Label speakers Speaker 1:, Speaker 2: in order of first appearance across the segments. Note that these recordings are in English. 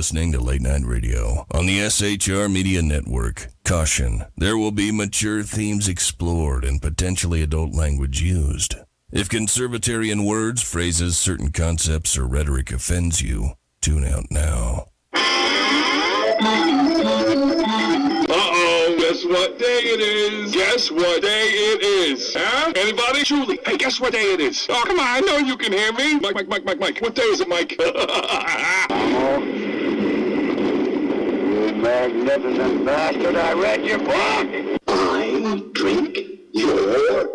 Speaker 1: listening to Late Night Radio on the SHR Media Network. Caution, there will be mature themes explored and potentially adult language used. If conservatarian words, phrases, certain concepts, or rhetoric offends you, tune out now.
Speaker 2: Uh-oh, guess what day it is? Guess what day it is? Huh? Anybody? Julie, hey, guess what day it is? Oh, come on, I know you can hear me. Mike. What day is it, Mike?
Speaker 3: You magnificent bastard, I read your book.
Speaker 4: I drink your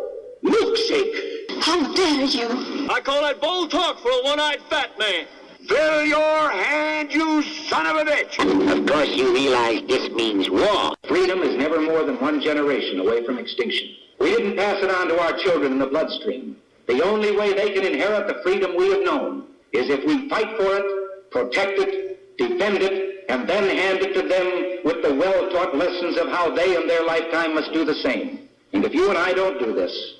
Speaker 4: milkshake.
Speaker 5: How dare you?
Speaker 6: I call that bold talk for a one-eyed fat man.
Speaker 3: Fill your hand, you son of a bitch!
Speaker 4: Of course you realize this means war. Freedom is never more than one generation away from extinction. We didn't pass it on to our children in the bloodstream. The only way they can inherit the freedom we have known is if we fight for it, protect it, defend it, and then hand it to them with the well-taught lessons of how they in their lifetime must do the same. And if you and I don't do this,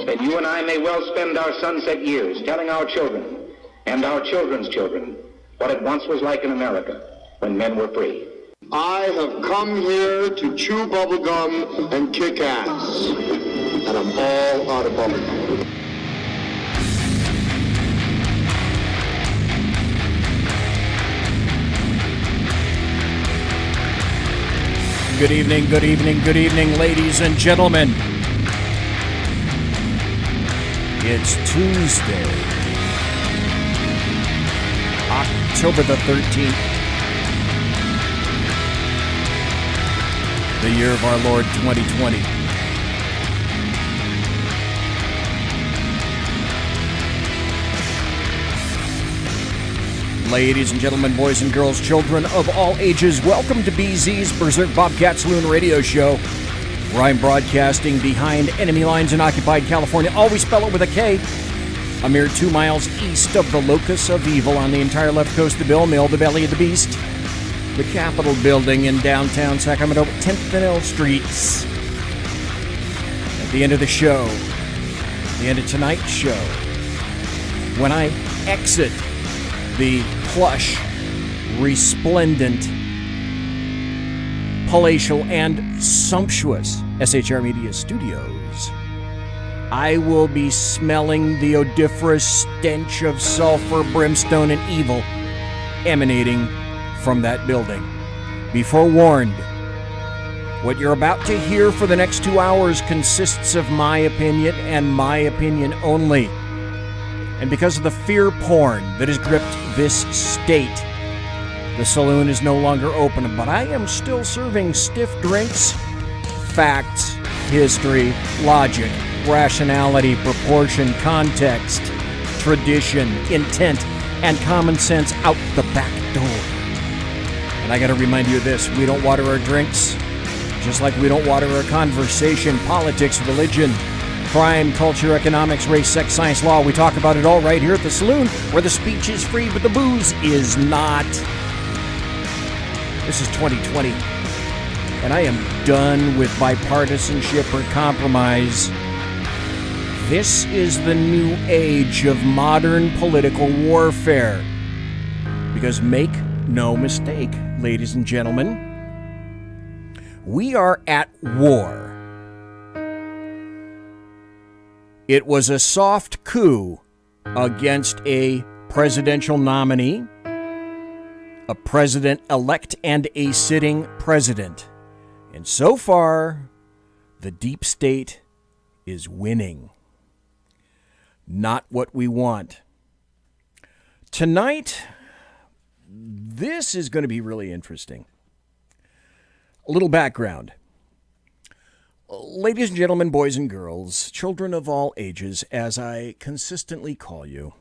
Speaker 4: then you and I may well spend our sunset years telling our children and our children's children what it once was like in America when men were free.
Speaker 3: I have come here to chew bubblegum and kick ass. And I'm all out of bubblegum.
Speaker 7: Good evening, ladies and gentlemen. It's Tuesday, October the 13th, the year of our Lord 2020. Ladies and gentlemen, boys and girls, children of all ages, welcome to BZ's Berserk Bobcat Saloon Radio Show, where I'm broadcasting behind enemy lines in occupied California. Always spell it with a K. A mere 2 miles east of the locus of evil on the entire left coast of the Bill Mill, the belly of the beast, the Capitol building in downtown Sacramento, 10th and L Streets. At the end of the show, the end of tonight's show, when I exit the plush, resplendent, palatial, and sumptuous SHR Media Studios, I will be smelling the odoriferous stench of sulfur, brimstone, and evil emanating from that building. Be forewarned, what you're about to hear for the next 2 hours consists of my opinion and my opinion only. And because of the fear porn that has gripped this state, the saloon is no longer open, but I am still serving stiff drinks, facts, history, logic, rationality, proportion, context, tradition, intent, and common sense out the back door. And I gotta remind you of this, we don't water our drinks, just like we don't water our conversation, politics, religion, crime, culture, economics, race, sex, science, law. We talk about it all right here at the saloon, where the speech is free, but the booze is not. This is 2020, and I am done with bipartisanship or compromise. This is the new age of modern political warfare. Because make no mistake, ladies and gentlemen, we are at war. It was a soft coup against a presidential nominee, a president-elect, and a sitting president. And so far, the deep state is winning. Not what we want. Tonight, this is going to be really interesting. A little background. Ladies and gentlemen, boys and girls, children of all ages, as I consistently call you,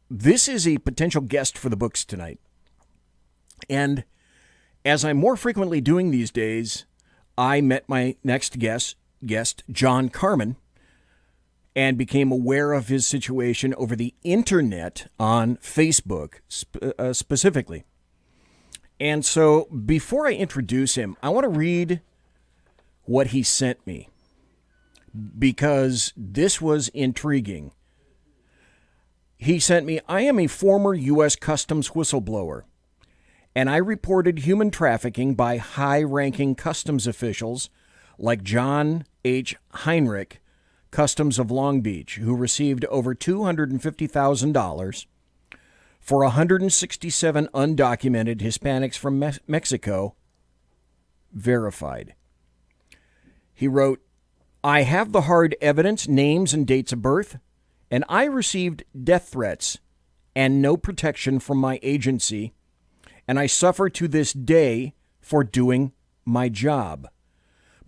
Speaker 7: this is a potential guest for the books tonight. And as I'm more frequently doing these days, I met my next guest, John CARMAN, and became aware of his situation over the internet on Facebook specifically. And so before I introduce him, I want to read what he sent me, because this was intriguing. He sent me, I am a former U.S. Customs whistleblower, and I reported human trafficking by high-ranking customs officials like John H. Heinrich, Customs of Long Beach, who received over $250,000 for 167 undocumented Hispanics from Mexico, verified. He wrote, I have the hard evidence, names and dates of birth, and I received death threats and no protection from my agency, and I suffer to this day for doing my job.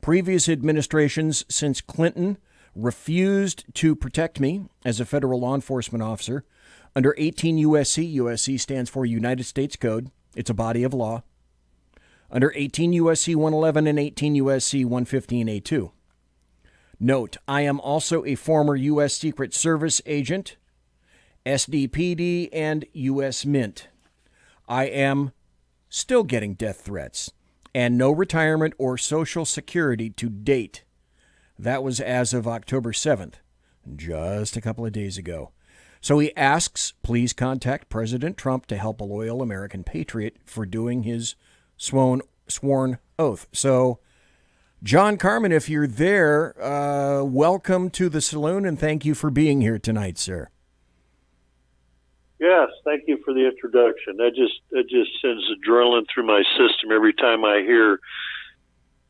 Speaker 7: Previous administrations since Clinton refused to protect me as a federal law enforcement officer under 18 U.S.C. USC stands for United States Code. It's a body of law. Under 18 U.S.C. 111 and 18 U.S.C. 115A2. Note, I am also a former U.S. Secret Service agent, SDPD, and U.S. Mint. I am still getting death threats and no retirement or Social Security to date. That was as of October 7th, just a couple of days ago. So he asks, please contact President Trump to help a loyal American patriot for doing his sworn oath. So, John Carman, if you're there, welcome to the saloon, and thank you for being here tonight, sir.
Speaker 5: Yes, thank you for the introduction. That just sends adrenaline through my system every time I hear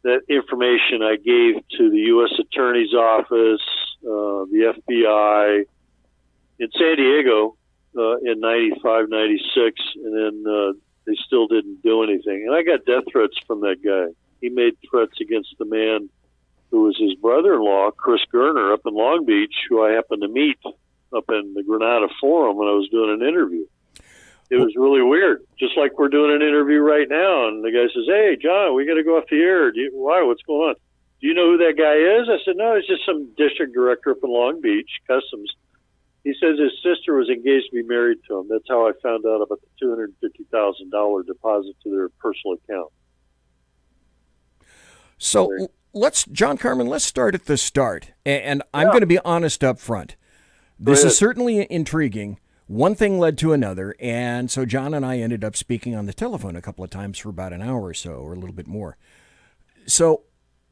Speaker 5: that information I gave to the U.S. Attorney's Office, the FBI in San Diego in 95, 96, and then they still didn't do anything. And I got death threats from that guy. He made threats against the man who was his brother-in-law, Chris Gerner, up in Long Beach, who I happened to meet up in the Granada Forum when I was doing an interview. It was really weird, just like we're doing an interview right now. And the guy says, hey, John, we got to go off the air. Why? What's going on? Do you know who that guy is? I said, no, he's just some district director up in Long Beach, Customs. He says his sister was engaged to be married to him. That's how I found out about the $250,000 deposit to their personal account.
Speaker 7: So John Carman, let's start at the start. And I'm going to be honest up front. This is certainly intriguing. One thing led to another, and so John and I ended up speaking on the telephone a couple of times for about an hour or so, or a little bit more. So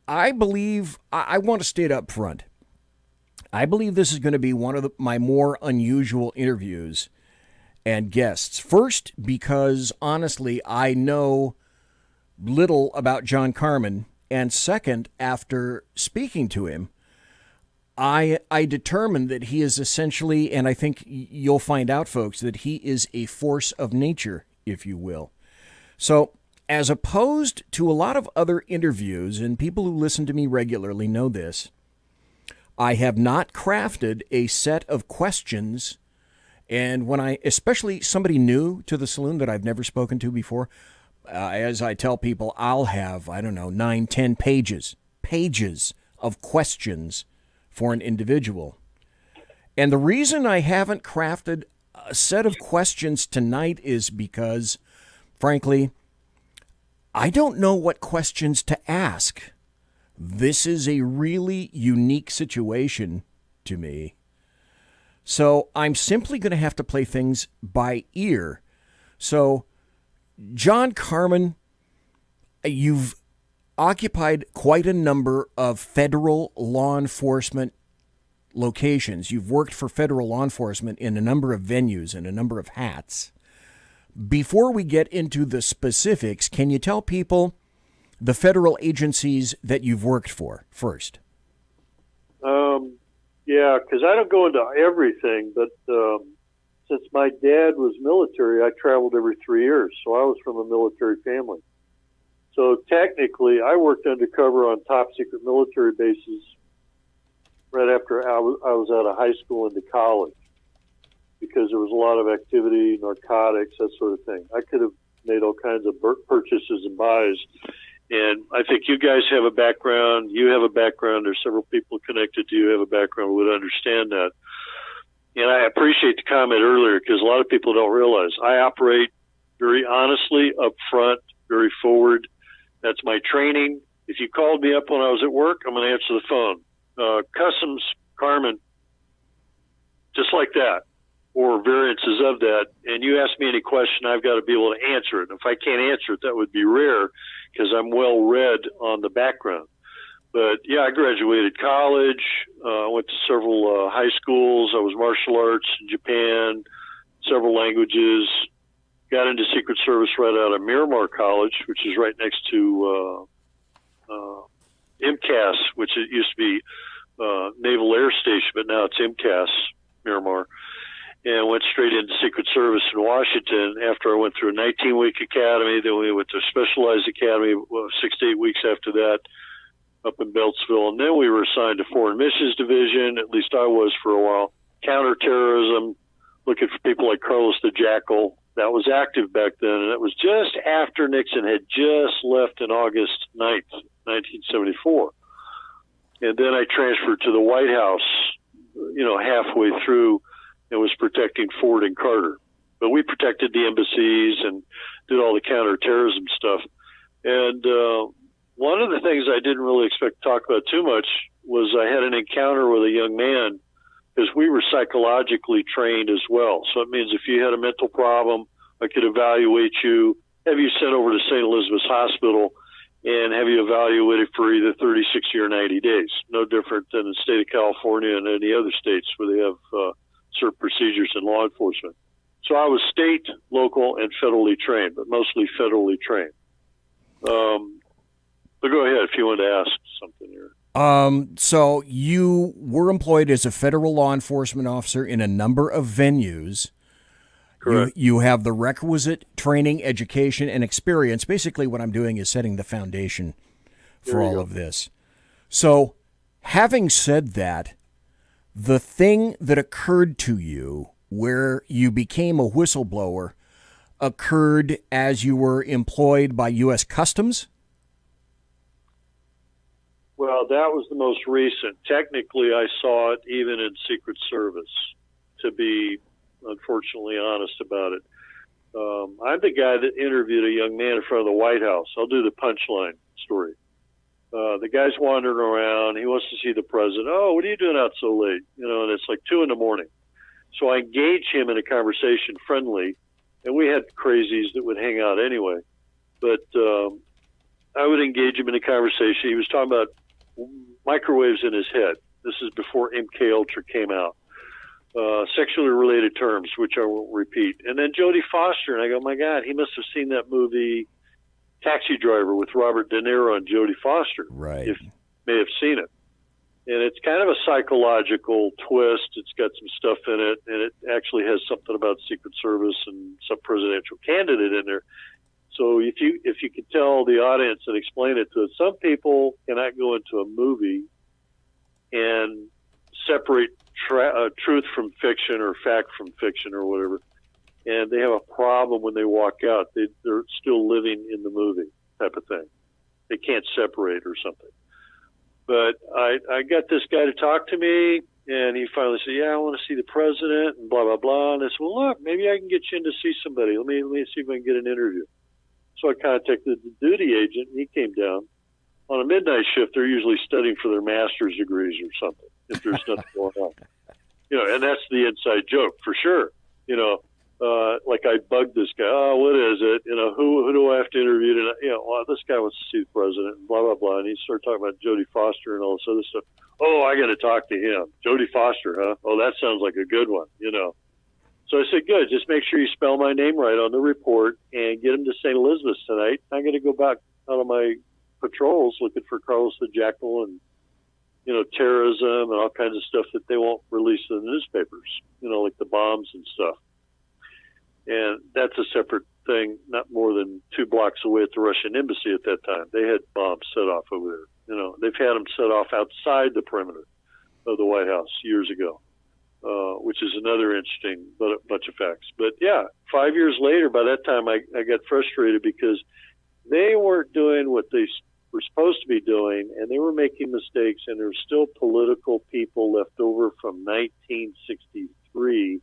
Speaker 7: I believe, I want to state up front, I believe this is going to be one of my more unusual interviews and guests. First, because honestly, I know little about John Carman, and second, after speaking to him, I determined that he is essentially, and I think you'll find out, folks, that he is a force of nature, if you will. So, as opposed to a lot of other interviews, and people who listen to me regularly know this, I have not crafted a set of questions, and when especially somebody new to the saloon that I've never spoken to before, as I tell people, I'll have, 9, 10 pages of questions for an individual. And the reason I haven't crafted a set of questions tonight is because, frankly, I don't know what questions to ask. This is a really unique situation to me. So I'm simply going to have to play things by ear. So, John Carman, you've occupied quite a number of federal law enforcement locations. You've worked for federal law enforcement in a number of venues and a number of hats. Before we get into the specifics, can you tell people the federal agencies that you've worked for first?
Speaker 5: Yeah, because I don't go into everything, but since my dad was military, I traveled every 3 years, so I was from a military family. So technically, I worked undercover on top secret military bases right after I was out of high school into college, because there was a lot of activity, narcotics, that sort of thing. I could have made all kinds of purchases and buys. And I think you guys have a background. You have a background. There's several people connected to you who have a background who would understand that. And I appreciate the comment earlier, because a lot of people don't realize I operate very honestly, upfront, very forward. That's my training. If you called me up when I was at work, I'm going to answer the phone. Customs, Carman, just like that. or variances of that, and you ask me any question, I've got to be able to answer it. If I can't answer it, that would be rare because I'm well read on the background. But yeah, I graduated college, went to several high schools. I was martial arts in Japan, several languages, got into Secret Service right out of Miramar College, which is right next to MCAS, which it used to be Naval Air Station, but now it's MCAS, Miramar. And went straight into Secret Service in Washington after I went through a 19-week academy. Then we went to a specialized academy 6 to 8 weeks after that up in Beltsville. And then we were assigned to Foreign Missions Division, at least I was for a while. Counterterrorism, looking for people like Carlos the Jackal. That was active back then. And it was just after Nixon had just left in August 9th, 1974. And then I transferred to the White House, halfway through, and was protecting Ford and Carter. But we protected the embassies and did all the counterterrorism stuff. And one of the things I didn't really expect to talk about too much was I had an encounter with a young man, because we were psychologically trained as well. So it means if you had a mental problem, I could evaluate you, have you sent over to St. Elizabeth's Hospital, and have you evaluated for either 30, 60, or 90 days. No different than the state of California and any other states where they have certain procedures in law enforcement. So I was state, local, and federally trained, but mostly federally trained. But go ahead if you want to ask something here.
Speaker 7: So you were employed as a federal law enforcement officer in a number of venues.
Speaker 5: Correct.
Speaker 7: You have the requisite training, education, and experience. Basically, what I'm doing is setting the foundation for all of this. So, having said that, the thing that occurred to you where you became a whistleblower occurred as you were employed by U.S. Customs?
Speaker 5: Well, that was the most recent. Technically, I saw it even in Secret Service, to be unfortunately honest about it. I'm the guy that interviewed a young man in front of the White House. I'll do the punchline story. The guy's wandering around. He wants to see the president. Oh, what are you doing out so late? And it's like 2 a.m. So I engage him in a conversation friendly, and we had crazies that would hang out anyway. But I would engage him in a conversation. He was talking about microwaves in his head. This is before MK Ultra came out. Sexually related terms, which I won't repeat. And then Jodie Foster, and I go, my God, he must have seen that movie Taxi Driver with Robert De Niro and Jodie Foster.
Speaker 7: Right.
Speaker 5: May have seen it. And it's kind of a psychological twist. It's got some stuff in it, and it actually has something about Secret Service and some presidential candidate in there. So if you could tell the audience and explain it to it, some people cannot go into a movie and separate truth from fiction or fact from fiction or whatever, and they have a problem when they walk out. They're still living in the movie type of thing. They can't separate or something. But I got this guy to talk to me, and he finally said, yeah, I want to see the president and blah, blah, blah. And I said, well, look, maybe I can get you in to see somebody. Let me see if I can get an interview. So I contacted the duty agent, and he came down. On a midnight shift, they're usually studying for their master's degrees or something, if there's nothing going on. And that's the inside joke, for sure. Like I bugged this guy. Oh, what is it? Who do I have to interview tonight? Well, this guy wants to see the president, and blah, blah, blah. And he started talking about Jodie Foster and all this other stuff. Oh, I got to talk to him. Jodie Foster, huh? Oh, that sounds like a good one, So I said, good. Just make sure you spell my name right on the report and get him to St. Elizabeth's tonight. I'm going to go back out on my patrols looking for Carlos the Jackal and, terrorism and all kinds of stuff that they won't release in the newspapers, like the bombs and stuff. And that's a separate thing, not more than 2 blocks away at the Russian embassy at that time. They had bombs set off over there. They've had them set off outside the perimeter of the White House years ago, which is another interesting bunch of facts. But yeah, 5 years later, by that time, I got frustrated because they weren't doing what they were supposed to be doing, and they were making mistakes, and there were still political people left over from 1963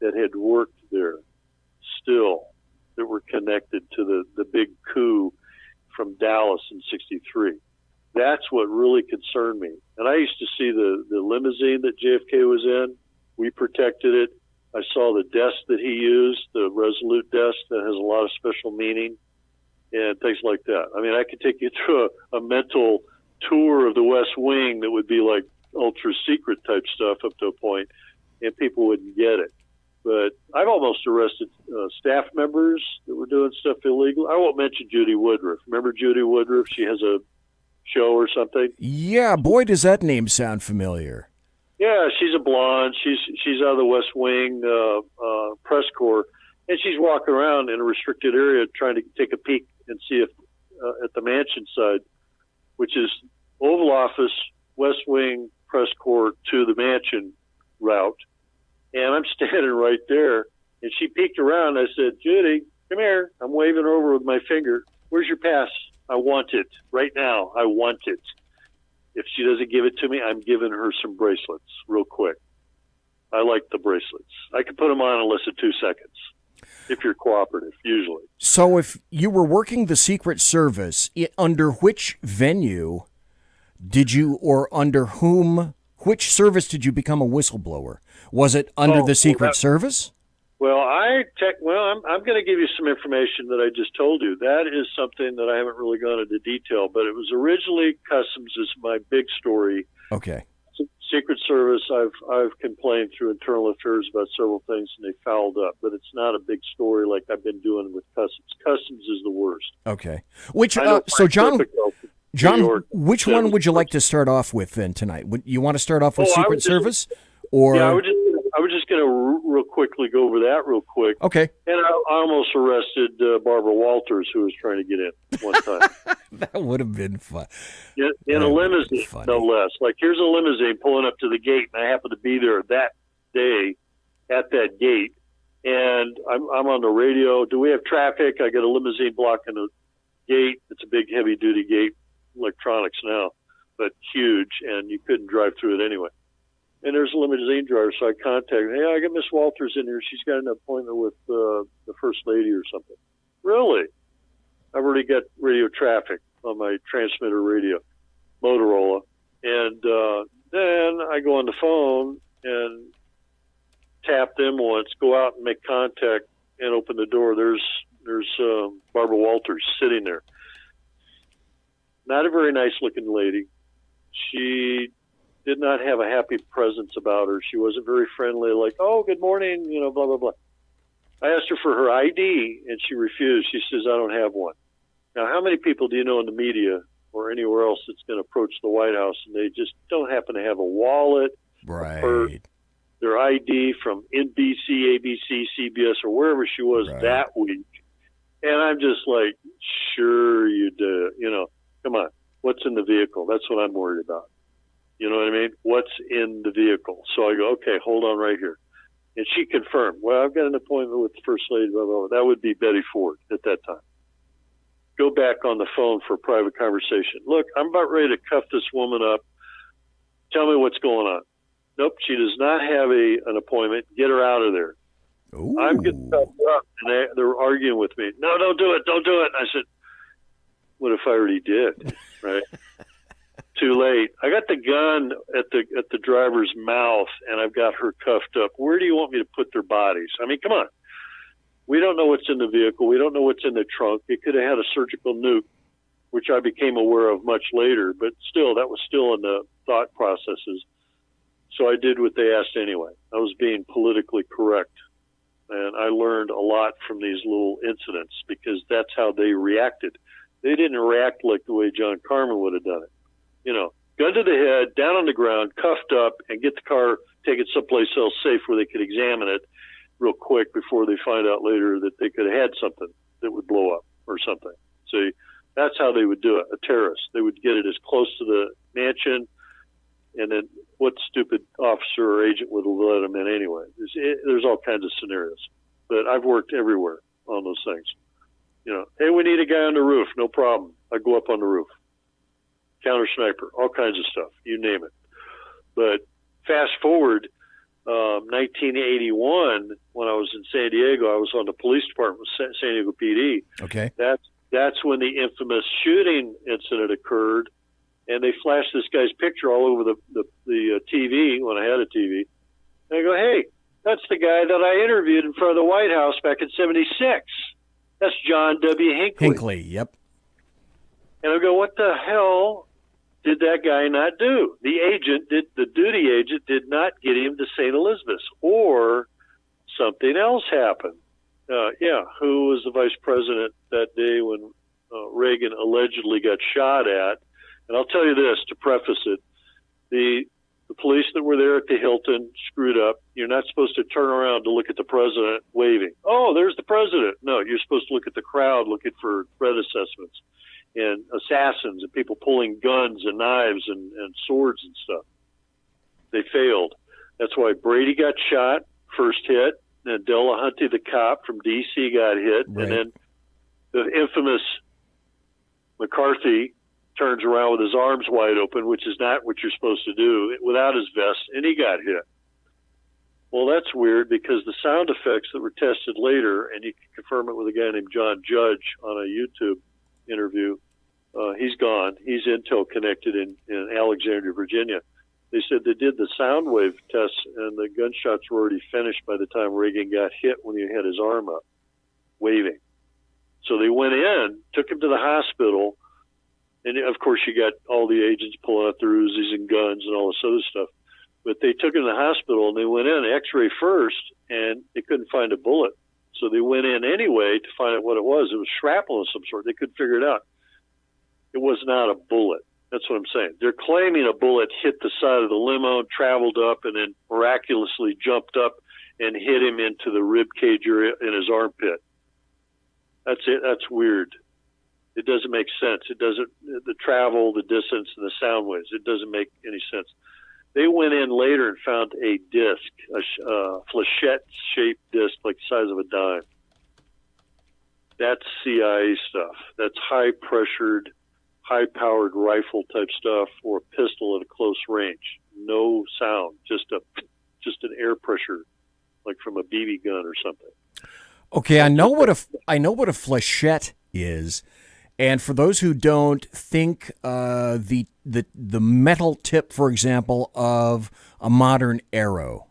Speaker 5: that had worked there still, that were connected to the big coup from Dallas in 63. That's what really concerned me. And I used to see the limousine that JFK was in. We protected it. I saw the desk that he used, the Resolute desk that has a lot of special meaning and things like that. I mean, I could take you through a mental tour of the West Wing that would be like ultra secret type stuff up to a point, and people wouldn't get it. But I've almost arrested staff members that were doing stuff illegal. I won't mention Judy Woodruff. Remember Judy Woodruff? She has a show or something.
Speaker 7: Yeah, boy, does that name sound familiar.
Speaker 5: Yeah, she's a blonde. She's out of the West Wing press corps, and she's walking around in a restricted area trying to take a peek and see if at the mansion side, which is Oval Office, West Wing press corps to the mansion route. And I'm standing right there, and she peeked around. I said, Judy, come here. I'm waving her over with my finger. Where's your pass? I want it right now. I want it. If she doesn't give it to me, I'm giving her some bracelets real quick. I like the bracelets. I can put them on in less than 2 seconds if you're cooperative, usually.
Speaker 7: So if you were working the Secret Service, under which venue did you, or under which service did you become a whistleblower? Was it under the Secret Service?
Speaker 5: Well, I'm going to give you some information that I just told you. That is something that I haven't really gone into detail, but it was originally Customs is my big story.
Speaker 7: Okay.
Speaker 5: Secret Service, I've complained through Internal Affairs about several things, and they fouled up, but it's not a big story like I've been doing with Customs. Customs is the worst.
Speaker 7: Okay. John, which one would you like to start off with then tonight? Would you want to start off with Secret Service? Or
Speaker 5: yeah, I was just going to real quickly go over that real quick.
Speaker 7: Okay.
Speaker 5: And I almost arrested Barbara Walters, who was trying to get in one time.
Speaker 7: That would have been fun.
Speaker 5: In a limousine, no less. Like, here's a limousine pulling up to the gate, and I happen to be there that day at that gate, and I'm on the radio. Do we have traffic? I got a limousine blocking the gate. It's a big, heavy-duty gate, electronics now, but huge, and you couldn't drive through it anyway. And there's a limousine driver, so I contacted, hey, I got Miss Walters in here. She's got an appointment with the First Lady or something. Really? I've already got radio traffic on my transmitter radio, Motorola. And then I go on the phone and tap them once, go out and make contact and open the door. There's Barbara Walters sitting there. Not a very nice-looking lady. She did not have a happy presence about her. She wasn't very friendly, like, oh, good morning, blah, blah, blah. I asked her for her ID, and she refused. She says, I don't have one. Now, how many people do you know in the media or anywhere else that's going to approach the White House, and they just don't happen to have a wallet,
Speaker 7: right,
Speaker 5: a purse, their ID from NBC, ABC, CBS, or wherever she was that week? And I'm just like, sure you do. Come on, what's in the vehicle? That's what I'm worried about. You know what I mean? What's in the vehicle? So I go, okay, hold on right here. And she confirmed, well, I've got an appointment with the First Lady, blah, blah, blah. That would be Betty Ford at that time. Go back on the phone for a private conversation. Look, I'm about ready to cuff this woman up. Tell me what's going on. Nope, she does not have an appointment. Get her out of there.
Speaker 7: Ooh.
Speaker 5: I'm getting cuffed up, and they're arguing with me. No, don't do it. Don't do it. And I said, what if I already did, right? Too late. I got the gun at the driver's mouth, and I've got her cuffed up. Where do you want me to put their bodies? I mean, come on. We don't know what's in the vehicle. We don't know what's in the trunk. It could have had a surgical nuke, which I became aware of much later, but still, that was still in the thought processes. So I did what they asked anyway. I was being politically correct, and I learned a lot from these little incidents because that's how they reacted. They didn't react like the way John CARMAN would have done it. Gun to the head, down on the ground, cuffed up, and get the car, take it someplace else safe where they could examine it real quick before they find out later that they could have had something that would blow up or something. See, that's how they would do it, a terrorist. They would get it as close to the mansion, and then what stupid officer or agent would have let them in anyway? There's all kinds of scenarios. But I've worked everywhere on those things. Hey, we need a guy on the roof. No problem. I go up on the roof. Counter sniper, all kinds of stuff, you name it. But fast forward, 1981, when I was in San Diego, I was on the police department with San Diego PD.
Speaker 7: Okay.
Speaker 5: That's when the infamous shooting incident occurred, and they flashed this guy's picture all over the TV when I had a TV. And I go, hey, That's the guy that I interviewed in front of the White House back in '76. That's John W. Hinckley.
Speaker 7: Hinckley, yep.
Speaker 5: And I go, what the hell did that guy not do? The duty agent did not get him to St. Elizabeth's, or something else happened. Who was the vice president that day when Reagan allegedly got shot at? And I'll tell you this to preface it. The police that were there at the Hilton screwed up. You're not supposed to turn around to look at the president waving. Oh, there's the president. No, you're supposed to look at the crowd looking for threat assessments and assassins and people pulling guns and knives and swords and stuff. They failed. That's why Brady got shot, first hit, and Delahunty, the cop from D.C., got hit,
Speaker 7: right.
Speaker 5: And then the infamous McCarthy turns around with his arms wide open, which is not what you're supposed to do, without his vest, and he got hit. Well, that's weird because the sound effects that were tested later, and you can confirm it with a guy named John Judge on a YouTube interview, he's gone. He's Intel connected in Alexandria, Virginia. They said they did the sound wave tests, and the gunshots were already finished by the time Reagan got hit when he had his arm up, waving. So they went in, took him to the hospital, and of course you got all the agents pulling out their Uzis and guns and all this other stuff. But they took him to the hospital, and they went in, X-ray first, and they couldn't find a bullet. So they went in anyway to find out what it was. It was shrapnel of some sort. They couldn't figure it out. It was not a bullet. That's what I'm saying. They're claiming a bullet hit the side of the limo, traveled up, and then miraculously jumped up and hit him into the rib cage area in his armpit. That's it. That's weird. It doesn't make sense. It doesn't, the travel, the distance, and the sound waves, it doesn't make any sense. They went in later and found a disc, a flechette-shaped disc like the size of a dime. That's CIA stuff. That's high-pressured, high-powered rifle type stuff, or a pistol at a close range. No sound, just an air pressure, like from a BB gun or something.
Speaker 7: Okay, I know what a flechette is, and for those who don't, think the metal tip, for example, of a modern arrow.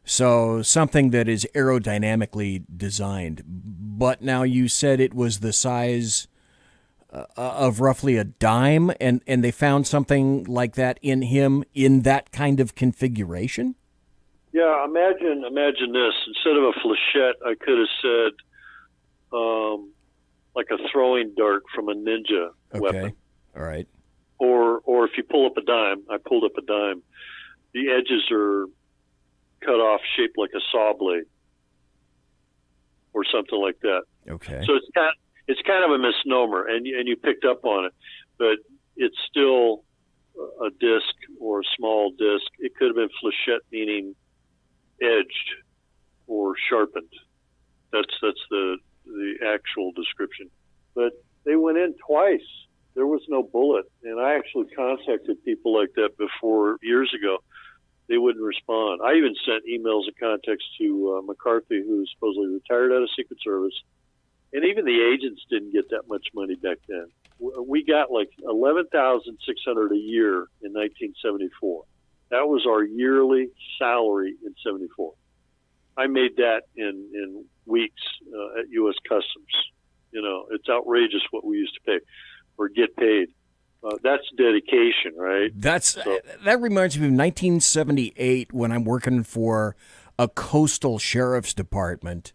Speaker 7: So something that is aerodynamically designed. But now you said it was the size of roughly a dime, and they found something like that in him in that kind of configuration?
Speaker 5: Yeah, imagine this. Instead of a flechette, I could have said like a throwing dart from a ninja weapon.
Speaker 7: All right.
Speaker 5: Or if you pull up a dime, I pulled up a dime, the edges are cut off, shaped like a saw blade or something like that.
Speaker 7: Okay.
Speaker 5: So it's kind of a misnomer, and you picked up on it, but it's still a disc or a small disc. It could have been flechette, meaning edged or sharpened. That's the actual description. But they went in twice. There was no bullet, and I actually contacted people like that before years ago. They wouldn't respond. I even sent emails of contacts to McCarthy, who was supposedly retired out of Secret Service, and even the agents didn't get that much money back then. We got like $11,600 a year in 1974. That was our yearly salary in '74. I made that in weeks at U.S. Customs. You know, it's outrageous what we used to pay or get paid. That's dedication, right?
Speaker 7: That reminds me of 1978 when I'm working for a coastal sheriff's department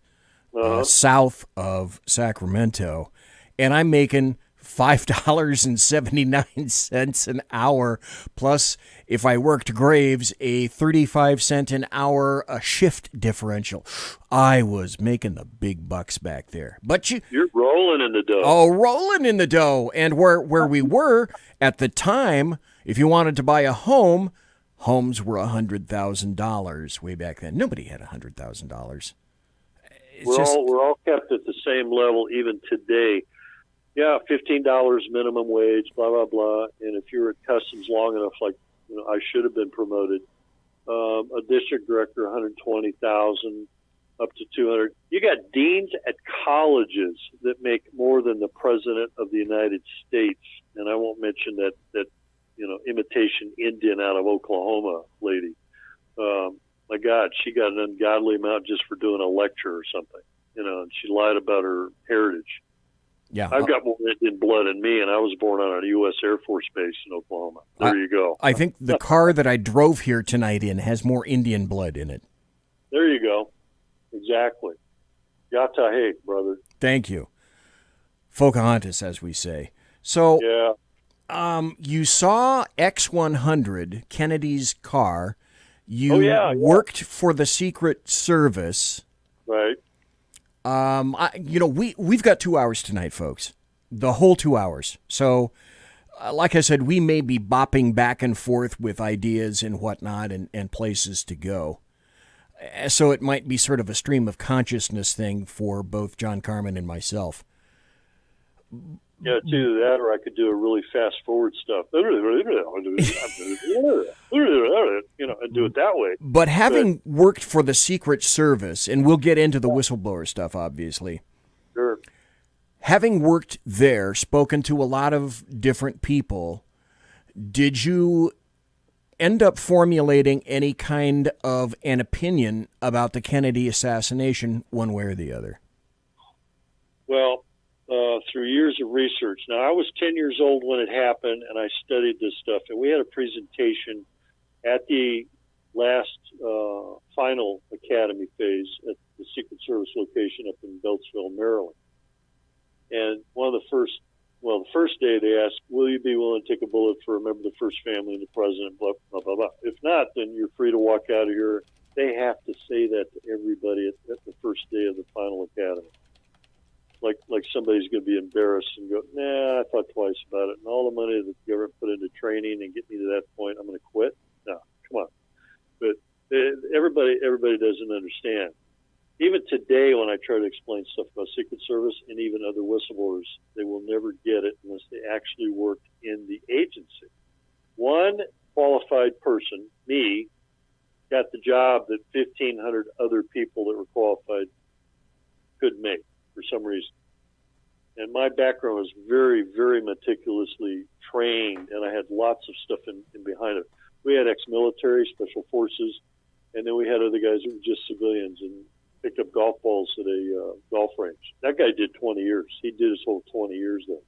Speaker 7: south of Sacramento, and I'm making $5.79 an hour, plus if I worked graves, a 35-cent an hour a shift differential. I was making the big bucks back there. But
Speaker 5: you're rolling in the dough.
Speaker 7: Oh, rolling in the dough. And where we were at the time, if you wanted to buy a home, homes were $100,000 way back then. Nobody had $100,000.
Speaker 5: We're all kept at the same level even today. Yeah, $15 minimum wage, blah, blah, blah. And if you're at Customs long enough, like, you know, I should have been promoted. A district director, $120,000 up to $200,000. You got deans at colleges that make more than the president of the United States. And I won't mention that imitation Indian out of Oklahoma lady. my God, she got an ungodly amount just for doing a lecture or something, and she lied about her heritage.
Speaker 7: Yeah.
Speaker 5: I've got more Indian blood in me, and I was born on a U.S. Air Force base in Oklahoma. There you go.
Speaker 7: I think the car that I drove here tonight in has more Indian blood in it.
Speaker 5: There you go. Exactly. Yatahe, brother.
Speaker 7: Thank you. Pocahontas, as we say. So,
Speaker 5: yeah.
Speaker 7: You saw X-100, Kennedy's car. You worked for the Secret Service.
Speaker 5: Right.
Speaker 7: We've got 2 hours tonight, folks. The whole 2 hours. So, like I said, we may be bopping back and forth with ideas and whatnot and places to go. So it might be sort of a stream of consciousness thing for both John Carman and myself.
Speaker 5: Yeah, it's either that or I could do a really fast forward stuff. And do it that way.
Speaker 7: But having worked for the Secret Service, and we'll get into the whistleblower stuff, obviously.
Speaker 5: Sure.
Speaker 7: Having worked there, spoken to a lot of different people, did you end up formulating any kind of an opinion about the Kennedy assassination one way or the other?
Speaker 5: Well, through years of research. Now, I was 10 years old when it happened, and I studied this stuff. And we had a presentation at the last final academy phase at the Secret Service location up in Beltsville, Maryland. And the first day they asked, will you be willing to take a bullet for a member of the first family and the president, blah, blah, blah, blah. If not, then you're free to walk out of here. They have to say that to everybody at the first day of the final academy. Like somebody's going to be embarrassed and go, nah, I thought twice about it. And all the money that the government put into training and get me to that point, I'm going to quit? No, come on. But everybody doesn't understand. Even today, when I try to explain stuff about Secret Service and even other whistleblowers, they will never get it unless they actually worked in the agency. One qualified person, me, got the job that 1,500 other people that were qualified couldn't make for some reason. And my background was very, very meticulously trained, and I had lots of stuff in behind it. We had ex-military, special forces, and then we had other guys who were just civilians and picked up golf balls at a golf range. That guy did 20 years. He did his whole 20 years there.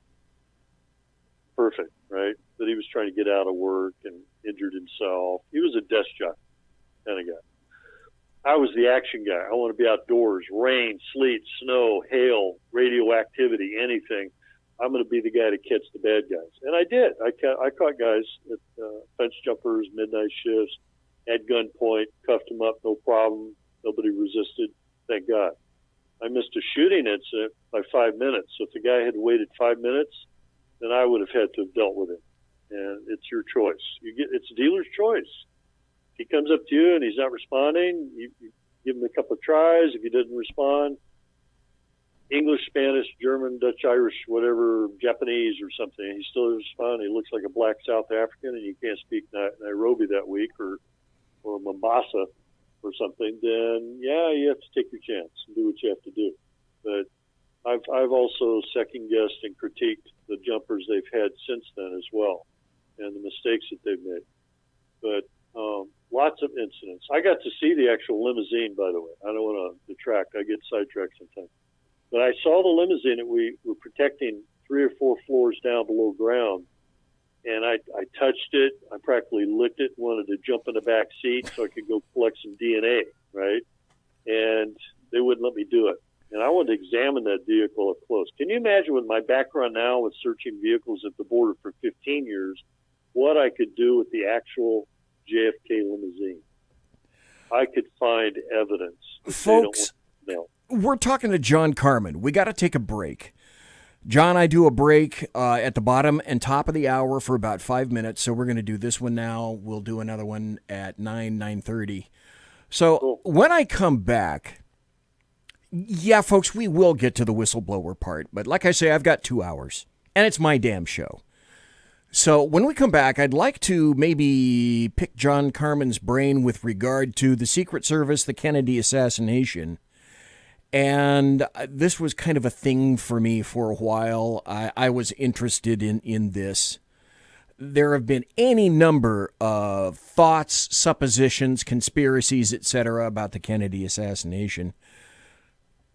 Speaker 5: Perfect, right? But he was trying to get out of work and injured himself. He was a desk jockey kind of guy. I was the action guy. I want to be outdoors, rain, sleet, snow, hail, radioactivity, anything. I'm going to be the guy to catch the bad guys. And I did. I caught guys at fence jumpers, midnight shifts, at gunpoint, cuffed them up, no problem. Nobody resisted. Thank God. I missed a shooting incident by 5 minutes. So if the guy had waited 5 minutes, then I would have had to have dealt with him. And it's your choice. It's a dealer's choice. If he comes up to you and he's not responding, you give him a couple of tries. If he doesn't respond, English, Spanish, German, Dutch, Irish, whatever, Japanese or something, he still doesn't respond. He looks like a black South African and you can't speak Nairobi that week or Mombasa or something, then you have to take your chance and do what you have to do. But I've also second guessed and critiqued the jumpers they've had since then as well, and the mistakes that they've made. But lots of incidents. I got to see the actual limousine, by the way. I don't want to detract. I get sidetracked sometimes. But I saw the limousine that we were protecting 3 or 4 floors down below ground. And I touched it. I practically licked it, wanted to jump in the back seat so I could go collect some DNA, right? And they wouldn't let me do it. And I wanted to examine that vehicle up close. Can you imagine with my background now with searching vehicles at the border for 15 years, what I could do with the actual JFK limousine? I could find evidence.
Speaker 7: Folks, we're talking to John Carman. We got to take a break. John, I do a break at the bottom and top of the hour for about 5 minutes, so we're going to do this one now. We'll do another one at 9:30. So cool. When I come back, folks, we will get to the whistleblower part. But like I say, I've got 2 hours, and it's my damn show. So when we come back, I'd like to maybe pick John Carman's brain with regard to the Secret Service, the Kennedy assassination. And this was kind of a thing for me for a while. I was interested in this. there have been any number of thoughts, suppositions, conspiracies, etc. about the Kennedy assassination.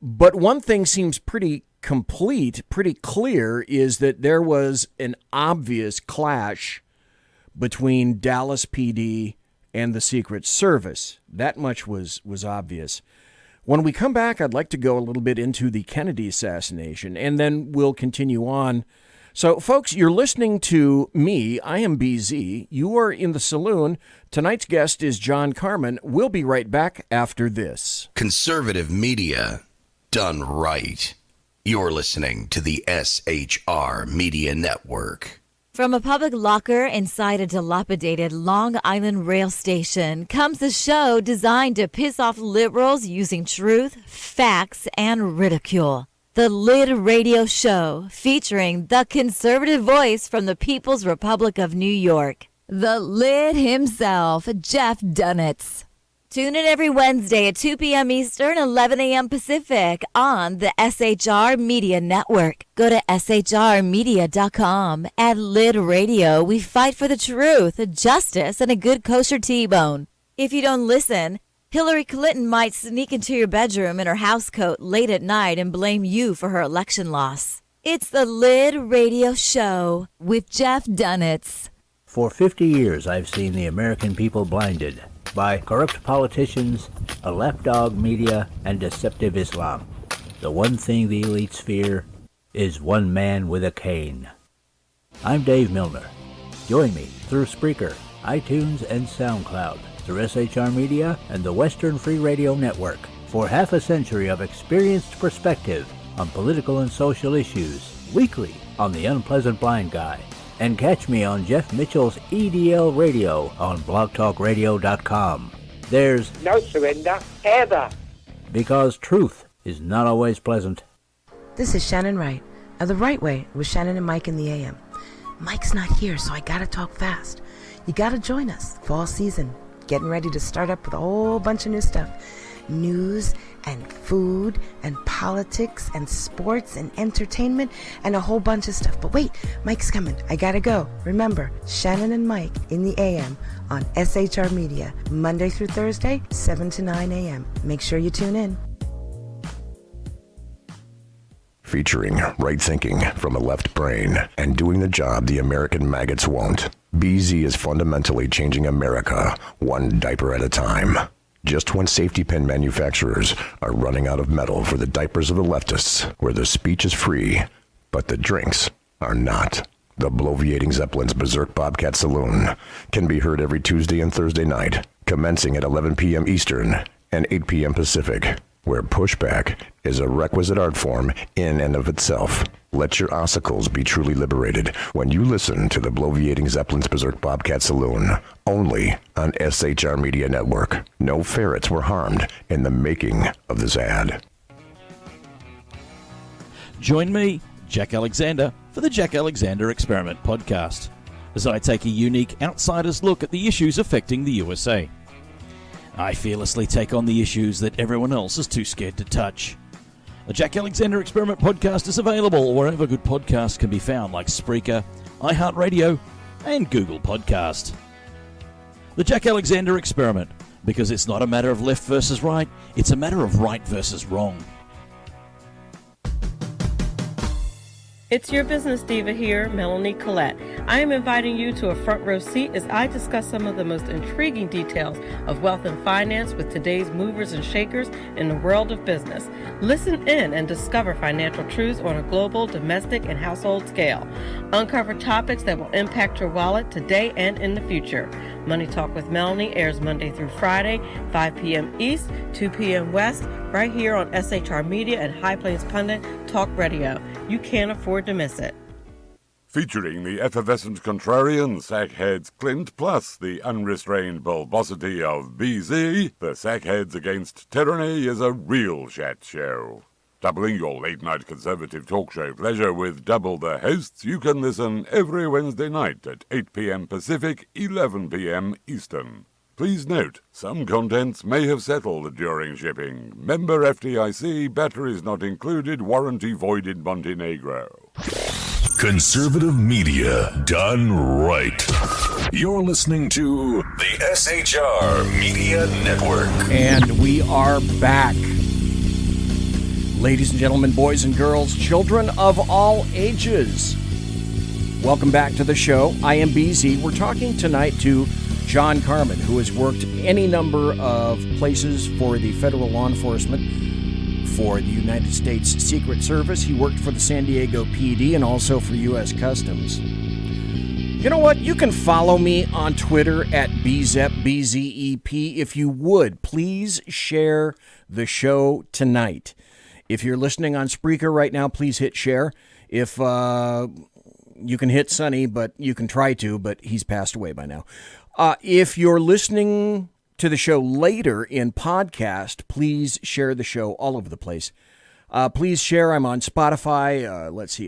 Speaker 7: But one thing seems pretty complete, pretty clear, is that there was an obvious clash between Dallas PD and the Secret Service. That much was obvious. When we come back, I'd like to go a little bit into the Kennedy assassination, and then we'll continue on. So, folks, you're listening to me. I am BZ. You are in the saloon. Tonight's guest is John Carman. We'll be right back after this.
Speaker 8: Conservative media done right. You're listening to the SHR Media Network.
Speaker 9: From a public locker inside a dilapidated Long Island rail station comes a show designed to piss off liberals using truth, facts, and ridicule. The Lid Radio Show, featuring the conservative voice from the People's Republic of New York, the Lid himself, Jeff Dunitz. Tune in every Wednesday at 2 p.m. Eastern, 11 a.m. Pacific on the SHR Media Network. Go to shrmedia.com. At Lid Radio, we fight for the truth, justice, and a good kosher T-bone. If you don't listen, Hillary Clinton might sneak into your bedroom in her housecoat late at night and blame you for her election loss. It's the Lid Radio Show with Jeff Dunitz.
Speaker 10: For 50 years, I've seen the American people blinded by corrupt politicians, a lapdog media, and deceptive Islam. The one thing the elites fear is one man with a cane. I'm Dave Milner. Join me through Spreaker, iTunes, and SoundCloud, through SHR Media and the Western Free Radio Network, for half a century of experienced perspective on political and social issues, weekly on The Unpleasant Blind Guy. And catch me on Jeff Mitchell's EDL Radio on blogtalkradio.com. There's
Speaker 11: no surrender, ever.
Speaker 10: Because truth is not always pleasant.
Speaker 12: This is Shannon Wright of The Right Way with Shannon and Mike in the AM. Mike's not here, so I gotta talk fast. You gotta join us, fall season. Getting ready to start up with a whole bunch of new stuff. News and food and politics and sports and entertainment and a whole bunch of stuff. But wait, Mike's coming. I gotta go. Remember, Shannon and Mike in the AM on SHR Media, Monday through Thursday, 7 to 9 a.m. Make sure you tune in.
Speaker 13: Featuring right thinking from a left brain and doing the job the American maggots won't. BZ is fundamentally changing America, one diaper at a time. Just when safety pin manufacturers are running out of metal for the diapers of the leftists, where the speech is free, but the drinks are not. The Bloviating Zeppelin's Berserk Bobcat Saloon can be heard every Tuesday and Thursday night, commencing at 11 p.m. Eastern and 8 p.m. Pacific, where pushback is a requisite art form in and of itself. Let your ossicles be truly liberated when you listen to the Bloviating Zeppelin's Berserk Bobcat Saloon, only on SHR Media Network. No ferrets were harmed in the making of this ad.
Speaker 14: Join me, Jack Alexander, for the Jack Alexander Experiment podcast, as I take a unique outsider's look at the issues affecting the USA. I fearlessly take on the issues that everyone else is too scared to touch. The Jack Alexander Experiment podcast is available wherever good podcasts can be found, like Spreaker, iHeartRadio, and Google Podcast. The Jack Alexander Experiment, because it's not a matter of left versus right, it's a matter of right versus wrong.
Speaker 15: It's your business diva here, Melanie Collette. I am inviting you to a front row seat as I discuss some of the most intriguing details of wealth and finance with today's movers and shakers in the world of business. Listen in and discover financial truths on a global, domestic, and household scale. Uncover topics that will impact your wallet today and in the future. Money Talk with Melanie airs Monday through Friday, 5 p.m. East, 2 p.m. West, right here on SHR Media and High Plains Pundit Talk Radio. You can't afford to miss it.
Speaker 16: Featuring the effervescent contrarian Sackheads Clint, plus the unrestrained bulbosity of BZ, the Sackheads Against Tyranny is a real chat show. Doubling your late-night conservative talk show pleasure with double the hosts, you can listen every Wednesday night at 8 p.m. Pacific, 11 p.m. Eastern. Please note, some contents may have settled during shipping. Member FDIC, batteries not included, warranty void in Montenegro.
Speaker 17: Conservative media done right. You're listening to the SHR Media Network.
Speaker 7: And we are back. Ladies and gentlemen, boys and girls, children of all ages. Welcome back to the show. I am BZ. We're talking tonight to John Carman, who has worked any number of places for the federal law enforcement, for the United States Secret Service. He worked for the San Diego PD and also for U.S. Customs. You know what? You can follow me on Twitter at BZEP, BZEP. If you would, please share the show tonight. If you're listening on Spreaker right now, please hit share. If you can hit Sonny, but you can try to, but he's passed away by now. If you're listening to the show later in podcast, please share the show all over the place. Please share. I'm on Spotify,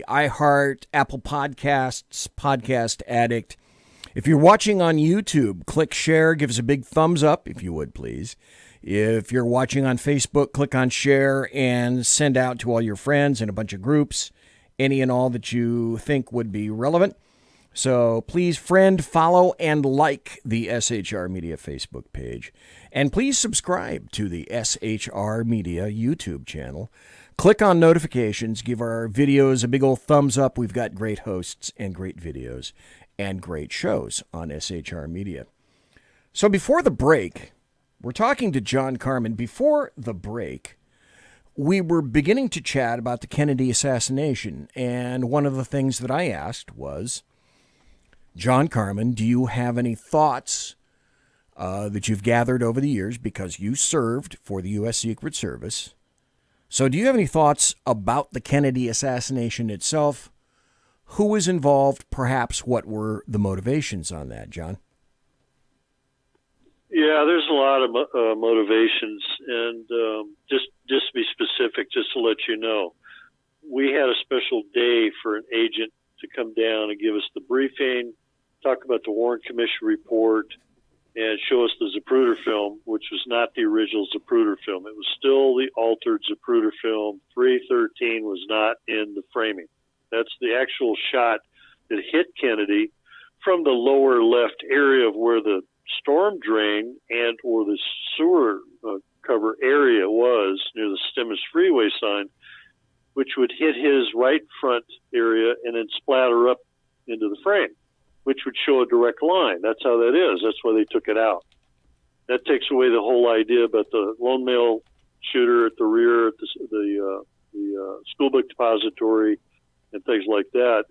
Speaker 7: iHeart, Apple Podcasts, Podcast Addict. If you're watching on YouTube, click share. Give us a big thumbs up, if you would, please. If you're watching on Facebook, click on share and send out to all your friends in a bunch of groups, any and all that you think would be relevant. So please friend, follow, and like the SHR Media Facebook page. And please subscribe to the SHR Media YouTube channel. Click on notifications. Give our videos a big old thumbs up. We've got great hosts and great videos and great shows on SHR Media. So before the break, we're talking to John Carman. Before the break, we were beginning to chat about the Kennedy assassination. And one of the things that I asked was, John Carman, do you have any thoughts that you've gathered over the years because you served for the U.S. Secret Service? So do you have any thoughts about the Kennedy assassination itself? Who was involved? Perhaps what were the motivations on that, John?
Speaker 5: Yeah, there's a lot of motivations. And just to be specific, just to let you know, we had a special day for an agent to come down and give us the briefing, talk about the Warren Commission report, and show us the Zapruder film, which was not the original Zapruder film. It was still the altered Zapruder film. 313 was not in the framing. That's the actual shot that hit Kennedy from the lower left area of where the storm drain and or the sewer cover area was near the Stemmons Freeway sign, which would hit his right front area and then splatter up into the frame, which would show a direct line. That's how that is. That's why they took it out. That takes away the whole idea about the lone male shooter at the rear, at the school book depository, and things like that.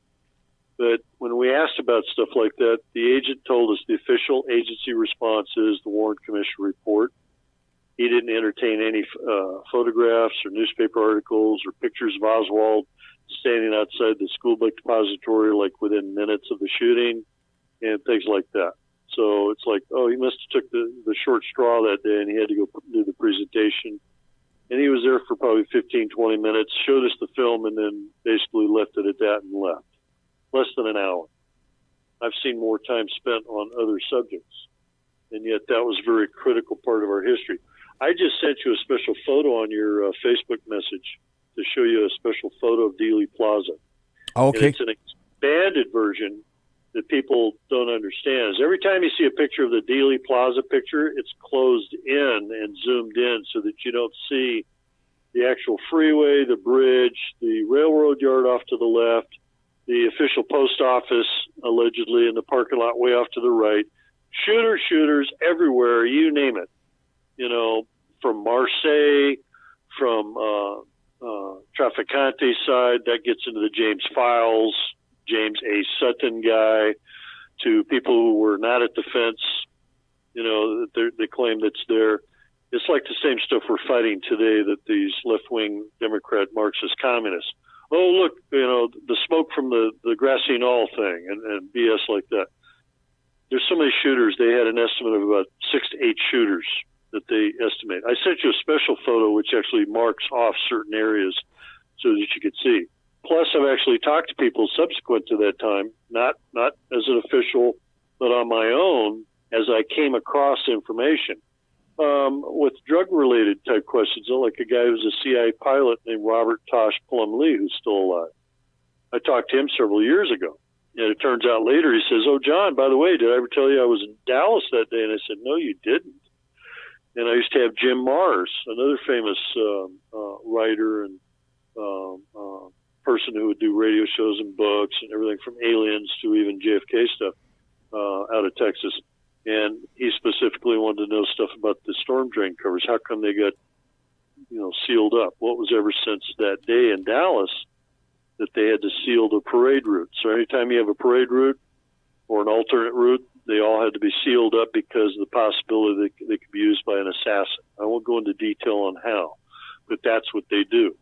Speaker 5: But when we asked about stuff like that, the agent told us the official agency response is the Warren Commission report. He didn't entertain any photographs or newspaper articles or pictures of Oswald standing outside the school book depository like within minutes of the shooting and things like that. So it's like, oh, he must have took the short straw that day and he had to go do the presentation. And he was there for probably 15, 20 minutes, showed us the film, and then basically left it at that and left. Less than an hour. I've seen more time spent on other subjects, and yet that was a very critical part of our history. I just sent you a special photo on your Facebook message to show you a special photo of Dealey Plaza.
Speaker 7: Okay.
Speaker 5: And it's an expanded version that people don't understand. Is every time you see a picture of the Dealey Plaza picture, it's closed in and zoomed in so that you don't see the actual freeway, the bridge, the railroad yard off to the left, the official post office, allegedly, in the parking lot way off to the right. Shooters everywhere, you name it. You know, from Marseille, from Trafficante side, that gets into the James Files, James A. Sutton guy, to people who were not at the fence, you know, they claim that's there. It's like the same stuff we're fighting today that these left-wing Democrat Marxist communists. Oh, look, you know, the smoke from the grassy knoll thing and BS like that. There's so many shooters, they had an estimate of about 6 to 8 shooters that they estimate. I sent you a special photo which actually marks off certain areas so that you could see. Plus, I've actually talked to people subsequent to that time, not as an official, but on my own, as I came across information. With drug-related type questions, like a guy who's a CIA pilot named Robert Tosh Plumlee, who's still alive. I talked to him several years ago. And it turns out later, he says, "Oh, John, by the way, did I ever tell you I was in Dallas that day?" And I said, "No, you didn't." And I used to have Jim Mars, another famous writer and person who would do radio shows and books and everything from aliens to even JFK stuff out of Texas. And he specifically wanted to know stuff about the storm drain covers. How come they got, sealed up? Well, it was ever since that day in Dallas that they had to seal the parade route. So anytime you have a parade route or an alternate route, they all had to be sealed up because of the possibility that they could be used by an assassin. I won't go into detail on how, but that's what they do.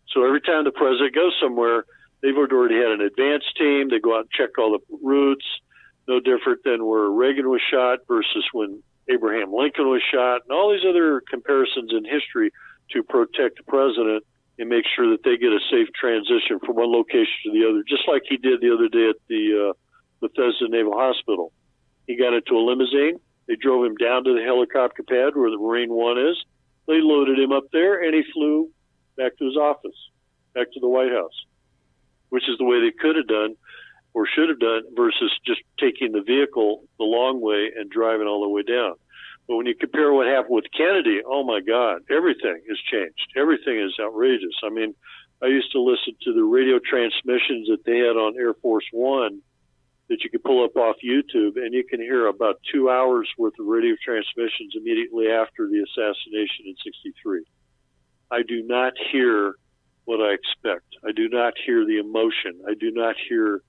Speaker 5: So every time the president goes somewhere, they've already had an advance team. They go out and check all the routes, no different than where Reagan was shot versus when Abraham Lincoln was shot, and all these other comparisons in history to protect the president and make sure that they get a safe transition from one location to the other, just like he did the other day at the Bethesda Naval Hospital. He got into a limousine. They drove him down to the helicopter pad where the Marine One is. They loaded him up there, and he flew back to his office, back to the White House, which is the way they could have done or should have done versus just taking the vehicle the long way and driving all the way down. But when you compare what happened with Kennedy, oh, my God, everything has changed. Everything is outrageous. I mean, I used to listen to the radio transmissions that they had on Air Force One that you could pull up off YouTube, and you can hear about 2 hours worth of radio transmissions immediately after the assassination in '63. I do not hear what I expect. I do not hear the emotion. I do not hear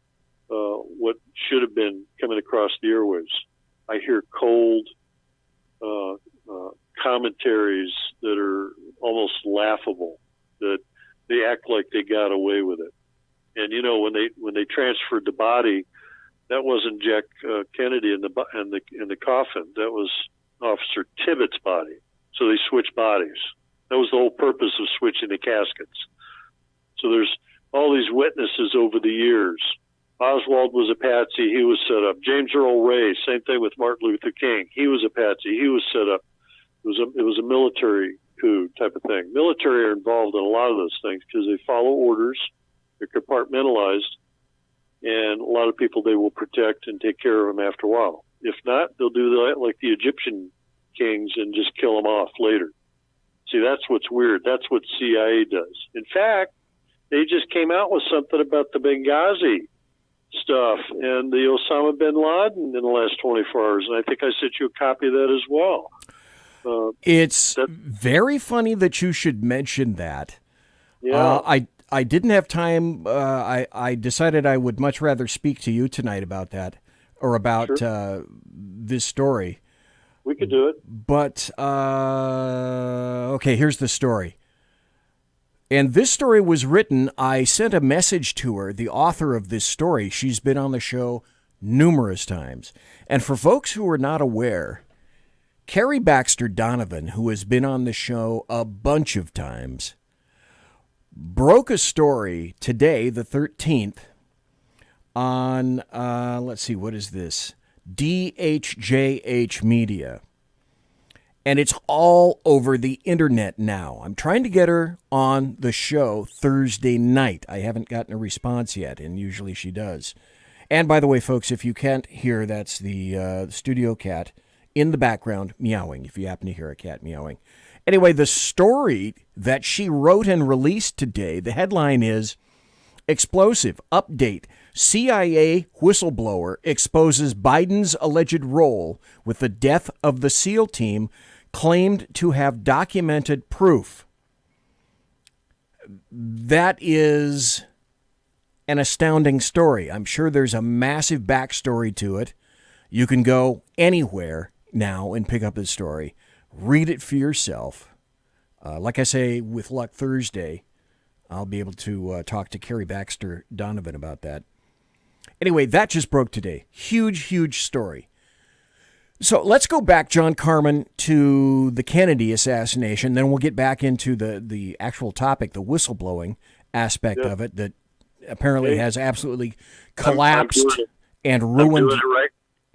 Speaker 5: what should have been coming across the airwaves. I hear cold commentaries that are almost laughable, that they act like they got away with it. And when they transferred the body, that wasn't Jack Kennedy in the coffin. That was Officer Tibbetts' body. So they switched bodies. That was the whole purpose of switching the caskets. So there's all these witnesses over the years. Oswald was a patsy. He was set up. James Earl Ray, same thing with Martin Luther King. He was a patsy. He was set up. It was a military coup type of thing. Military are involved in a lot of those things because they follow orders. They're compartmentalized. And a lot of people they will protect and take care of them after a while. If not, they'll do that like the Egyptian kings and just kill them off later. See, that's what's weird. That's what CIA does. In fact, they just came out with something about the Benghazi stuff and the Osama bin Laden in the last 24 hours. And I think I sent you a copy of that as well.
Speaker 7: It's very funny that you should mention that.
Speaker 5: Yeah.
Speaker 7: I didn't have time. I decided I would much rather speak to you tonight about that or about this story.
Speaker 5: We could do it.
Speaker 7: But, okay, here's the story. And this story was written, I sent a message to her, the author of this story. She's been on the show numerous times. And for folks who are not aware, Carrie Baxter Donovan, who has been on the show a bunch of times, broke a story today, the 13th, on, let's see, what is this? DHJH Media. And it's all over the internet now. I'm trying to get her on the show Thursday night. I haven't gotten a response yet, and usually she does. And by the way, folks, if you can't hear, that's the studio cat in the background meowing, if you happen to hear a cat meowing. Anyway, the story that she wrote and released today, the headline is, Explosive Update. CIA whistleblower exposes Biden's alleged role with the death of the SEAL team, claimed to have documented proof. That is an astounding story. I'm sure there's a massive backstory to it. You can go anywhere now and pick up the story. Read it for yourself. Like I say, with luck Thursday, I'll be able to talk to Carrie Baxter Donovan about that. Anyway, that just broke today. Huge, huge story. So let's go back, John Carman, to the Kennedy assassination. Then we'll get back into the actual topic, the whistleblowing aspect of it that apparently has absolutely collapsed and ruined.
Speaker 5: I'm doing it right.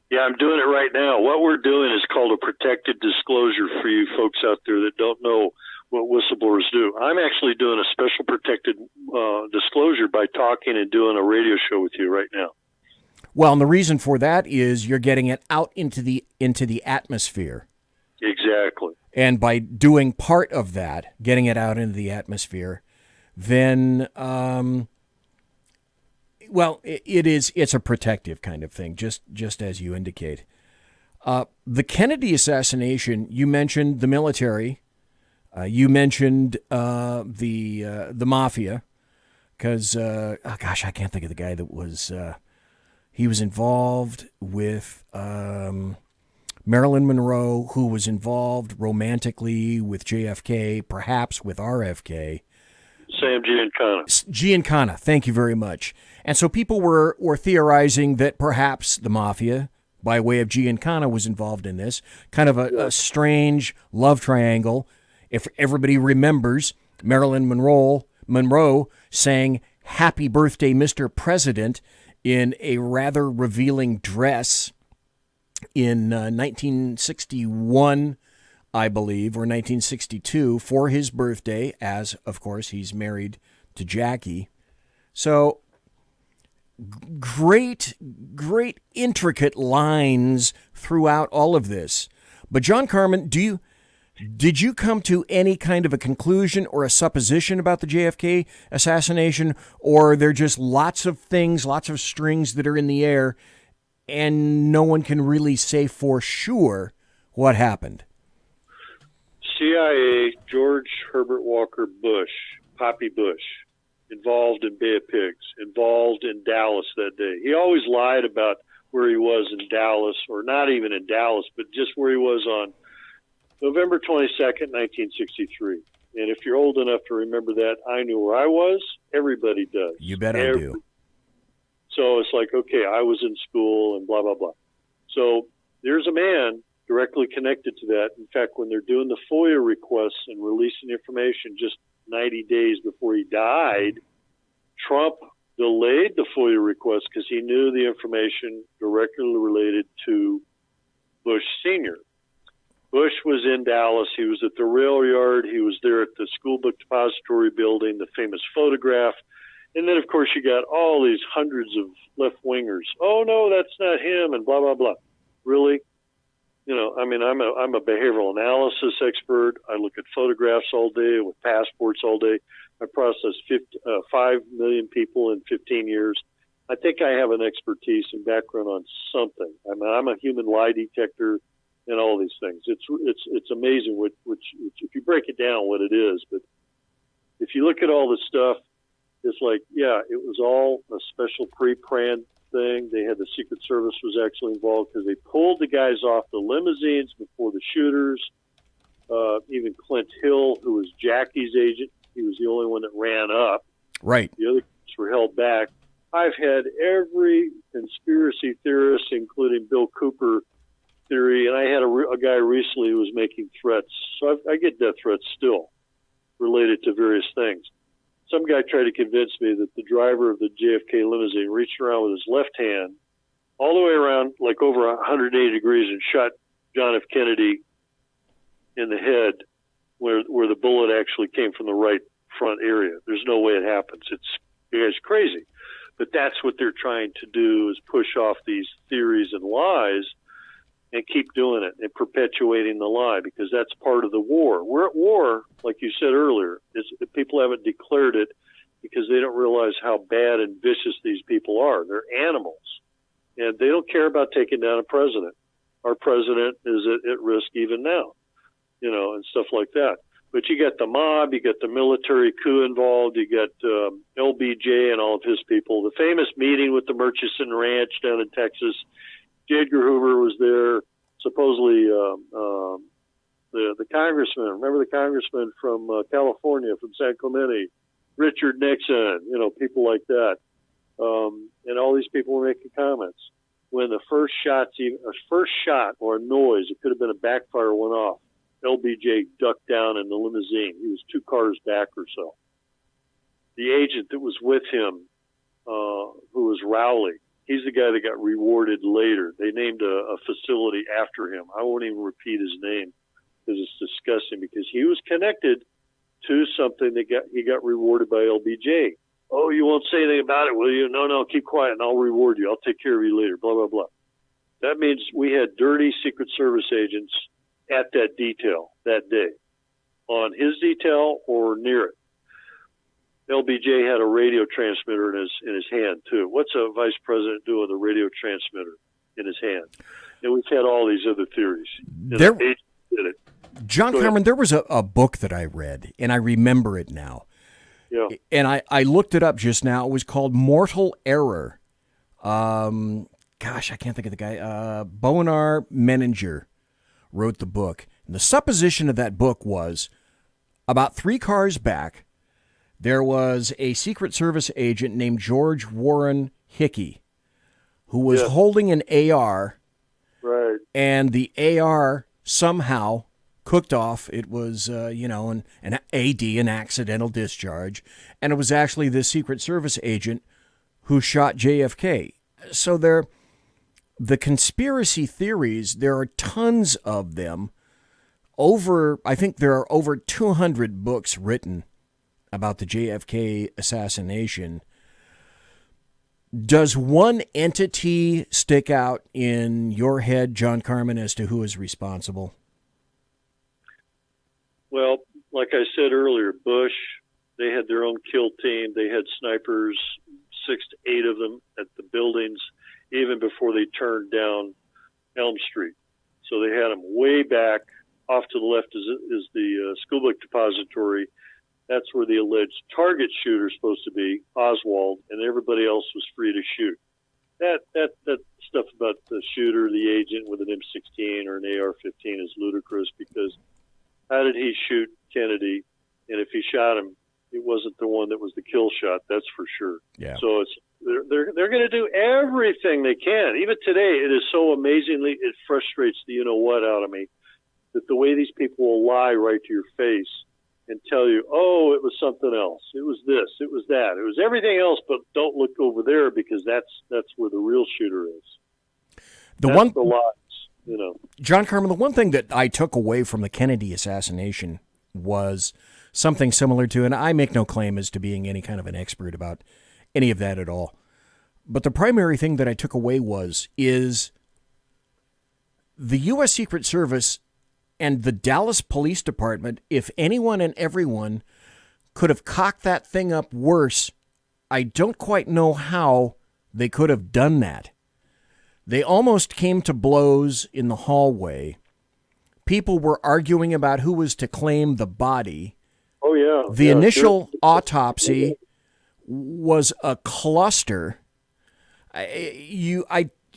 Speaker 5: Yeah, I'm doing it right now. What we're doing is called a protected disclosure for you folks out there that don't know what whistleblowers do. I'm actually doing a special protected disclosure by talking and doing a radio show with you right now.
Speaker 7: Well, and the reason for that is you're getting it out into the atmosphere.
Speaker 5: Exactly.
Speaker 7: And by doing part of that, getting it out into the atmosphere, then, it's a protective kind of thing, just as you indicate. The Kennedy assassination, you mentioned the military, you mentioned the mafia, because, I can't think of the guy that was, he was involved with Marilyn Monroe, who was involved romantically with JFK, perhaps with RFK.
Speaker 5: Sam Giancana.
Speaker 7: Giancana, thank you very much. And so people were theorizing that perhaps the mafia, by way of Giancana, was involved in this, kind of a strange love triangle. If everybody remembers, Marilyn Monroe saying, "Happy birthday, Mr. President," in a rather revealing dress in 1961, I believe, or 1962, for his birthday, as, of course, he's married to Jackie. So great intricate lines throughout all of this. But John Carman, did you come to any kind of a conclusion or a supposition about the JFK assassination, or are there just lots of things, lots of strings that are in the air, and no one can really say for sure what happened?
Speaker 5: CIA, George Herbert Walker Bush, Poppy Bush, involved in Bay of Pigs, involved in Dallas that day. He always lied about where he was in Dallas, or not even in Dallas, but just where he was on November 22nd, 1963. And if you're old enough to remember that, I knew where I was. Everybody does.
Speaker 7: You bet I do.
Speaker 5: So it's like, okay, I was in school and blah, blah, blah. So there's a man directly connected to that. In fact, when they're doing the FOIA requests and releasing information just 90 days before he died, Trump delayed the FOIA request because he knew the information directly related to Bush Sr. Bush was in Dallas. He was at the rail yard. He was there at the school book depository building, the famous photograph. And then, of course, you got all these hundreds of left-wingers. Oh, no, that's not him, and blah, blah, blah. Really? You know, I mean, I'm a behavioral analysis expert. I look at photographs all day with passports all day. I processed 5 million people in 15 years. I think I have an expertise and background on something. I mean, I'm a human lie detector and all these things. It's amazing which if you break it down what it is. But if you look at all this stuff, it's like, yeah, it was all a special pre-planned thing. They had the Secret Service was actually involved because they pulled the guys off the limousines before the shooters. Even Clint Hill, who was Jackie's agent, he was the only one that ran up.
Speaker 7: Right.
Speaker 5: The other guys were held back. I've had every conspiracy theorist, including Bill Cooper theory, and I had a guy recently who was making threats. So I get death threats still related to various things. Some guy tried to convince me that the driver of the JFK limousine reached around with his left hand all the way around, like over 180 degrees, and shot John F. Kennedy in the head where the bullet actually came from the right front area. There's no way it happens. It's crazy. But that's what they're trying to do, is push off these theories and lies and keep doing it and perpetuating the lie, because that's part of the war. We're at war, like you said earlier. People haven't declared it because they don't realize how bad and vicious these people are. They're animals, and they don't care about taking down a president. Our president is at risk even now, you know, and stuff like that. But you got the mob, you got the military coup involved, you got LBJ and all of his people. The famous meeting with the Murchison Ranch down in Texas, J. Edgar Hoover was there. Supposedly, the congressman, remember the congressman from California, from San Clemente, Richard Nixon, you know, people like that. And all these people were making comments. When the first shot or a noise, it could have been a backfire, went off, LBJ ducked down in the limousine. He was 2 cars back or so. The agent that was with him, who was Rowley, he's the guy that got rewarded later. They named a facility after him. I won't even repeat his name because it's disgusting, because he was connected to something that he got rewarded by LBJ. Oh, you won't say anything about it, will you? No, keep quiet and I'll reward you. I'll take care of you later, blah, blah, blah. That means we had dirty Secret Service agents at that detail that day, on his detail or near it. LBJ had a radio transmitter in his hand, too. What's a vice president doing with a radio transmitter in his hand? And we've had all these other theories.
Speaker 7: There,
Speaker 5: the agents did it.
Speaker 7: John Carman, there was a book that I read, and I remember it now.
Speaker 5: Yeah.
Speaker 7: And I looked it up just now. It was called Mortal Error. Gosh, I can't think of the guy. Bonar Menninger wrote the book. And the supposition of that book was about 3 cars back, there was a Secret Service agent named George Warren Hickey who was holding an AR.
Speaker 5: Right.
Speaker 7: And the AR somehow cooked off. It was, an AD, an accidental discharge. And it was actually the Secret Service agent who shot JFK. So the conspiracy theories, there are tons of them. I think there are over 200 books written about the JFK assassination. Does one entity stick out in your head, John Carman, as to who is responsible?
Speaker 5: Well, like I said earlier, Bush, they had their own kill team. They had snipers, 6 to 8 of them at the buildings, even before they turned down Elm Street. So they had them way back. Off to the left is the school book depository. That's where the alleged target shooter is supposed to be, Oswald, and everybody else was free to shoot. That stuff about the shooter, the agent with an M16 or an AR-15 is ludicrous, because how did he shoot Kennedy? And if he shot him, it wasn't the one that was the kill shot, that's for sure.
Speaker 7: Yeah.
Speaker 5: So they're going to do everything they can. Even today, it is so amazingly, it frustrates the you-know-what out of me, that the way these people will lie right to your face and tell you, oh, it was something else. It was this. It was that. It was everything else, but don't look over there, because that's where the real shooter is. The lies,
Speaker 7: John Carman, the one thing that I took away from the Kennedy assassination was something similar to, and I make no claim as to being any kind of an expert about any of that at all, but the primary thing that I took away is the U.S. Secret Service and the Dallas Police Department, if anyone and everyone could have cocked that thing up worse, I don't quite know how they could have done that. They almost came to blows in the hallway. People were arguing about who was to claim the body.
Speaker 5: Oh, yeah.
Speaker 7: The initial autopsy was a cluster.
Speaker 5: It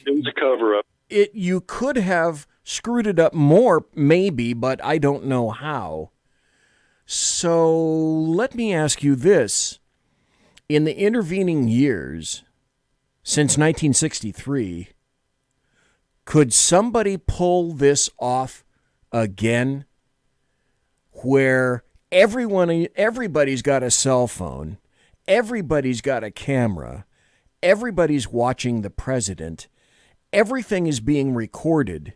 Speaker 5: was a cover-up.
Speaker 7: You could have screwed it up more, maybe, but I don't know how. So let me ask you this. In the intervening years, since 1963, could somebody pull this off again, where everybody's got a cell phone, everybody's got a camera, everybody's watching the president, everything is being recorded?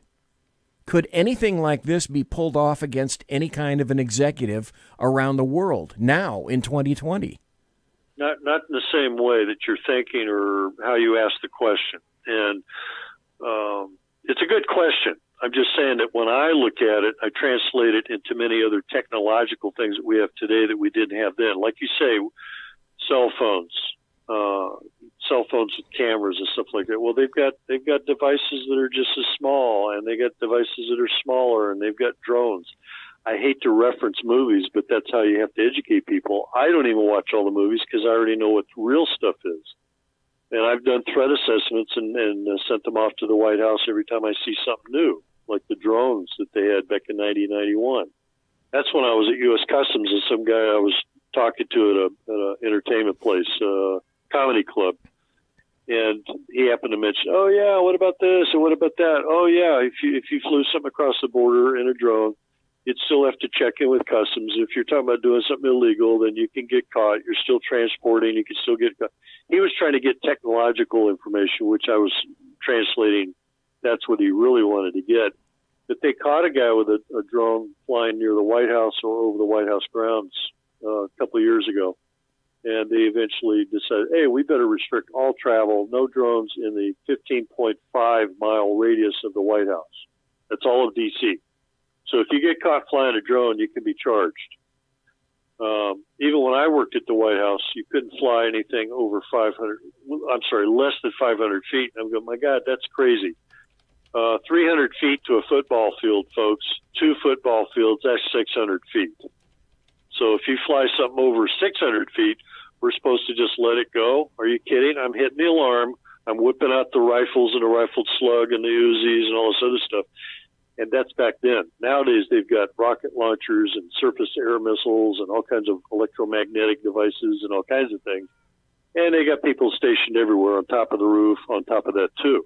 Speaker 7: Could anything like this be pulled off against any kind of an executive around the world now in 2020?
Speaker 5: Not in the same way that you're thinking or how you ask the question. And it's a good question. I'm just saying that when I look at it, I translate it into many other technological things that we have today that we didn't have then. Like you say, cell phones with cameras and stuff like that. Well, they've got devices that are just as small, and they got devices that are smaller, and they've got drones. I hate to reference movies, but that's how you have to educate people. I don't even watch all the movies because I already know what real stuff is. And I've done threat assessments and sent them off to the White House every time I see something new, like the drones that they had back in 1991. That's when I was at U.S. Customs, and some guy I was talking to at an entertainment place, comedy club. And he happened to mention, oh, yeah, what about this and what about that? Oh, yeah, if you flew something across the border in a drone, you'd still have to check in with customs. If you're talking about doing something illegal, then you can get caught. You're still transporting. You can still get caught. He was trying to get technological information, which I was translating. That's what he really wanted to get. that they caught a guy with a drone flying near the White House or over the White House grounds a couple of years ago. And they eventually decided, hey, we better restrict all travel, no drones in the 15.5-mile radius of the White House. That's all of D.C. So if you get caught flying a drone, you can be charged. Even when I worked at the White House, you couldn't fly anything over less than 500 feet. And I'm going, my God, that's crazy. 300 feet to a football field, folks. 2 football fields, that's 600 feet. So if you fly something over 600 feet, we're supposed to just let it go? Are you kidding? I'm hitting the alarm. I'm whipping out the rifles and the rifled slug and the Uzis and all this other stuff. And that's back then. Nowadays, they've got rocket launchers and surface air missiles and all kinds of electromagnetic devices and all kinds of things. And they got people stationed everywhere on top of the roof, on top of that, too.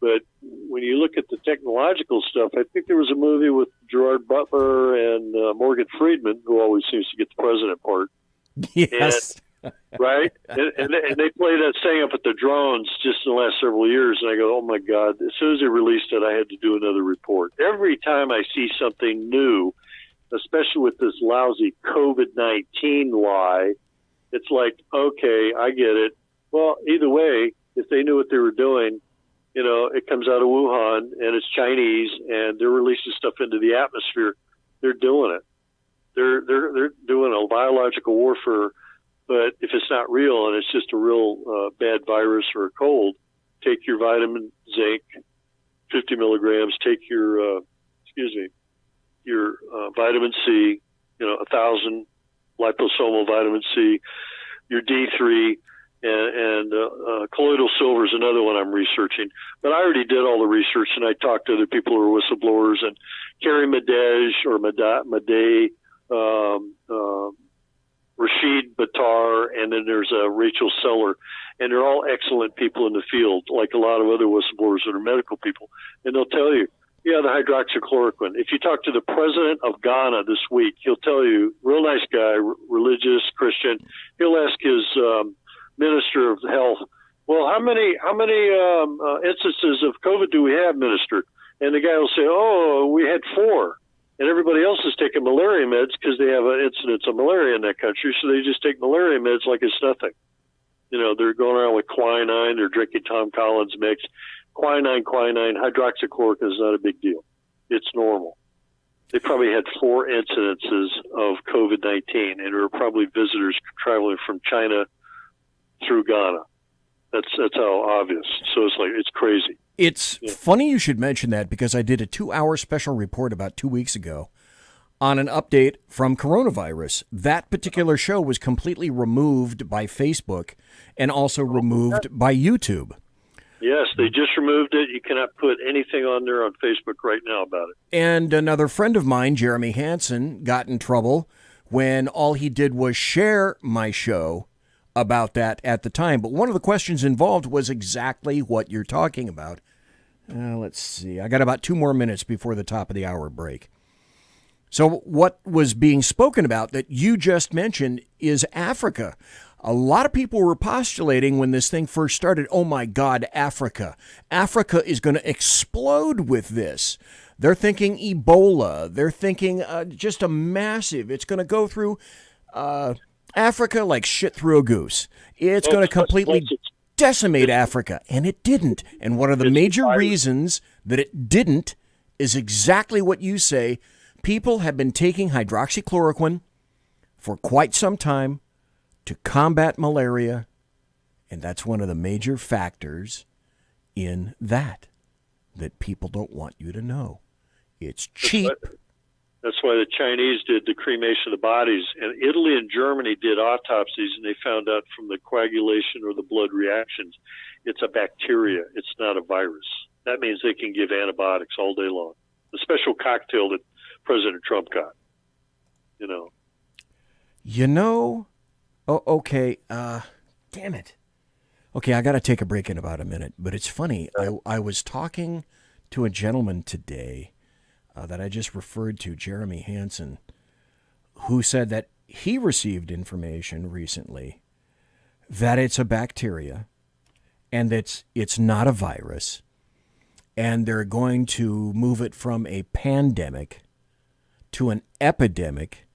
Speaker 5: But when you look at the technological stuff, I think there was a movie with Gerard Butler and Morgan Freeman, who always seems to get the president part.
Speaker 7: Yes.
Speaker 5: Right? And they play that thing up at the drones just in the last several years, and I go, oh, my God. As soon as they released it, I had to do another report. Every time I see something new, especially with this lousy COVID-19 lie, it's like, okay, I get it. Well, either way, if they knew what they were doing, you know, it comes out of Wuhan, and it's Chinese, and they're releasing stuff into the atmosphere. They're doing it. They're doing a biological warfare. But if it's not real and it's just a real bad virus or a cold, take your vitamin zinc, 50 milligrams. Take your vitamin C, 1,000 liposomal vitamin C, your D3, and colloidal silver is another one I'm researching. But I already did all the research, and I talked to other people who are whistleblowers, and Carrie Madej or Madej, Rashid Battar, and then there's Rachel Seller, and they're all excellent people in the field, like a lot of other whistleblowers that are medical people. And they'll tell you, yeah, the hydroxychloroquine. If you talk to the president of Ghana this week, he'll tell you, real nice guy, religious, Christian, he'll ask his minister of health, well, how many instances of COVID do we have, minister? And the guy will say, oh, we had 4. And everybody else is taking malaria meds because they have an incidence of malaria in that country, so they just take malaria meds like it's nothing. You know, they're going around with quinine, they're drinking Tom Collins mix. Quinine, hydroxychloroquine is not a big deal. It's normal. They probably had 4 incidences of COVID-19, and there were probably visitors traveling from China through Ghana. That's how obvious. So it's crazy.
Speaker 7: It's funny you should mention that, because I did a 2-hour special report about 2 weeks ago on an update from coronavirus. That particular show was completely removed by Facebook and also removed by YouTube.
Speaker 5: Yes, they just removed it. You cannot put anything on there on Facebook right now about it.
Speaker 7: And another friend of mine, Jeremy Hansen, got in trouble when all he did was share my show about that at the time. But one of the questions involved was exactly what you're talking about. Let's see. I got about 2 more minutes before the top of the hour break. So what was being spoken about that you just mentioned is Africa. A lot of people were postulating when this thing first started, oh my God, Africa. Africa is going to explode with this. They're thinking Ebola. They're thinking just a massive, it's going to go through Africa like shit through a goose. It's going to completely decimate Africa, and it didn't. And one of the major reasons that it didn't is exactly what you say. People have been taking hydroxychloroquine for quite some time to combat malaria, and that's one of the major factors in that people don't want you to know. It's cheap.
Speaker 5: That's why the Chinese did the cremation of the bodies, and Italy and Germany did autopsies, and they found out from the coagulation or the blood reactions, it's a bacteria. It's not a virus. That means they can give antibiotics all day long. The special cocktail that President Trump got,
Speaker 7: Oh, okay. Damn it. Okay, I got to take a break in about a minute, but it's funny. I was talking to a gentleman today that I just referred to, Jeremy Hansen, who said that he received information recently that it's a bacteria and that it's not a virus, and they're going to move it from a pandemic to an epidemic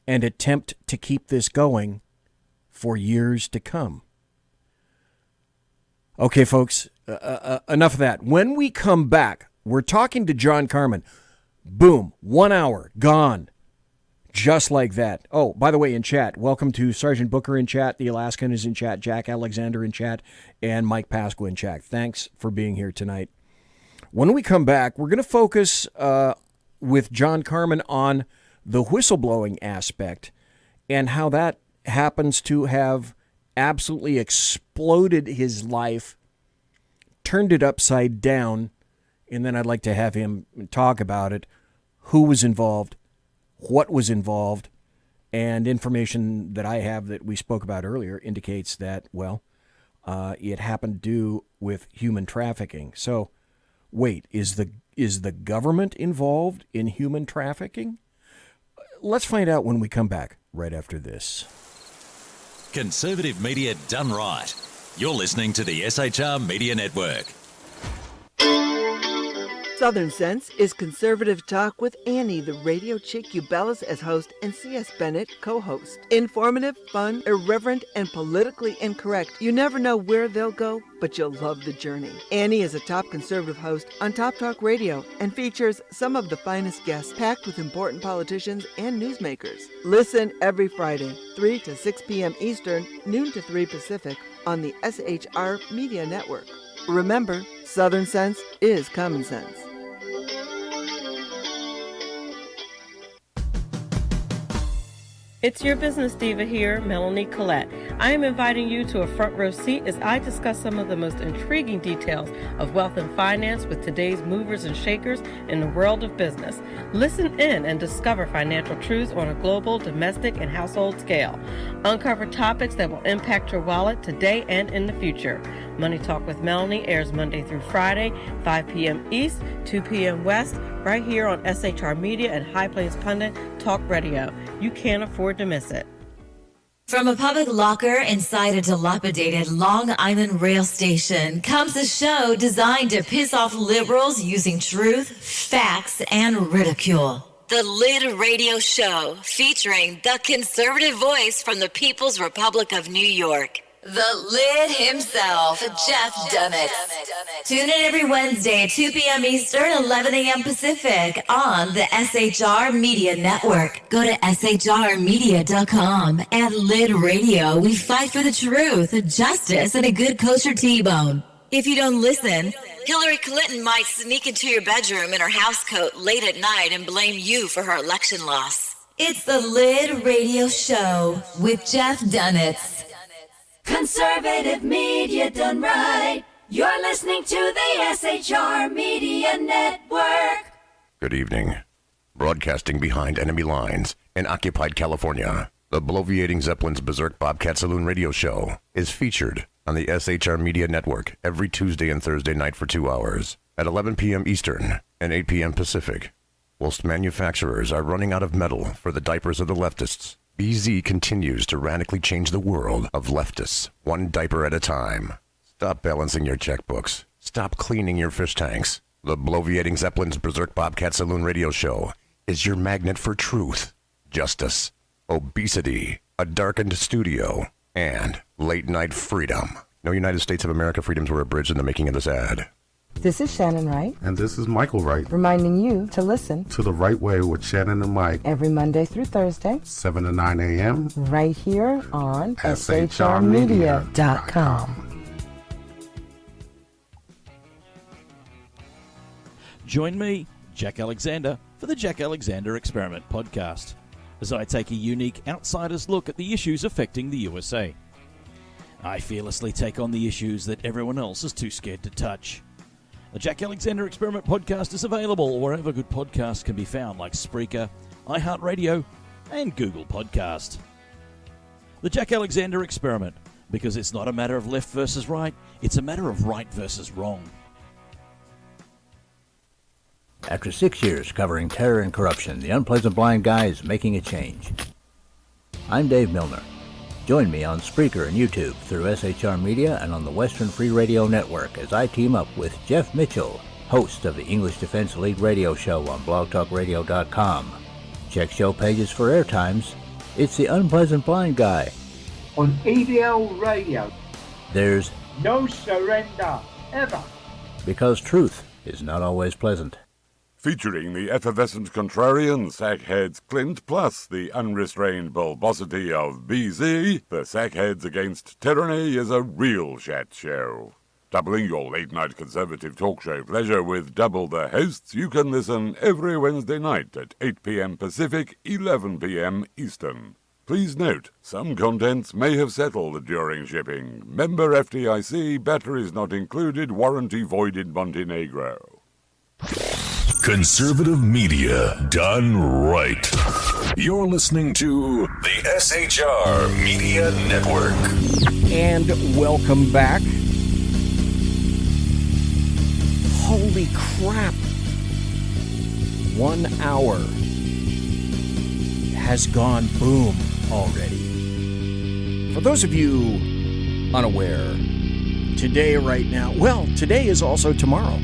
Speaker 7: and attempt to keep this going for years to come. Okay, folks, enough of that. When we come back, we're talking to John CARMAN. Boom, 1 hour, gone. Just like that. Oh, by the way, in chat, welcome to Sergeant Booker in chat. The Alaskan is in chat. Jack Alexander in chat. And Mike Pasqua in chat. Thanks for being here tonight. When we come back, we're going to focus with John CARMAN on the whistleblowing aspect and how that happens to have absolutely exploded his life, turned it upside down, and then I'd like to have him talk about it, who was involved, what was involved, and information that I have that we spoke about earlier indicates that, well, it happened to do with human trafficking. So, wait, is the government involved in human trafficking? Let's find out when we come back right after this.
Speaker 18: Conservative media done right. You're listening to the SHR Media Network.
Speaker 19: Southern Sense is conservative talk with Annie, the radio chick you bellows as host, and C.S. Bennett co-host. Informative, fun, irreverent, and politically incorrect. You never know where they'll go, but you'll love the journey. Annie is a top conservative host on Top Talk Radio and features some of the finest guests packed with important politicians and newsmakers. Listen every Friday, 3 to 6 p.m. Eastern, noon to 3 Pacific, on the SHR Media Network. Remember, Southern Sense is common sense.
Speaker 15: It's your business diva here, Melanie Collette. I am inviting you to a front row seat as I discuss some of the most intriguing details of wealth and finance with today's movers and shakers in the world of business. Listen in and discover financial truths on a global, domestic, and household scale. Uncover topics that will impact your wallet today and in the future. Money Talk with Melanie airs Monday through Friday, 5 p.m. East, 2 p.m. West, right here on SHR Media and High Plains Pundit Talk Radio. You can't afford to miss it.
Speaker 9: From a public locker inside a dilapidated Long Island rail station comes a show designed to piss off liberals using truth, facts, and ridicule. The Lid Radio Show, featuring the conservative voice from the People's Republic of New York. The Lid himself, Jeff Dunnett. Tune in every Wednesday at 2 p.m. Eastern, 11 a.m. Pacific on the SHR Media Network. Go to shrmedia.com. At Lid Radio, we fight for the truth, justice, and a good kosher T-bone. If you don't listen, Hillary Clinton might sneak into your bedroom in her housecoat late at night and blame you for her election loss. It's the Lid Radio Show with Jeff Dunnett.
Speaker 20: Conservative media done right. You're listening to the SHR Media Network.
Speaker 13: Good evening. Broadcasting behind enemy lines in occupied California, the bloviating Zeppelin's Berserk Bobcat Saloon radio show is featured on the SHR Media Network every Tuesday and Thursday night for 2 hours at 11 p.m. Eastern and 8 p.m. Pacific. Whilst manufacturers are running out of metal for the diapers of the leftists, BZ continues to radically change the world of leftists, one diaper at a time. Stop balancing your checkbooks. Stop cleaning your fish tanks. The bloviating Zeppelin's Berserk Bobcat Saloon radio show is your magnet for truth, justice, obesity, a darkened studio, and late-night freedom. No United States of America freedoms were abridged in the making of this ad.
Speaker 12: This is Shannon Wright.
Speaker 21: And this is Michael Wright.
Speaker 12: Reminding you to listen
Speaker 21: to The Right Way with Shannon and Mike.
Speaker 12: Every Monday through Thursday.
Speaker 21: 7 to 9 a.m.
Speaker 12: Right here on shrmedia.com.
Speaker 14: Join me, Jack Alexander, for the Jack Alexander Experiment podcast, as I take a unique outsider's look at the issues affecting the USA. I fearlessly take on the issues that everyone else is too scared to touch. The Jack Alexander Experiment podcast is available wherever good podcasts can be found, like Spreaker, iHeartRadio, and Google Podcast. The Jack Alexander Experiment, because it's not a matter of left versus right, it's a matter of right versus wrong.
Speaker 10: After 6 years covering terror and corruption, the Unpleasant Blind Guy is making a change. I'm Dave Milner. Join me on Spreaker and YouTube through SHR Media and on the Western Free Radio Network as I team up with Jeff Mitchell host of the English Defense League radio show on blogtalkradio.com. Check show pages for airtimes. It's the Unpleasant Blind Guy.
Speaker 11: On EDL Radio.
Speaker 10: There's
Speaker 11: no surrender, ever.
Speaker 10: Because truth is not always pleasant.
Speaker 16: Featuring the effervescent contrarian Sackheads Clint, plus the unrestrained bulbosity of BZ, the Sackheads Against Tyranny is a real chat show. Doubling your late-night conservative talk show pleasure with double the hosts, you can listen every Wednesday night at 8 p.m. Pacific, 11 p.m. Eastern. Please note, some contents may have settled during shipping. Member FDIC, batteries not included, warranty voided Montenegro.
Speaker 17: Conservative media done right. You're listening to the SHR Media Network.
Speaker 7: And welcome back. Holy crap. 1 hour has gone boom already. For those of you unaware, today is also tomorrow.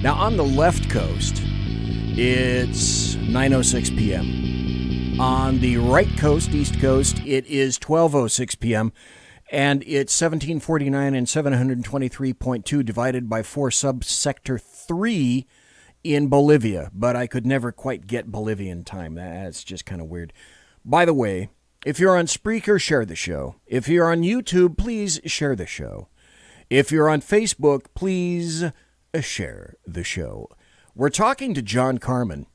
Speaker 7: Now, on the left coast, it's 9:06 p.m. On the right coast, East Coast, it is 12:06 p.m. And it's 1749 and 723.2 divided by 4 subsector 3 in Bolivia. But I could never quite get Bolivian time. That's just kind of weird. By the way, if you're on Spreaker, share the show. If you're on YouTube, please share the show. If you're on Facebook, please share the show. We're talking to John Carman.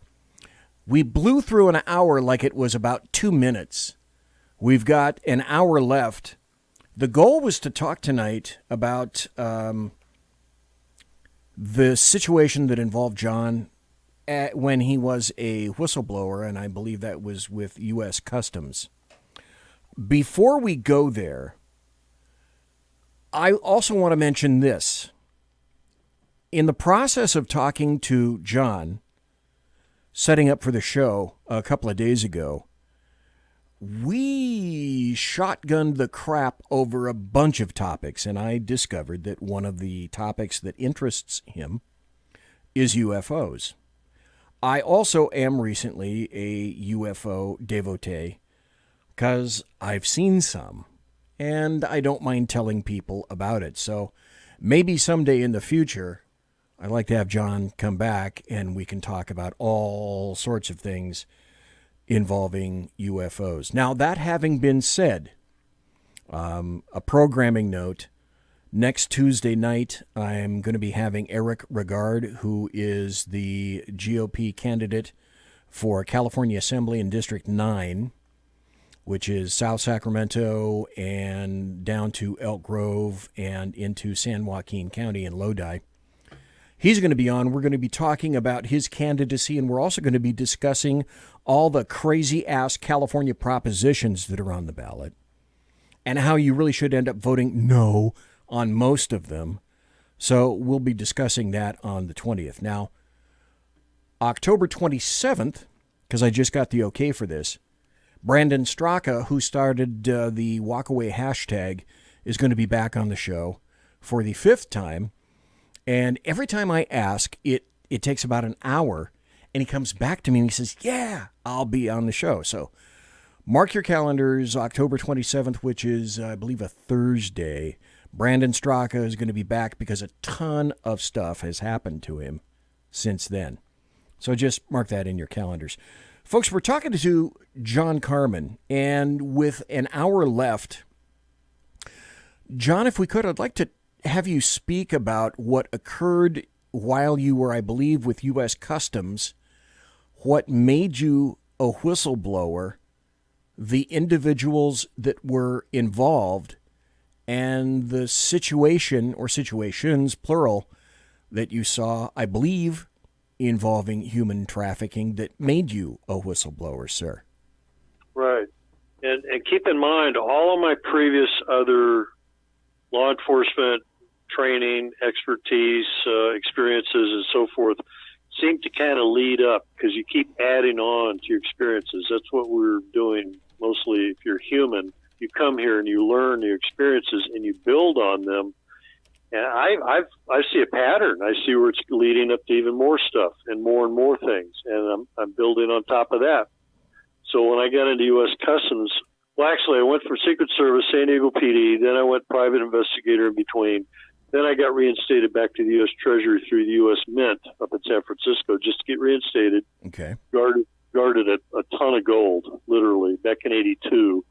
Speaker 7: We blew through an hour like it was about 2 minutes. We've got an hour left. The goal was to talk tonight about the situation that involved John when he was a whistleblower, and I believe that was with U.S. Customs. Before we go there, I also want to mention this. In the process of talking to John, setting up for the show a couple of days ago, we shotgunned the crap over a bunch of topics, and I discovered that one of the topics that interests him is UFOs. I also am recently a UFO devotee because I've seen some, and I don't mind telling people about it. So maybe someday in the future, I'd like to have John come back and we can talk about all sorts of things involving UFOs. Now, that having been said, a programming note, next Tuesday night, I'm going to be having Eric Regard, who is the GOP candidate for California Assembly in District 9, which is South Sacramento and down to Elk Grove and into San Joaquin County in Lodi. He's going to be on. We're going to be talking about his candidacy, and we're also going to be discussing all the crazy-ass California propositions that are on the ballot and how you really should end up voting no on most of them. So we'll be discussing that on the 20th. Now, October 27th, because I just got the okay for this, Brandon Straka, who started the Walkaway hashtag, is going to be back on the show for the 5th time. And every time I ask, it takes about an hour, and he comes back to me and he says, yeah, I'll be on the show. So mark your calendars, October 27th, which is, I believe, a Thursday. Brandon Straka is going to be back because a ton of stuff has happened to him since then. So just mark that in your calendars. Folks, we're talking to John Carman, and with an hour left, John, if we could, I'd like to have you speak about what occurred while you were, I believe, with U.S. Customs, what made you a whistleblower, the individuals that were involved, and the situation or situations, plural, that you saw, I believe, involving human trafficking that made you a whistleblower, sir.
Speaker 5: Right. And keep in mind, all of my previous other law enforcement training, expertise, experiences, and so forth seem to kind of lead up because you keep adding on to your experiences. That's what we're doing mostly. If you're human, you come here and you learn your experiences and you build on them. And I see a pattern. I see where it's leading up to even more stuff and more things, and I'm building on top of that. So when I got into U.S. Customs, well, actually, I went from Secret Service, San Diego PD, then I went private investigator in between. Then I got reinstated back to the U.S. Treasury through the U.S. Mint up in San Francisco just to get reinstated.
Speaker 7: Okay.
Speaker 5: Guarded a ton of gold, literally, back in 82,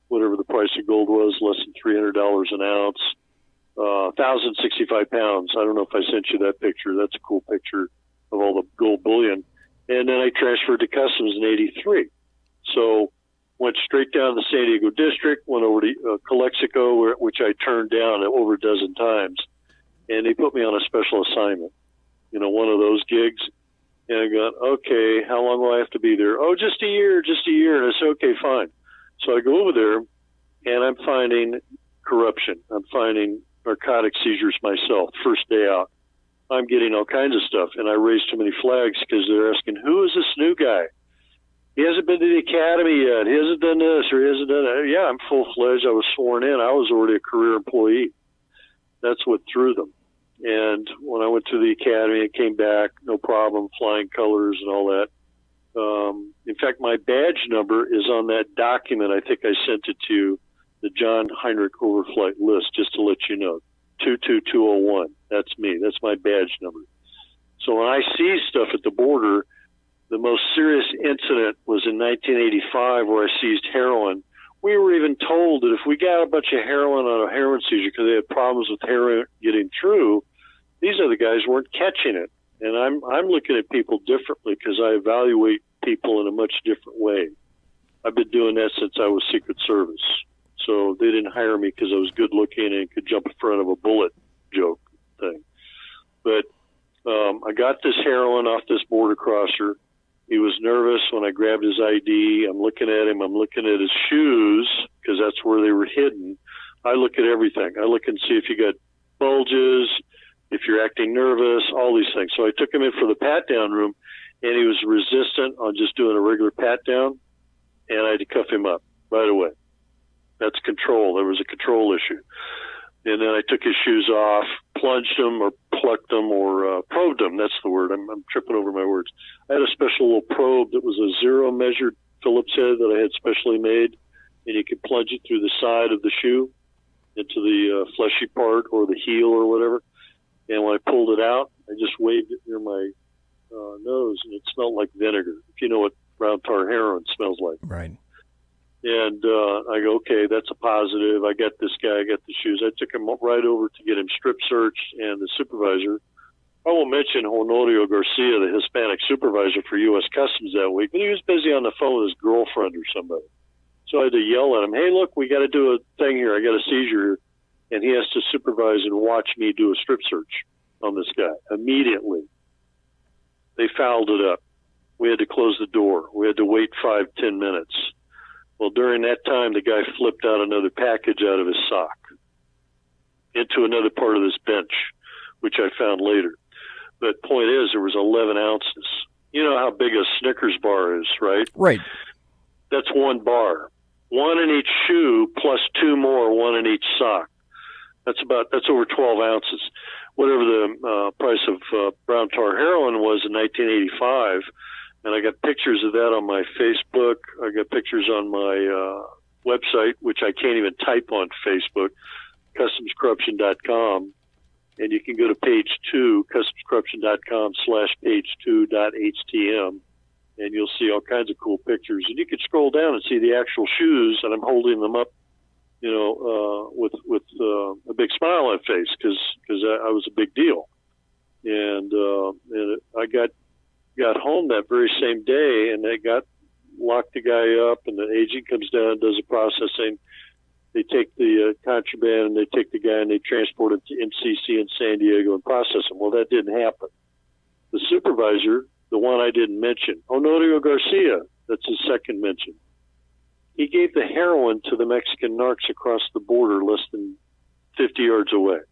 Speaker 5: whatever the price of gold was, less than $300 an ounce. 1,065 pounds. I don't know if I sent you that picture. That's a cool picture of all the gold bullion. And then I transferred to Customs in 83. So went straight down the San Diego district, went over to Calexico, which I turned down over a dozen times. And they put me on a special assignment, one of those gigs. And I got, okay, how long will I have to be there? Oh, just a year. And I said, okay, fine. So I go over there, and I'm finding corruption. I'm finding narcotic seizures myself, first day out. I'm getting all kinds of stuff, and I raised too many flags because they're asking, who is this new guy? He hasn't been to the academy yet. He hasn't done this or he hasn't done that. Yeah, I'm full-fledged. I was sworn in. I was already a career employee. That's what threw them. And when I went to the academy and came back, no problem, flying colors and all that. In fact, my badge number is on that document. I think I sent it to you, the John Heinrich overflight list, just to let you know. 22201. That's me. That's my badge number. So when I see stuff at the border, the most serious incident was in 1985 where I seized heroin. We were even told that if we got a bunch of heroin on a heroin seizure because they had problems with heroin getting through, these other guys weren't catching it. And I'm looking at people differently because I evaluate people in a much different way. I've been doing that since I was Secret Service. So they didn't hire me because I was good looking and could jump in front of a bullet joke thing. But I got this heroin off this border crosser. He was nervous when I grabbed his ID. I'm looking at him. I'm looking at his shoes because that's where they were hidden. I look at everything. I look and see if you got bulges, if you're acting nervous, all these things. So I took him in for the pat-down room, and he was resistant on just doing a regular pat-down, and I had to cuff him up right away. That's control. There was a control issue. And then I took his shoes off, plunged them or plucked them or probed them. That's the word. I'm tripping over my words. I had a special little probe that was a zero-measured Phillips head that I had specially made, and you could plunge it through the side of the shoe into the fleshy part or the heel or whatever. And when I pulled it out, I just waved it near my nose, and it smelled like vinegar, if you know what brown tar heroin smells like.
Speaker 7: Right.
Speaker 5: And I go, okay, that's a positive. I got this guy. I got the shoes. I took him right over to get him strip searched, and the supervisor, I won't mention Honorio Garcia, the Hispanic supervisor for U.S. Customs that week, but he was busy on the phone with his girlfriend or somebody. So I had to yell at him, hey, look, we got to do a thing here. I got a seizure here. And he has to supervise and watch me do a strip search on this guy immediately. They fouled it up. We had to close the door. We had to wait 5-10 minutes. Well, during that time, the guy flipped out another package out of his sock into another part of this bench, which I found later. But point is, there was 11 ounces. You know how big a Snickers bar is, right?
Speaker 7: Right.
Speaker 5: That's one bar. One in each shoe plus two more, one in each sock. That's over 12 ounces. Whatever the price of brown tar heroin was in 1985, and I got pictures of that on my Facebook. I got pictures on my website, which I can't even type on Facebook, customscorruption.com, and you can go to page 2, customscorruption.com/page2.htm, and you'll see all kinds of cool pictures. And you can scroll down and see the actual shoes, and I'm holding them up, with a big smile on my face because I was a big deal. And I got home that very same day, and they locked the guy up, and the agent comes down and does the processing. They take the contraband, and they take the guy, and they transport him to MCC in San Diego and process him. Well, that didn't happen. The supervisor, the one I didn't mention, Honorio Garcia, that's his second mention, he gave the heroin to the Mexican narcs across the border less than 50 yards away.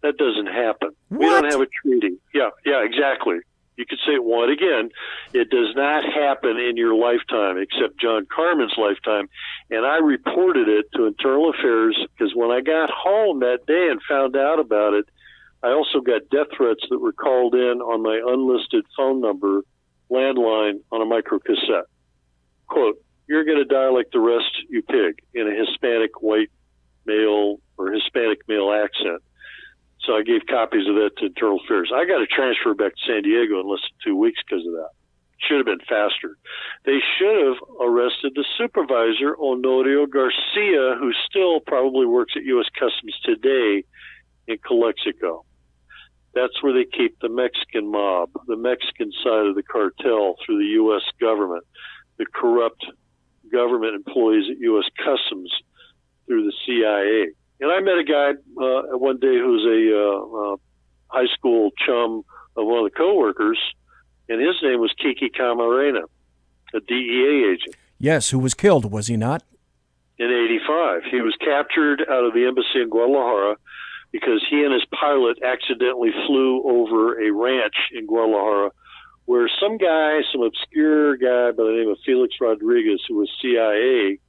Speaker 5: That doesn't happen.
Speaker 7: What?
Speaker 5: We don't have a treaty. Yeah, exactly. You could say it won't. Again, it does not happen in your lifetime, except John Carman's lifetime. And I reported it to Internal Affairs because when I got home that day and found out about it, I also got death threats that were called in on my unlisted phone number, landline, on a microcassette. Quote, "You're going to die like the rest, you pig," in a Hispanic white male or Hispanic male accent. So I gave copies of that to Internal Affairs. I got to transfer back to San Diego in less than 2 weeks because of that. Should have been faster. They should have arrested the supervisor, Honorio Garcia, who still probably works at U.S. Customs today in Calexico. That's where they keep the Mexican mob, the Mexican side of the cartel through the U.S. government, the corrupt government employees at U.S. Customs through the CIA. And I met a guy one day who was a high school chum of one of the coworkers, and his name was Kiki Camarena, a DEA agent.
Speaker 7: Yes, who was killed, was he not?
Speaker 5: In 85. He was captured out of the embassy in Guadalajara because he and his pilot accidentally flew over a ranch in Guadalajara where some guy, some obscure guy by the name of Felix Rodriguez, who was CIA,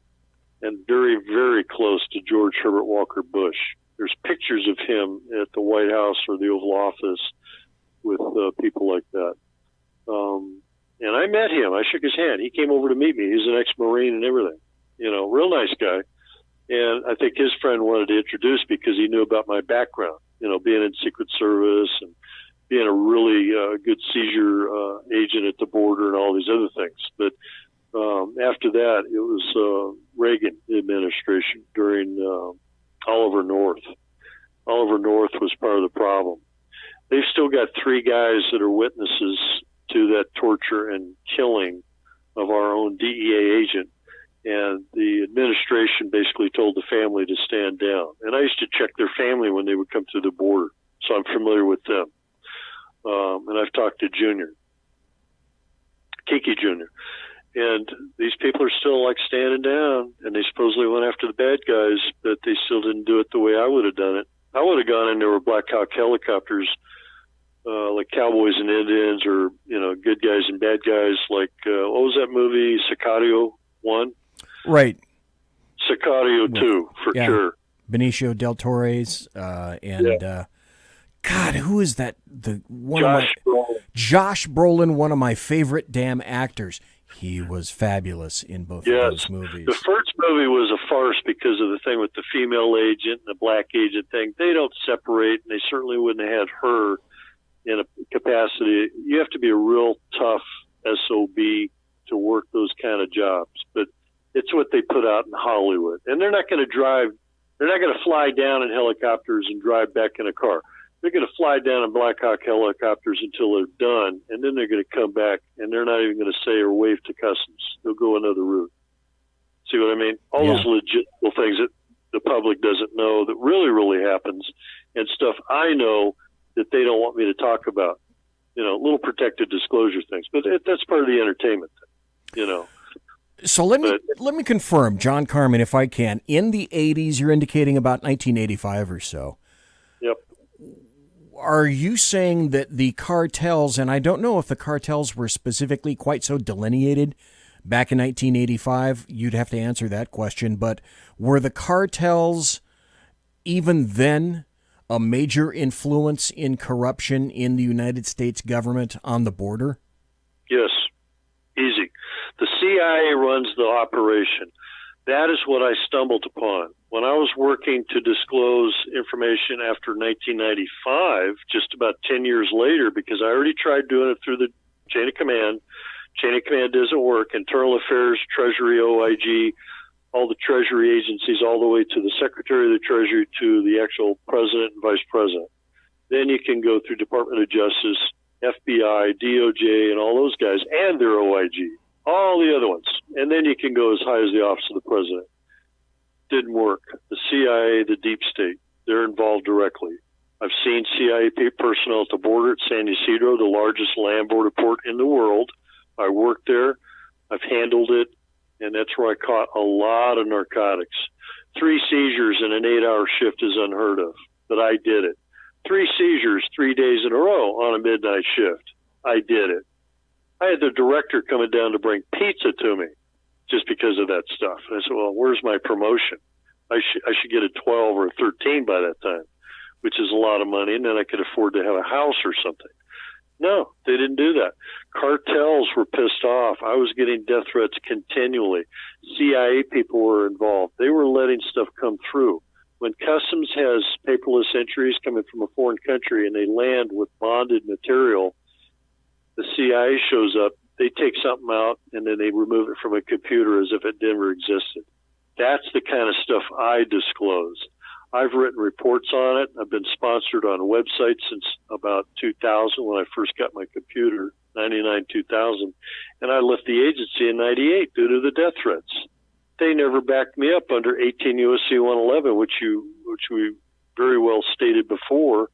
Speaker 5: and very, very close to George Herbert Walker Bush. There's pictures of him at the White House or the Oval Office with people like that. And I met him. I shook his hand. He came over to meet me. He's an ex-Marine and everything. You know, real nice guy. And I think his friend wanted to introduce me because he knew about my background, you know, being in Secret Service and being a really good seizure agent at the border and all these other things. But after that, it was Reagan administration during Oliver North. Oliver North was part of the problem. They've still got 3 guys that are witnesses to that torture and killing of our own DEA agent. And the administration basically told the family to stand down. And I used to check their family when they would come through the border. So I'm familiar with them. And I've talked to Junior, Kiki Jr., and these people are still like standing down, and they supposedly went after the bad guys, but they still didn't do it the way I would have done it. I would have gone in there with Black Hawk helicopters, like Cowboys and Indians, or, you know, good guys and bad guys, like, what was that movie, Sicario 1?
Speaker 7: Right.
Speaker 5: Sicario 2, for sure.
Speaker 7: Benicio del Toro's, God, who is that? Josh Brolin, one of my favorite damn actors. He was fabulous in both of those movies.
Speaker 5: The first movie was a farce because of the thing with the female agent and the black agent thing. They don't separate, and they certainly wouldn't have had her in a capacity. You have to be a real tough SOB to work those kind of jobs. But it's what they put out in Hollywood. And they're not going to fly down in helicopters and drive back in a car. They're going to fly down in Black Hawk helicopters until they're done, and then they're going to come back, and they're not even going to say or wave to customs. They'll go another route. See what I mean? All those logistical things that the public doesn't know that really, really happens, and stuff I know that they don't want me to talk about. You know, little protected disclosure things. But that's part of the entertainment thing, you know.
Speaker 7: So let me confirm, John Carman, if I can. In the 80s, you're indicating about 1985 or so.
Speaker 5: Yep.
Speaker 7: Are you saying that the cartels, and I don't know if the cartels were specifically quite so delineated back in 1985, you'd have to answer that question, but were the cartels even then a major influence in corruption in the United States government on the border?
Speaker 5: Yes, easy. The CIA runs the operation. That is what I stumbled upon. When I was working to disclose information after 1995, just about 10 years later, because I already tried doing it through the chain of command. Chain of command doesn't work. Internal Affairs, Treasury, OIG, all the Treasury agencies, all the way to the Secretary of the Treasury to the actual President and Vice President. Then you can go through Department of Justice, FBI, DOJ, and all those guys, and their OIG. All the other ones. And then you can go as high as the Office of the President. Didn't work. The CIA, the deep state, they're involved directly. I've seen CIA personnel at the border at San Ysidro, the largest land border port in the world. I worked there. I've handled it, and that's where I caught a lot of narcotics. 3 seizures in an 8-hour shift is unheard of, but I did it. 3 seizures 3 days in a row on a midnight shift. I did it. I had the director coming down to bring pizza to me just because of that stuff. And I said, well, where's my promotion? I should get a 12 or a 13 by that time, which is a lot of money, and then I could afford to have a house or something. No, they didn't do that. Cartels were pissed off. I was getting death threats continually. CIA people were involved. They were letting stuff come through. When Customs has paperless entries coming from a foreign country and they land with bonded material, the CIA shows up, they take something out, and then they remove it from a computer as if it never existed. That's the kind of stuff I disclose. I've written reports on it. I've been sponsored on websites since about 2000 when I first got my computer, 99, 2000. And I left the agency in 98 due to the death threats. They never backed me up under 18 U.S.C. 111, which we very well stated before,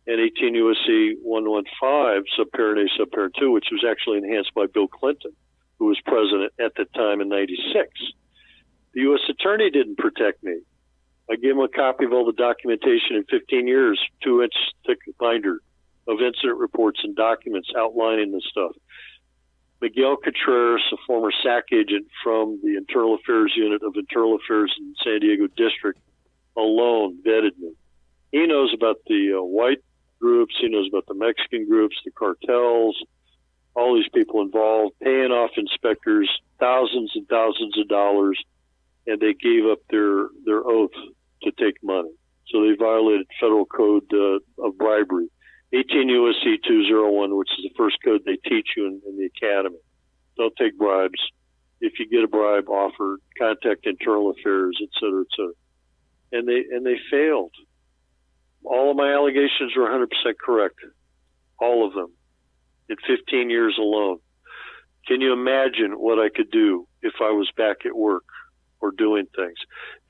Speaker 5: and 18 U.S.C. 115, subparent A, subparent 2, which was actually enhanced by Bill Clinton, who was president at the time in 96. The U.S. attorney didn't protect me. I gave him a copy of all the documentation in 15 years, 2-inch thick binder of incident reports and documents outlining the stuff. Miguel Contreras, a former SAC agent from the Internal Affairs Unit of Internal Affairs in San Diego District, alone vetted me. He knows about the white groups, he knows about the Mexican groups, the cartels, all these people involved, paying off inspectors thousands and thousands of dollars, and they gave up their oath to take money. So they violated federal code of bribery. 18 U.S.C. 201, which is the first code they teach you in the academy. Don't take bribes. If you get a bribe offer, contact Internal Affairs, et cetera, et cetera. And they failed. All of my allegations were 100% correct. All of them. In 15 years alone. Can you imagine what I could do if I was back at work or doing things?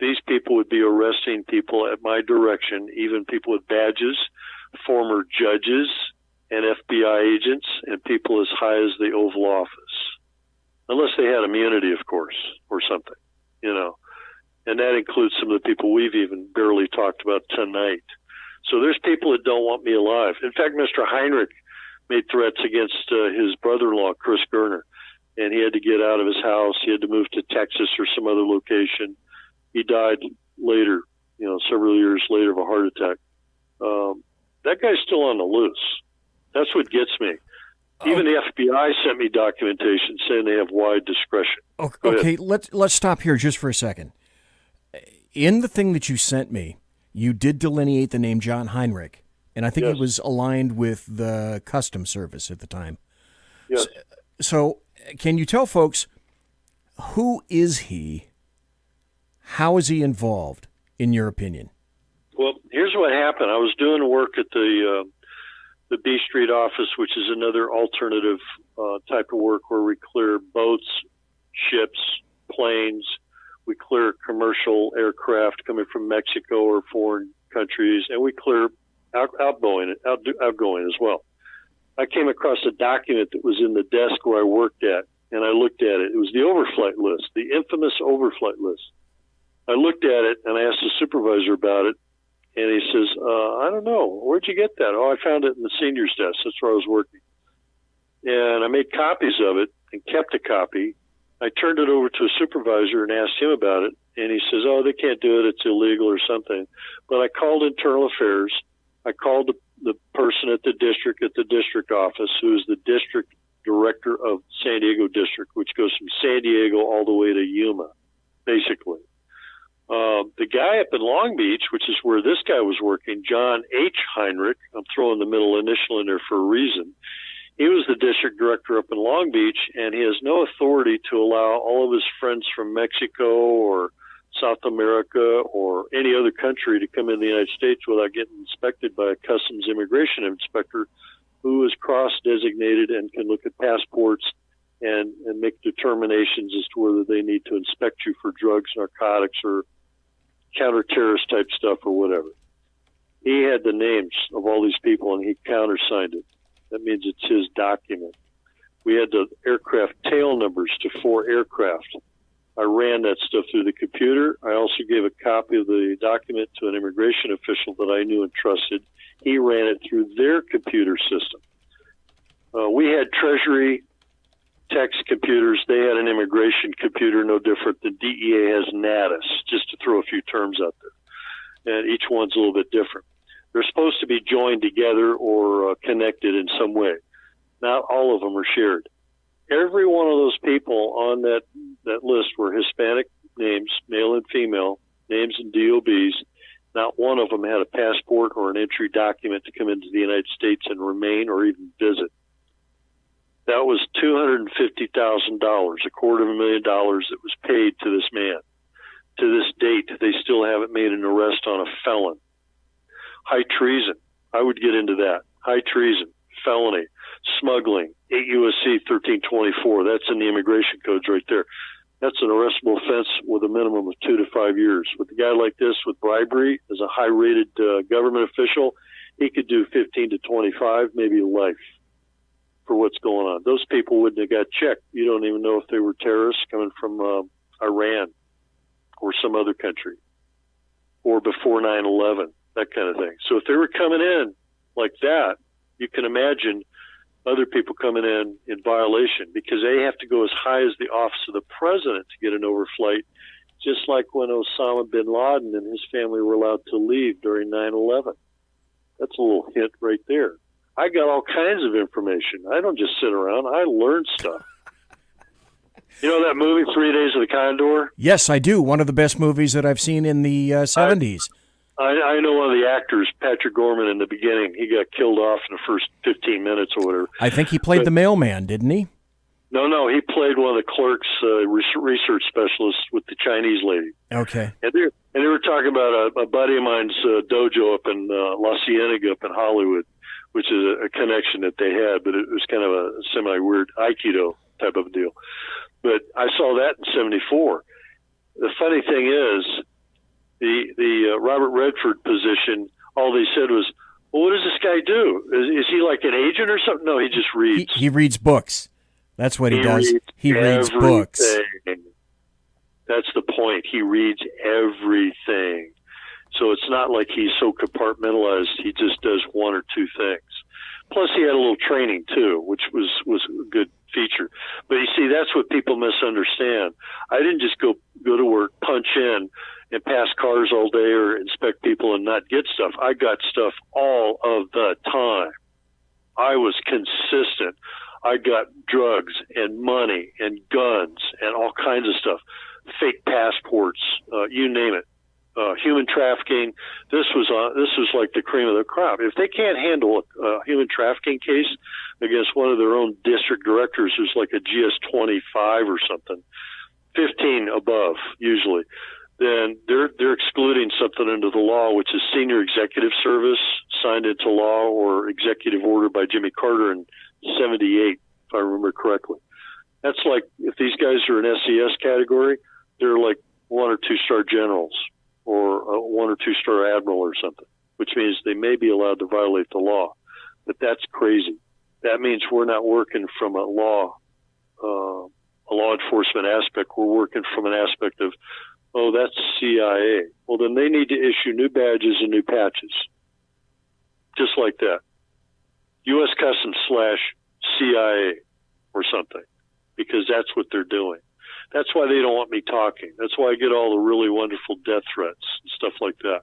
Speaker 5: These people would be arresting people at my direction, even people with badges, former judges and FBI agents, and people as high as the Oval Office. Unless they had immunity, of course, or something, you know. And that includes some of the people we've even barely talked about tonight. So there's people that don't want me alive. In fact, Mr. Heinrich made threats against his brother-in-law, Chris Gerner, and he had to get out of his house. He had to move to Texas or some other location. He died later, you know, several years later of a heart attack. That guy's still on the loose. That's what gets me. Even the FBI sent me documentation saying they have wide discretion.
Speaker 7: Okay, let's stop here just for a second. In the thing that you sent me, you did delineate the name John Heinrich, and I think he was aligned with the Customs Service at the time.
Speaker 5: Yes.
Speaker 7: So can you tell folks, who is he? How is he involved, in your opinion?
Speaker 5: Well, here's what happened. I was doing work at the B Street office, which is another alternative type of work where we clear boats, ships, planes. We clear commercial aircraft coming from Mexico or foreign countries, and we clear outgoing as well. I came across a document that was in the desk where I worked at, and I looked at it. It was the overflight list, the infamous overflight list. I looked at it, and I asked the supervisor about it, and he says, I don't know. Where'd you get that? Oh, I found it in the senior's desk. That's where I was working. And I made copies of it and kept a copy. I turned it over to a supervisor and asked him about it, and he says, oh, they can't do it. It's illegal or something. But I called Internal Affairs. I called the person at the district office, who is the district director of San Diego District, which goes from San Diego all the way to Yuma, basically. The guy up in Long Beach, which is where this guy was working, John H. Heinrich, I'm throwing the middle initial in there for a reason. He was the district director up in Long Beach, and he has no authority to allow all of his friends from Mexico or South America or any other country to come in the United States without getting inspected by a customs immigration inspector who is cross-designated and can look at passports and make determinations as to whether they need to inspect you for drugs, narcotics, or counter-terrorist type stuff or whatever. He had the names of all these people, and he countersigned it. That means it's his document. We had the aircraft tail numbers to 4 aircraft. I ran that stuff through the computer. I also gave a copy of the document to an immigration official that I knew and trusted. He ran it through their computer system. We had Treasury text computers. They had an immigration computer, no different than DEA has NATIS, just to throw a few terms out there. And each one's a little bit different. They're supposed to be joined together or connected in some way. Not all of them are shared. Every one of those people on that list were Hispanic names, male and female, names and DOBs. Not one of them had a passport or an entry document to come into the United States and remain or even visit. That was $250,000, $250,000 that was paid to this man. To this date, they still haven't made an arrest on a felon. High treason, I would get into that. High treason, felony, smuggling, 8 U.S.C. 1324. That's in the immigration codes right there. That's an arrestable offense with a minimum of 2 to 5 years. With a guy like this with bribery as a high-rated government official, he could do 15 to 25, maybe life for what's going on. Those people wouldn't have got checked. You don't even know if they were terrorists coming from Iran or some other country or before 9/11, that kind of thing. So if they were coming in like that, you can imagine other people coming in violation because they have to go as high as the office of the president to get an overflight, just like when Osama bin Laden and his family were allowed to leave during 9/11. That's a little hint right there. I got all kinds of information. I don't just sit around. I learn stuff. You know that movie, 3 Days of the Condor?
Speaker 7: Yes, I do. One of the best movies that I've seen in the 70s.
Speaker 5: I know one of the actors, Patrick Gorman, in the beginning. He got killed off in the first 15 minutes or whatever.
Speaker 7: I think he played the mailman, didn't he?
Speaker 5: No, he played one of the clerks, research specialists with the Chinese lady.
Speaker 7: Okay.
Speaker 5: And they were talking about a buddy of mine's dojo up in La Cienega up in Hollywood, which is a connection that they had, but it was kind of a semi-weird Aikido type of deal. But I saw that in 74. The funny thing is, the Robert Redford position, all they said was, well, what does this guy do? Is he like an agent or something? No, he just reads.
Speaker 7: He reads books. That's what he does. He reads books.
Speaker 5: That's the point. He reads everything. So it's not like he's so compartmentalized. He just does one or two things. Plus, he had a little training, too, which was a good feature. But you see, that's what people misunderstand. I didn't just go to work, punch in, and pass cars all day or inspect people and not get stuff. I got stuff all of the time. I was consistent. I got drugs and money and guns and all kinds of stuff, fake passports, you name it. Human trafficking. This was like the cream of the crop. If they can't handle a human trafficking case against one of their own district directors who's like a GS-25 or something, 15 above usually, then they're excluding something under the law, which is senior executive service signed into law or executive order by Jimmy Carter in 78, if I remember correctly. That's like if these guys are an SES category, they're like 1 or 2 star generals or a 1 or 2 star admiral or something, which means they may be allowed to violate the law. But that's crazy. That means we're not working from a law enforcement aspect. We're working from an aspect of, oh, that's CIA. Well, then they need to issue new badges and new patches. Just like that. U.S. Customs / CIA or something, because that's what they're doing. That's why they don't want me talking. That's why I get all the really wonderful death threats and stuff like that.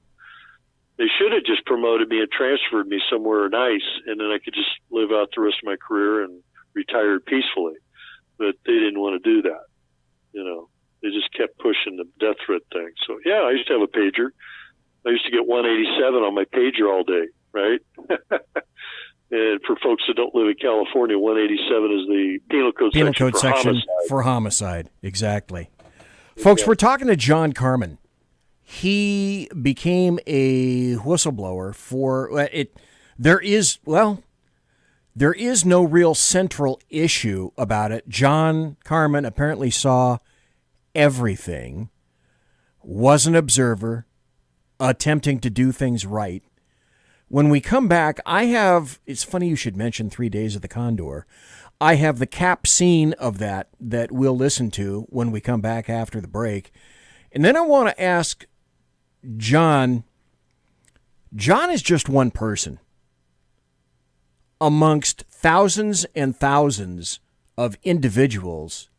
Speaker 5: They should have just promoted me and transferred me somewhere nice, and then I could just live out the rest of my career and retire peacefully. But they didn't want to do that. You know, they just kept pushing the death threat thing. So, yeah, I used to have a pager. I used to get 187 on my pager all day, right? And for folks that don't live in California, 187 is the penal code section
Speaker 7: for homicide. Exactly. Folks, we're talking to John Carman. He became a whistleblower for it. There is no real central issue about it. John Carman apparently saw everything, was an observer, attempting to do things right. When we come back, it's funny you should mention 3 Days of the Condor. I have the cap scene of that we'll listen to when we come back after the break. And then I want to ask John is just one person amongst thousands and thousands of individuals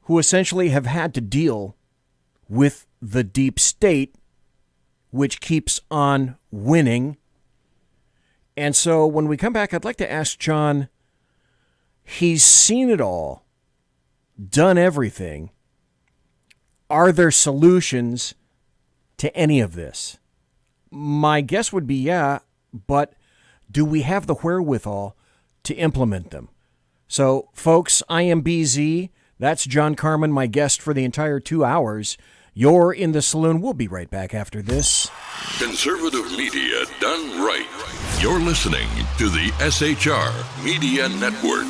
Speaker 7: who essentially have had to deal with the deep state, which keeps on winning. And so when we come back, I'd like to ask John, he's seen it all, done everything. Are there solutions to any of this? My guess would be yeah, but do we have the wherewithal to implement them? So, folks, I am BZ. That's John Carman, my guest for the entire 2 hours. You're in the saloon. We'll be right back after this.
Speaker 17: Conservative media done right. You're listening to the SHR Media Network.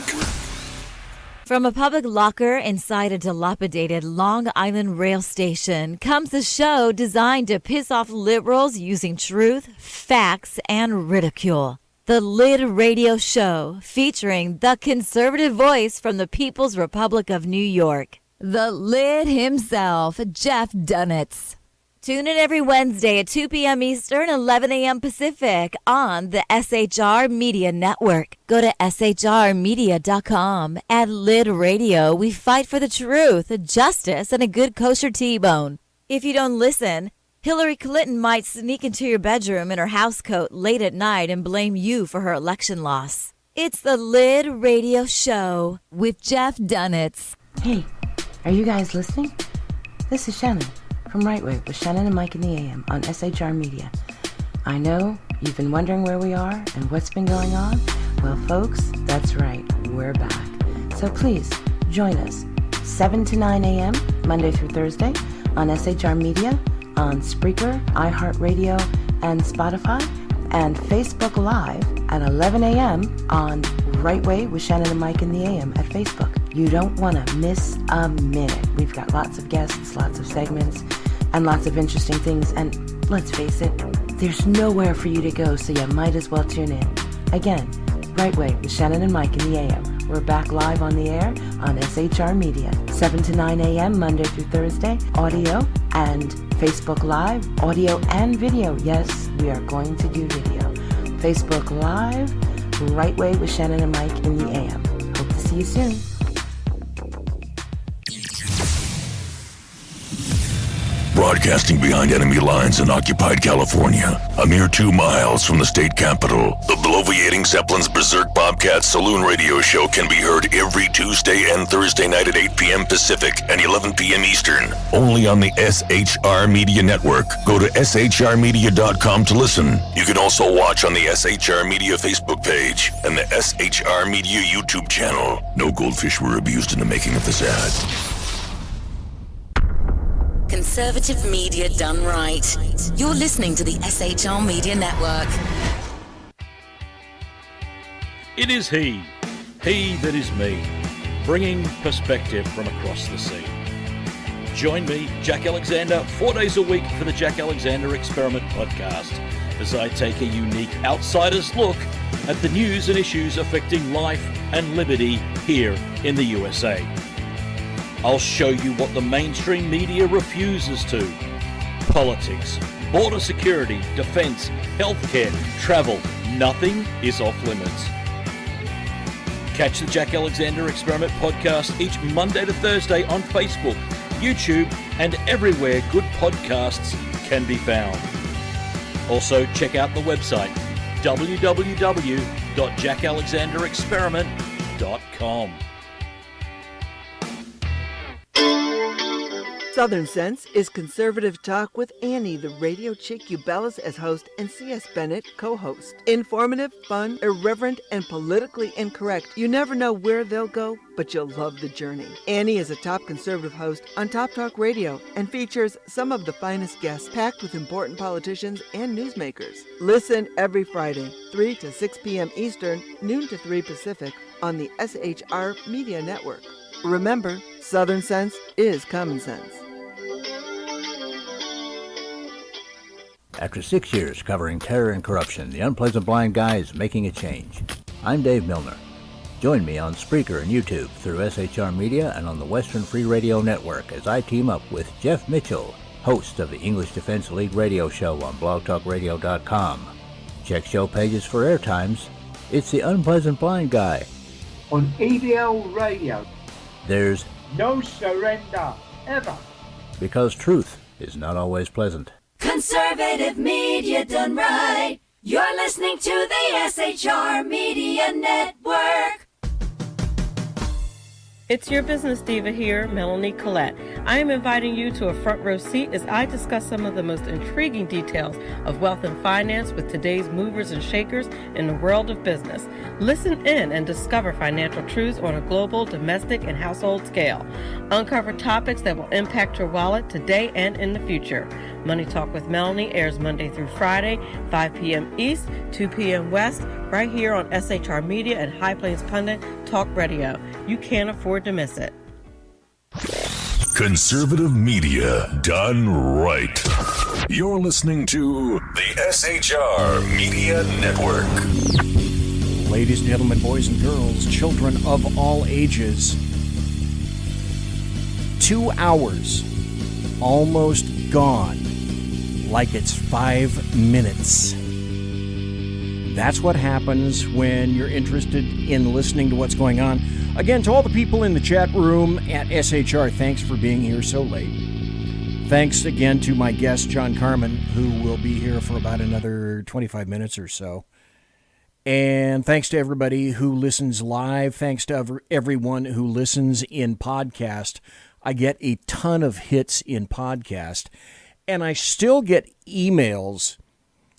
Speaker 9: From a public locker inside a dilapidated Long Island rail station comes a show designed to piss off liberals using truth, facts, and ridicule. The Lid Radio Show, featuring the conservative voice from the People's Republic of New York, the Lid himself, Jeff Dunitz. Tune in every Wednesday at 2 p.m. Eastern, 11 a.m. Pacific on the SHR Media Network. Go to shrmedia.com. At Lid Radio, we fight for the truth, justice, and a good kosher T-bone. If you don't listen, Hillary Clinton might sneak into your bedroom in her housecoat late at night and blame you for her election loss. It's the Lid Radio Show with Jeff Dunitz.
Speaker 12: Hey, are you guys listening? This is Shannon from Right Way with Shannon and Mike in the AM on SHR Media. I know you've been wondering where we are and what's been going on. Well, folks, that's right, we're back. So please join us 7 to 9 a.m. Monday through Thursday on SHR Media, on Spreaker, iHeartRadio, and Spotify, and Facebook Live at 11 a.m. on Right Way with Shannon and Mike in the AM at Facebook. You don't want to miss a minute. We've got lots of guests, lots of segments, and lots of interesting things. And let's face it, there's nowhere for you to go, so you might as well tune in. Again, Right Way with Shannon and Mike in the AM. We're back live on the air on SHR Media, 7 to 9 a.m. Monday through Thursday, audio and Facebook Live, audio and video. Yes, we are going to do video. Facebook Live, Right Way with Shannon and Mike in the AM. Hope to see you soon.
Speaker 17: Broadcasting behind enemy lines in occupied California, a mere 2 miles from the state capital, the bloviating Zeppelin's Berserk Bobcat Saloon Radio Show can be heard every Tuesday and Thursday night at 8 p.m. Pacific and 11 p.m. Eastern, only on the SHR Media Network. Go to shrmedia.com to listen. You can also watch on the SHR Media Facebook page and the SHR Media YouTube channel. No goldfish were abused in the making of this ad.
Speaker 20: Conservative media done right. You're listening to the SHR Media Network.
Speaker 14: It is he that is me, bringing perspective from across the sea. Join me, Jack Alexander, 4 days a week for the Jack Alexander Experiment podcast, as I take a unique outsider's look at the news and issues affecting life and liberty here in the USA. I'll show you what the mainstream media refuses to. Politics, border security, defense, healthcare, travel, nothing is off limits. Catch the Jack Alexander Experiment podcast each Monday to Thursday on Facebook, YouTube, and everywhere good podcasts can be found. Also, check out the website, www.jackalexanderexperiment.com.
Speaker 19: Southern Sense is conservative talk with Annie, the radio chick you bellows as host, and C.S. Bennett co-host. Informative, fun, irreverent, and politically incorrect. You never know where they'll go, but you'll love the journey. Annie is a top conservative host on Top Talk Radio and features some of the finest guests packed with important politicians and newsmakers. Listen every Friday, 3 to 6 p.m. Eastern, noon to 3 Pacific, on the SHR Media Network. Remember, Southern Sense is common sense.
Speaker 10: After 6 years covering terror and corruption, the Unpleasant Blind Guy is making a change. I'm Dave Milner. Join me on Spreaker and YouTube through SHR Media and on the Western Free Radio Network as I team up with Jeff Mitchell, host of the English Defense League radio show on blogtalkradio.com. Check show pages for airtimes It's the Unpleasant Blind Guy.
Speaker 11: On EBL Radio.
Speaker 10: There's
Speaker 11: no surrender, ever.
Speaker 10: Because truth is not always pleasant.
Speaker 20: Conservative media done right. You're listening to the SHR Media Network.
Speaker 15: It's your business diva here, Melanie Collette. I am inviting you to a front row seat as I discuss some of the most intriguing details of wealth and finance with today's movers and shakers in the world of business. Listen in and discover financial truths on a global, domestic, and household scale. Uncover topics that will impact your wallet today and in the future. Money Talk with Melanie airs Monday through Friday, 5 p.m. East, 2 p.m. West, right here on SHR Media and High Plains Pundit Talk Radio. You can't afford to miss it.
Speaker 17: Conservative media done right. You're listening to the SHR Media Network.
Speaker 7: Ladies and gentlemen, boys and girls, children of all ages, 2 hours almost gone like it's 5 minutes. That's what happens when you're interested in listening to what's going on. Again, to all the people in the chat room at SHR, thanks for being here so late. Thanks again to my guest, John Carman, who will be here for about another 25 minutes or so. And thanks to everybody who listens live. Thanks to everyone who listens in podcast. I get a ton of hits in podcast. And I still get emails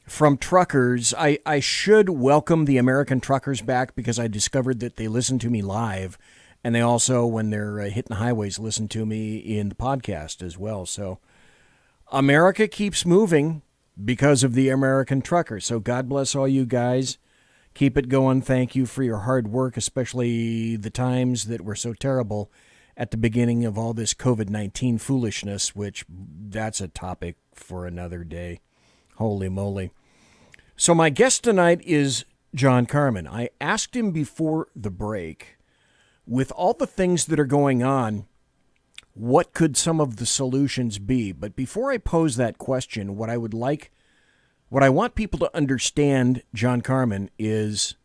Speaker 7: from truckers. I should welcome the American truckers back because I discovered that they listen to me live. And they also, when they're hitting highways, listen to me in the podcast as well. So America keeps moving because of the American truckers. So God bless all you guys. Keep it going. Thank you for your hard work, especially the times that were so terrible at the beginning of all this COVID-19 foolishness, which that's a topic for another day. Holy moly. So my guest tonight is John Carman. I asked him before the break, with all the things that are going on, what could some of the solutions be? But before I pose that question, what I want people to understand, John Carman, is,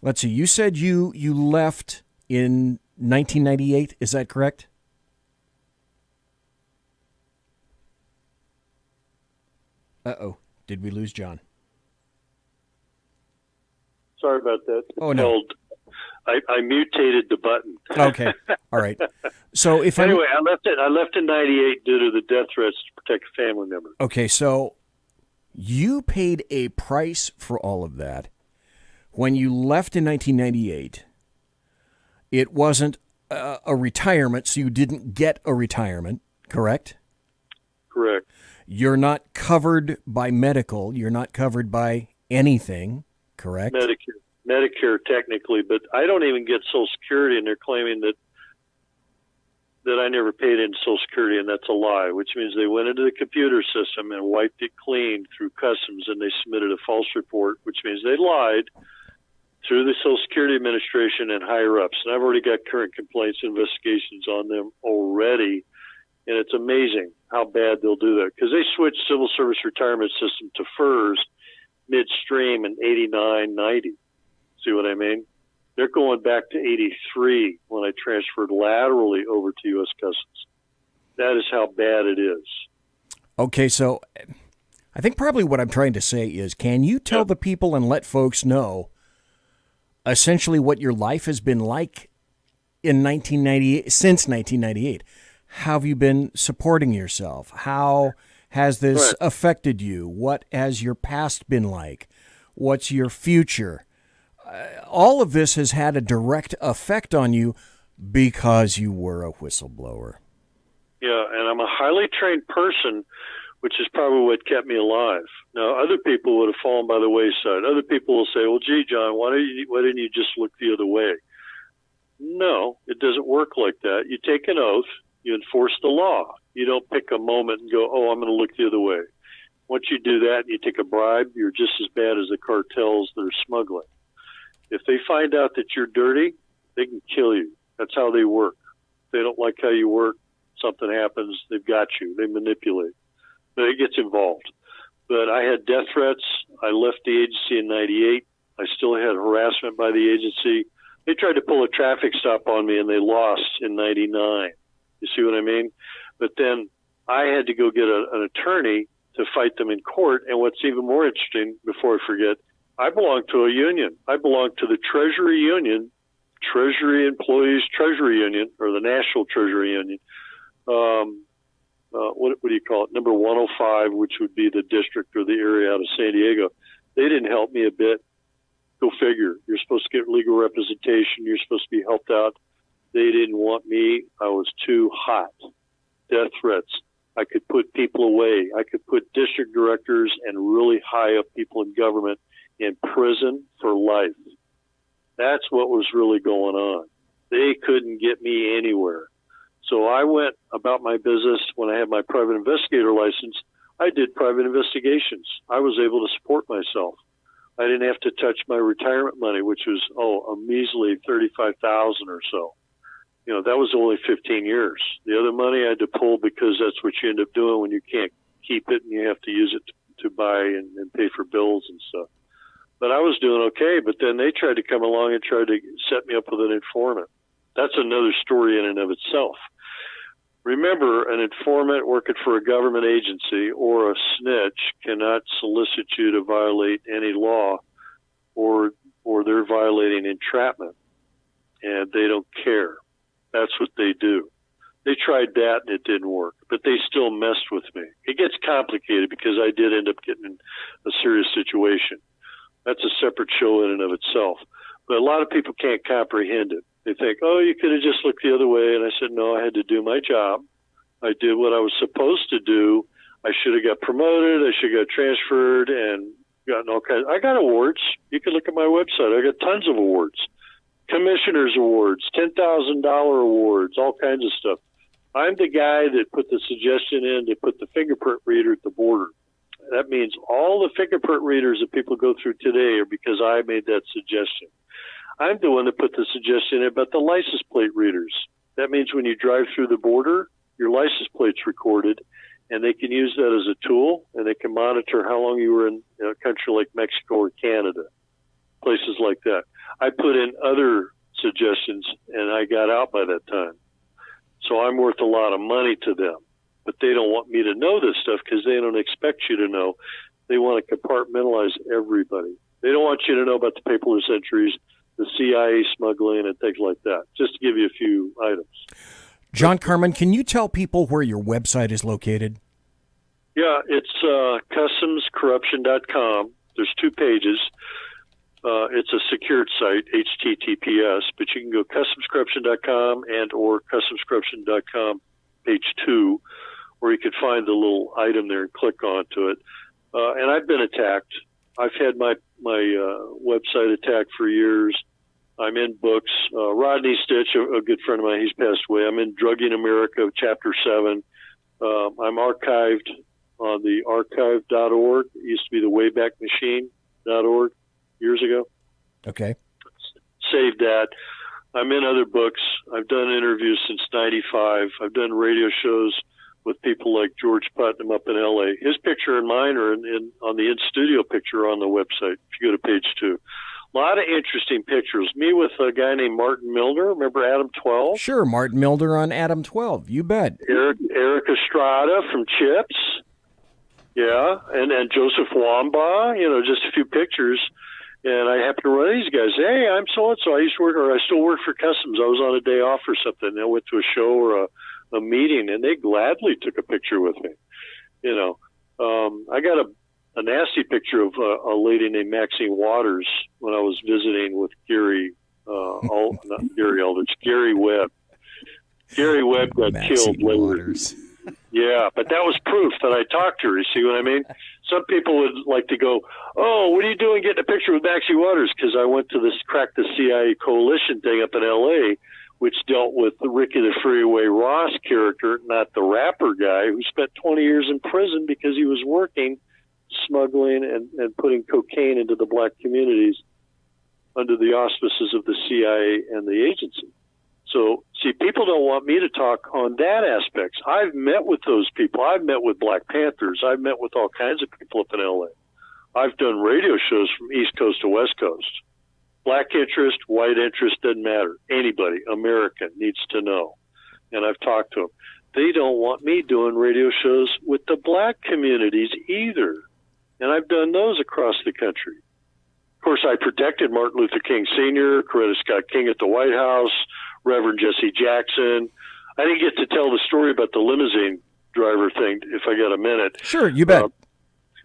Speaker 7: let's see, you said you left in 1998, is that correct? Uh-oh, did we lose John?
Speaker 5: Sorry about that.
Speaker 7: Oh, no.
Speaker 5: I mutated the button.
Speaker 7: Okay, all right. So if
Speaker 5: anyway, I left in 98 due to the death threats to protect a family member.
Speaker 7: Okay, so you paid a price for all of that. When you left in 1998, it wasn't a retirement, so you didn't get a retirement, correct?
Speaker 5: Correct.
Speaker 7: You're not covered by medical. You're not covered by anything, correct?
Speaker 5: Medicare technically, but I don't even get Social Security, and they're claiming that I never paid into Social Security, and that's a lie, which means they went into the computer system and wiped it clean through customs, and they submitted a false report, which means they lied through the Social Security Administration and higher ups. And I've already got current complaints, investigations on them already, and it's amazing how bad they'll do that, because they switched civil service retirement system to FERS midstream in 89, 90. See what I mean? They're going back to 83 when I transferred laterally over to U.S. Customs. That is how bad it is.
Speaker 7: Okay, so I think probably what I'm trying to say is, can you tell the people and let folks know essentially what your life has been like in 1998, since 1998? How have you been supporting yourself? How has this affected you? What has your past been like? What's your future? All of this has had a direct effect on you because you were a whistleblower.
Speaker 5: Yeah, and I'm a highly trained person, which is probably what kept me alive. Now, other people would have fallen by the wayside. Other people will say, well, gee, John, why didn't you just look the other way? No, it doesn't work like that. You take an oath, you enforce the law. You don't pick a moment and go, oh, I'm going to look the other way. Once you do that and you take a bribe, you're just as bad as the cartels that are smuggling. If they find out that you're dirty, they can kill you. That's how they work. If they don't like how you work, something happens, they've got you. They manipulate. But it gets involved. But I had death threats. I left the agency in 98. I still had harassment by the agency. They tried to pull a traffic stop on me, and they lost in 99. You see what I mean? But then I had to go get an attorney to fight them in court. And what's even more interesting, before I forget, I belong to a union. I belong to the Treasury Union, Treasury Employees Treasury Union, or the National Treasury Union. What do you call it? Number 105, which would be the district or the area out of San Diego. They didn't help me a bit. Go figure. You're supposed to get legal representation. You're supposed to be helped out. They didn't want me. I was too hot. Death threats. I could put people away. I could put district directors and really high up people in government in prison for life. That's what was really going on. They couldn't get me anywhere. So I went about my business. When I had my private investigator license, I did private investigations. I was able to support myself. I didn't have to touch my retirement money, which was, a measly $35,000 or so. That was only 15 years. The other money I had to pull because that's what you end up doing when you can't keep it and you have to use it to buy and pay for bills and stuff. But I was doing okay, but then they tried to come along and try to set me up with an informant. That's another story in and of itself. Remember, an informant working for a government agency or a snitch cannot solicit you to violate any law, or they're violating entrapment, and they don't care. That's what they do. They tried that and it didn't work, but they still messed with me. It gets complicated because I did end up getting in a serious situation. That's a separate show in and of itself. But a lot of people can't comprehend it. They think, you could have just looked the other way. And I said, no, I had to do my job. I did what I was supposed to do. I should have got promoted. I should have got transferred and gotten all kinds. I got awards. You can look at my website. I got tons of awards. Commissioner's awards, $10,000 awards, all kinds of stuff. I'm the guy that put the suggestion in to put the fingerprint reader at the border. That means all the fingerprint readers that people go through today are because I made that suggestion. I'm the one that put the suggestion in about the license plate readers. That means when you drive through the border, your license plate's recorded, and they can use that as a tool, and they can monitor how long you were in a country like Mexico or Canada, places like that. I put in other suggestions, and I got out by that time. So I'm worth a lot of money to them. But they don't want me to know this stuff because they don't expect you to know. They want to compartmentalize everybody. They don't want you to know about the paperless entries, the CIA smuggling, and things like that, just to give you a few items.
Speaker 7: John Carman, can you tell people where your website is located?
Speaker 5: Yeah, it's customscorruption.com. There's 2 pages. It's a secured site, HTTPS, but you can go customscorruption.com and or customscorruption.com page 2, where you could find the little item there and click onto it. And I've been attacked. I've had my website attacked for years. I'm in books. Rodney Stitch, a good friend of mine, he's passed away. I'm in Drugging America, Chapter 7. I'm archived on the archive.org. It used to be the waybackmachine.org years ago.
Speaker 7: Okay.
Speaker 5: Saved that. I'm in other books. I've done interviews since 95. I've done radio shows with people like George Putnam up in L.A. His picture and mine are on the in-studio picture on the website, if you go to page 2. A lot of interesting pictures. Me with a guy named Martin Milner. Remember Adam 12?
Speaker 7: Sure, Martin Milner on Adam 12. You bet.
Speaker 5: Eric Estrada from Chips. Yeah, and Joseph Wamba, just a few pictures. And I happened to run these guys. Hey, I'm so-and-so. I still work for Customs. I was on a day off or something. And I went to a show or a meeting, and they gladly took a picture with me. I got a nasty picture of a lady named Maxine Waters when I was visiting with Gary Webb. Gary Webb got killed later. Yeah, but that was proof that I talked to her. You see what I mean? Some people would like to go, oh, what are you doing getting a picture with Maxine Waters? Because I went to this Crack the CIA Coalition thing up in L.A., which dealt with the Ricky the Freeway Ross character, not the rapper guy, who spent 20 years in prison because he was working, smuggling and putting cocaine into the black communities under the auspices of the CIA and the agency. So, see, people don't want me to talk on that aspect. I've met with those people. I've met with Black Panthers. I've met with all kinds of people up in L.A. I've done radio shows from East Coast to West Coast. Black interest, white interest, doesn't matter. Anybody, American, needs to know. And I've talked to them. They don't want me doing radio shows with the black communities either. And I've done those across the country. Of course, I protected Martin Luther King Sr., Coretta Scott King at the White House, Reverend Jesse Jackson. I didn't get to tell the story about the limousine driver thing, if I got a minute.
Speaker 7: Sure, you bet.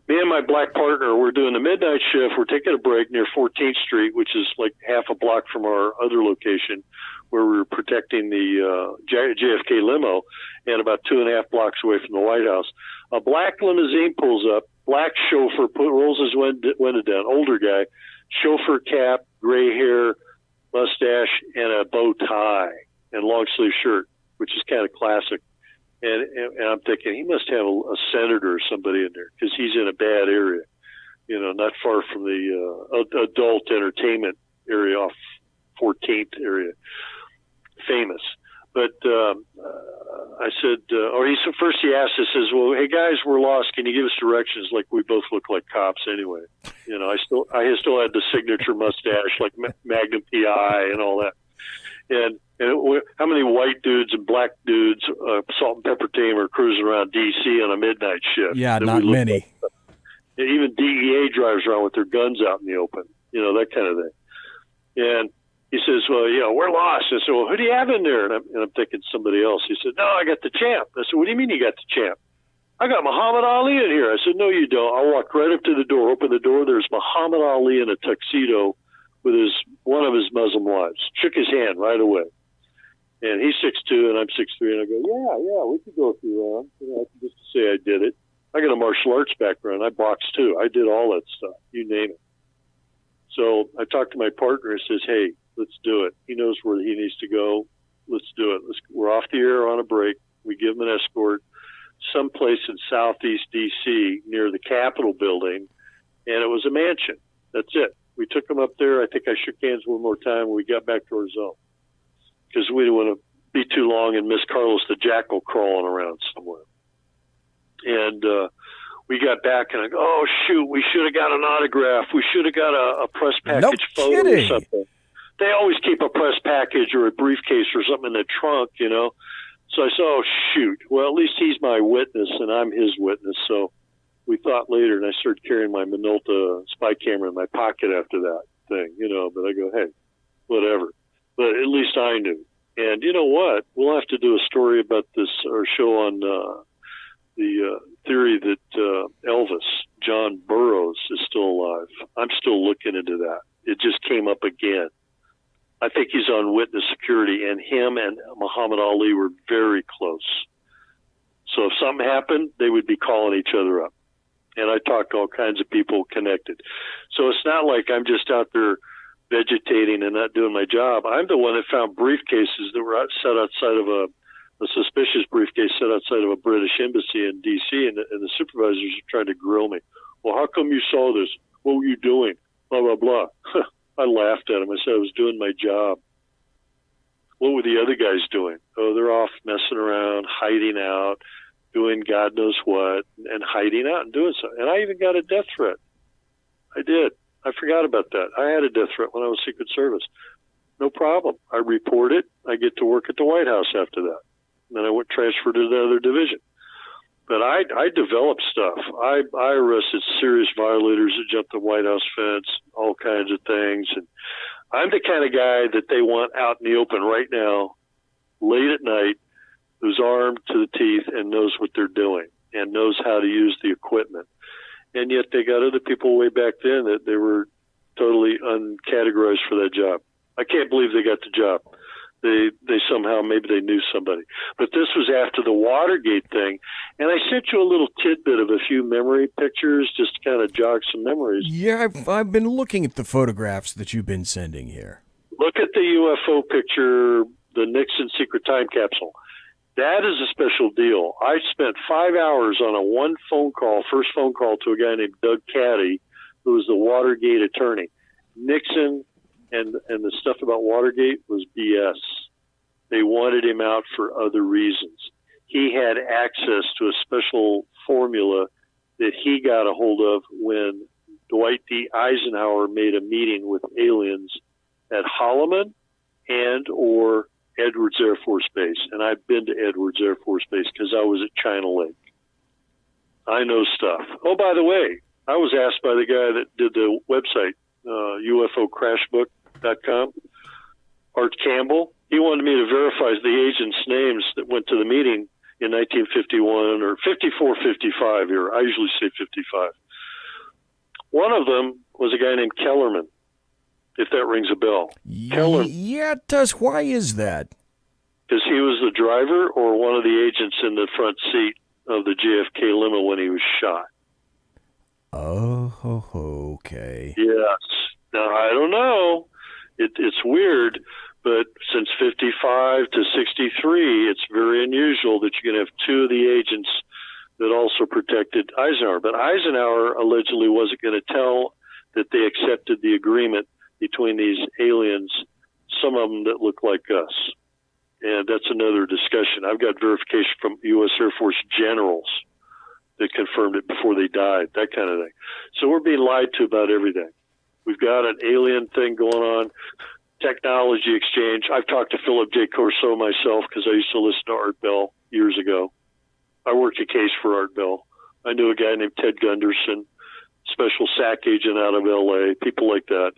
Speaker 5: Me and my black partner, we're doing the midnight shift. We're taking a break near 14th Street, which is like half a block from our other location, where we were protecting the JFK limo, and about 2.5 blocks away from the White House. A black limousine pulls up, black chauffeur rolls his window down, older guy, chauffeur cap, gray hair, mustache, and a bow tie and long sleeve shirt, which is kind of classic. And I'm thinking he must have a senator or somebody in there, because he's in a bad area, not far from the adult entertainment area off 14th area, famous. But I said, first he asked us, says, well, hey guys, we're lost. Can you give us directions? Like we both look like cops anyway. I still had the signature mustache, like Magnum PI and all that. And how many white dudes and black dudes, salt and pepper team, are cruising around D.C. on a midnight shift?
Speaker 7: Yeah, not many.
Speaker 5: Like, even DEA drives around with their guns out in the open, that kind of thing. And he says, well, we're lost. I said, well, who do you have in there? And I'm thinking somebody else. He said, no, I got the champ. I said, what do you mean you got the champ? I got Muhammad Ali in here. I said, no, you don't. I walked right up to the door, opened the door. There's Muhammad Ali in a tuxedo with one of his Muslim wives. Shook his hand right away. And he's 6'2", and I'm 6'3", and I go, yeah, we could go a few rounds. Just to say I did it. I got a martial arts background. I boxed too. I did all that stuff. You name it. So I talked to my partner and says, hey, let's do it. He knows where he needs to go. Let's do it. We're off the air on a break. We give him an escort someplace in southeast D.C. near the Capitol building, and it was a mansion. That's it. We took him up there. I think I shook hands one more time when we got back to our zone, because we didn't want to be too long and miss Carlos the Jackal crawling around somewhere. And we got back, and I go, oh, shoot, we should have got an autograph. We should have got a press package photo or something. They always keep a press package or a briefcase or something in the trunk, So I said, oh, shoot. Well, at least he's my witness, and I'm his witness. So we thought later, and I started carrying my Minolta spy camera in my pocket after that thing, But I go, hey, whatever. But at least I knew. And you know what? We'll have to do a story about this, or show on the theory that Elvis, John Burroughs, is still alive. I'm still looking into that. It just came up again. I think he's on witness security, and him and Muhammad Ali were very close. So if something happened, they would be calling each other up. And I talked to all kinds of people connected. So it's not like I'm just out there vegetating and not doing my job. I'm the one that found briefcases that were set outside of a suspicious briefcase set outside of a British embassy in D.C., and the supervisors are trying to grill me. Well, how come you saw this? What were you doing? Blah, blah, blah. I laughed at him. I said I was doing my job. What were the other guys doing? Oh, they're off messing around, hiding out, doing God knows what, and hiding out and doing something. And I even got a death threat. I did. I forgot about that. I had a death threat when I was Secret Service. No problem. I report it. I get to work at the White House after that. And then I went transferred to the other division. But I developed stuff. I arrested serious violators that jumped the White House fence, all kinds of things. And I'm the kind of guy that they want out in the open right now, late at night, who's armed to the teeth and knows what they're doing and knows how to use the equipment. And yet they got other people way back then that they were totally uncategorized for that job. I can't believe they got the job. They somehow, maybe they knew somebody. But this was after the Watergate thing. And I sent you a little tidbit of a few memory pictures just to kind of jog some memories.
Speaker 7: Yeah, I've been looking at the photographs that you've been sending here.
Speaker 5: Look at the UFO picture, the Nixon secret time capsule. That is a special deal. I spent 5 hours on first phone call to a guy named Doug Caddy, who was the Watergate attorney. Nixon and the stuff about Watergate was BS. They wanted him out for other reasons. He had access to a special formula that he got a hold of when Dwight D. Eisenhower made a meeting with aliens at Holloman and or Edwards Air Force Base. And I've been to Edwards Air Force Base because I was at China Lake. I know stuff. Oh, by the way, I was asked by the guy that did the website, UFOcrashbook.com, Art Campbell. He wanted me to verify the agents' names that went to the meeting in 1951 or 54, 55 here. I usually say 55. One of them was a guy named Kellerman, if that rings a bell. Kellerman.
Speaker 7: Yeah, it does. Why is that?
Speaker 5: Because he was the driver or one of the agents in the front seat of the JFK limo when he was shot.
Speaker 7: Oh, okay.
Speaker 5: Yes. Now, I don't know. It's weird, but since 55 to 63, it's very unusual that you're going to have two of the agents that also protected Eisenhower. But Eisenhower allegedly wasn't going to tell that they accepted the agreement between these aliens, some of them that look like us. And that's another discussion. I've got verification from U.S. Air Force generals that confirmed it before they died, that kind of thing. So we're being lied to about everything. We've got an alien thing going on, technology exchange. I've talked to Philip J. Corso myself because I used to listen to Art Bell years ago. I worked a case for Art Bell. I knew a guy named Ted Gunderson, special SAC agent out of L.A., people like that.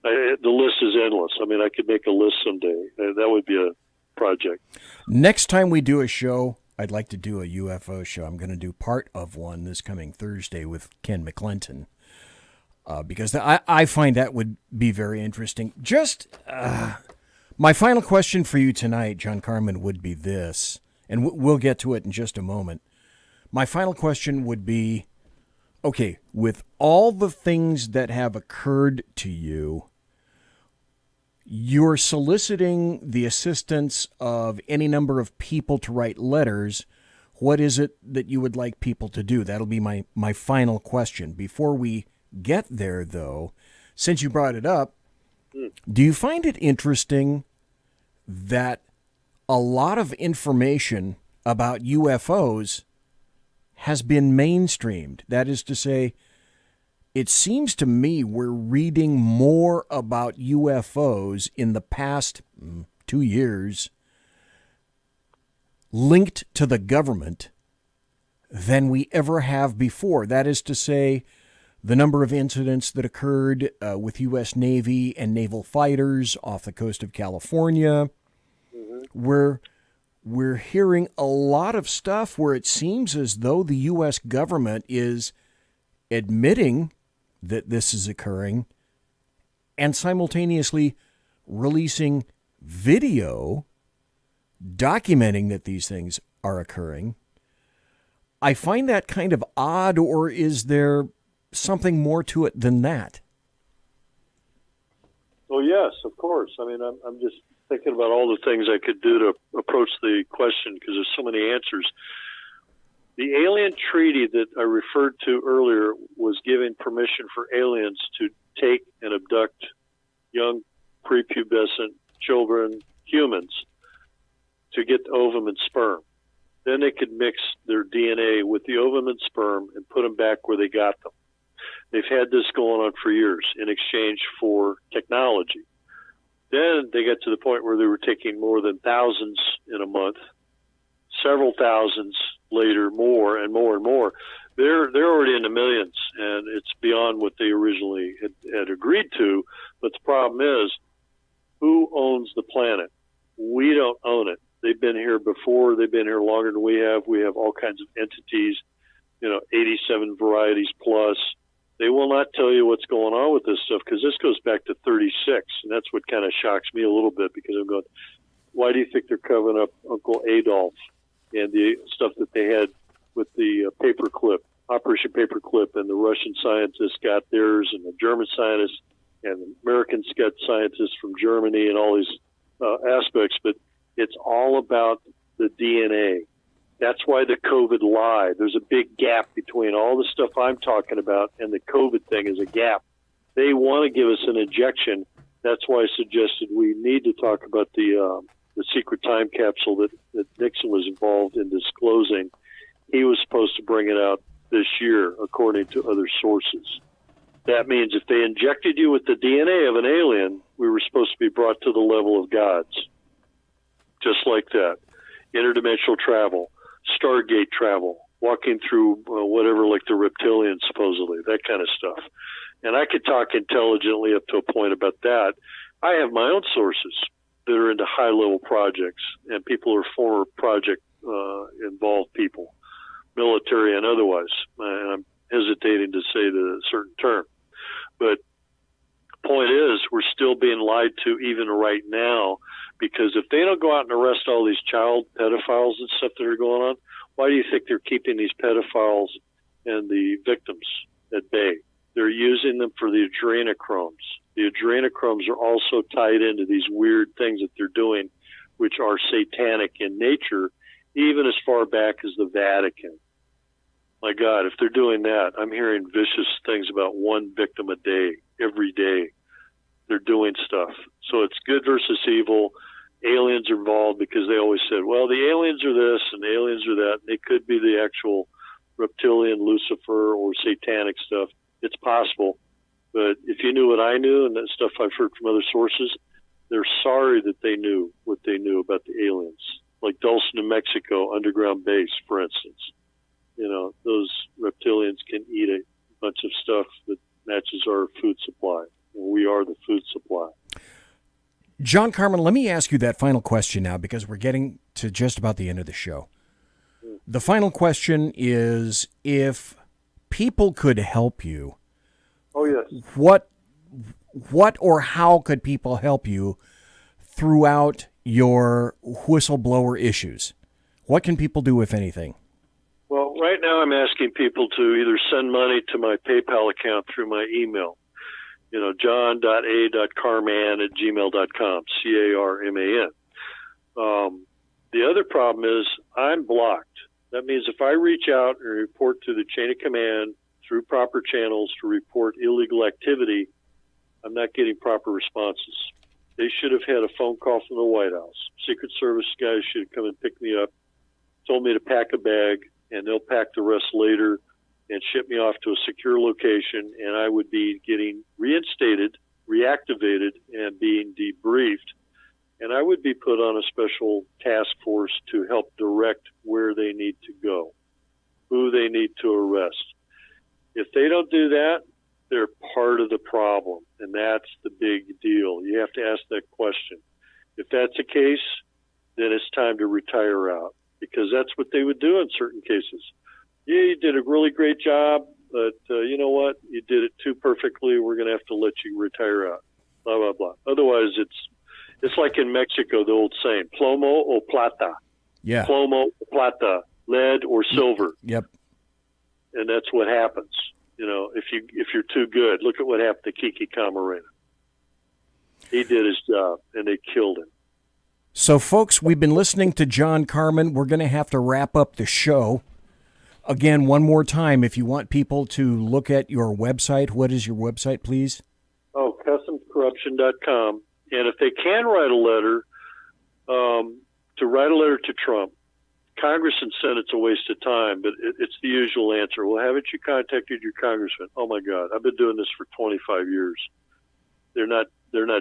Speaker 5: The list is endless. I mean, I could make a list someday. That would be a project.
Speaker 7: Next time we do a show, I'd like to do a UFO show. I'm going to do part of one this coming Thursday with Ken McClinton. Because I find that would be very interesting. Just my final question for you tonight, John Carman, would be this, and we'll get to it in just a moment. My final question would be, okay, with all the things that have occurred to you, you're soliciting the assistance of any number of people to write letters. What is it that you would like people to do? That'll be my final question. Before we get there, though, since you brought it up, do you find it interesting that a lot of information about UFOs has been mainstreamed? That is to say, it seems to me we're reading more about UFOs in the past 2 years linked to the government than we ever have before. That is to say, the number of incidents that occurred with U.S. Navy and naval fighters off the coast of California. We're hearing a lot of stuff where it seems as though the U.S. government is admitting that this is occurring and simultaneously releasing video documenting that these things are occurring. I find that kind of odd, or is there something more to it than that?
Speaker 5: Well, yes, of course. I mean, I'm just thinking about all the things I could do to approach the question because there's so many answers. The alien treaty that I referred to earlier was giving permission for aliens to take and abduct young prepubescent children, humans, to get the ovum and sperm. Then they could mix their DNA with the ovum and sperm and put them back where they got them. They've had this going on for years in exchange for technology. Then they got to the point where they were taking more than thousands in a month, several thousands later, more and more and more. They're already in the millions, and it's beyond what they originally had agreed to. But the problem is, who owns the planet? We don't own it. They've been here before. They've been here longer than we have. We have all kinds of entities, 87 varieties plus. They will not tell you what's going on with this stuff because this goes back to 36, and that's what kind of shocks me a little bit because I'm going, why do you think they're covering up Uncle Adolf and the stuff that they had with the paperclip, Operation Paperclip, and the Russian scientists got theirs, and the German scientists and the Americans got scientists from Germany and all these aspects, but it's all about the DNA. That's why the COVID lie. There's a big gap between all the stuff I'm talking about and the COVID thing is a gap. They want to give us an injection. That's why I suggested we need to talk about the secret time capsule that Nixon was involved in disclosing. He was supposed to bring it out this year, according to other sources. That means if they injected you with the DNA of an alien, we were supposed to be brought to the level of gods. Just like that. Interdimensional travel, Stargate travel, walking through whatever, like the reptilians, supposedly, that kind of stuff. And I could talk intelligently up to a point about that. I have my own sources that are into high-level projects, and people are former project-involved people, military and otherwise. And I'm hesitating to say the certain term. But the point is, we're still being lied to even right now, because if they don't go out and arrest all these child pedophiles and stuff that are going on, why do you think they're keeping these pedophiles and the victims at bay? They're using them for the adrenochromes. The adrenochromes are also tied into these weird things that they're doing, which are satanic in nature, even as far back as the Vatican. My God, if they're doing that, I'm hearing vicious things about one victim a day, every day. They're doing stuff. So it's good versus evil. Aliens are involved because they always said, well, the aliens are this and the aliens are that. They could be the actual reptilian Lucifer or satanic stuff. It's possible. But if you knew what I knew and that stuff I've heard from other sources, they're sorry that they knew what they knew about the aliens. Like Dulce, New Mexico, underground base, for instance. You know, those reptilians can eat a bunch of stuff that matches our food supply. We are the food supply.
Speaker 7: John Carman, let me ask you that final question now, because we're getting to just about the end of the show. The final question is, if people could help you,
Speaker 5: oh yes,
Speaker 7: what or how could people help you throughout your whistleblower issues? What can people do, if anything?
Speaker 5: Well, right now I'm asking people to either send money to my PayPal account through my email. You know, john.a.carman@gmail.com, CARMAN. The other problem is I'm blocked. That means if I reach out and report to the chain of command through proper channels to report illegal activity, I'm not getting proper responses. They should have had a phone call from the White House. Secret Service guys should have come and picked me up, told me to pack a bag, and they'll pack the rest later and ship me off to a secure location, and I would be getting reinstated, reactivated, and being debriefed. And I would be put on a special task force to help direct where they need to go, who they need to arrest. If they don't do that, they're part of the problem, and that's the big deal. You have to ask that question. If that's the case, then it's time to retire out, because that's what they would do in certain cases. Yeah, you did a really great job, but you know what? You did it too perfectly. We're going to have to let you retire out, blah, blah, blah. Otherwise, it's like in Mexico, the old saying, plomo o plata.
Speaker 7: Yeah.
Speaker 5: Plomo o plata, lead or silver.
Speaker 7: Yep.
Speaker 5: And that's what happens. You know, if you're too good. Look at what happened to Kiki Camarena. He did his job, and they killed him.
Speaker 7: So, folks, we've been listening to John Carman. We're going to have to wrap up the show. Again, one more time, if you want people to look at your website, what is your website, please?
Speaker 5: Oh, customscorruption.com. And if they can write a letter, to write a letter to Trump, Congress and Senate's a waste of time, but it's the usual answer. Well, haven't you contacted your congressman? Oh, my God, I've been doing this for 25 years. They're not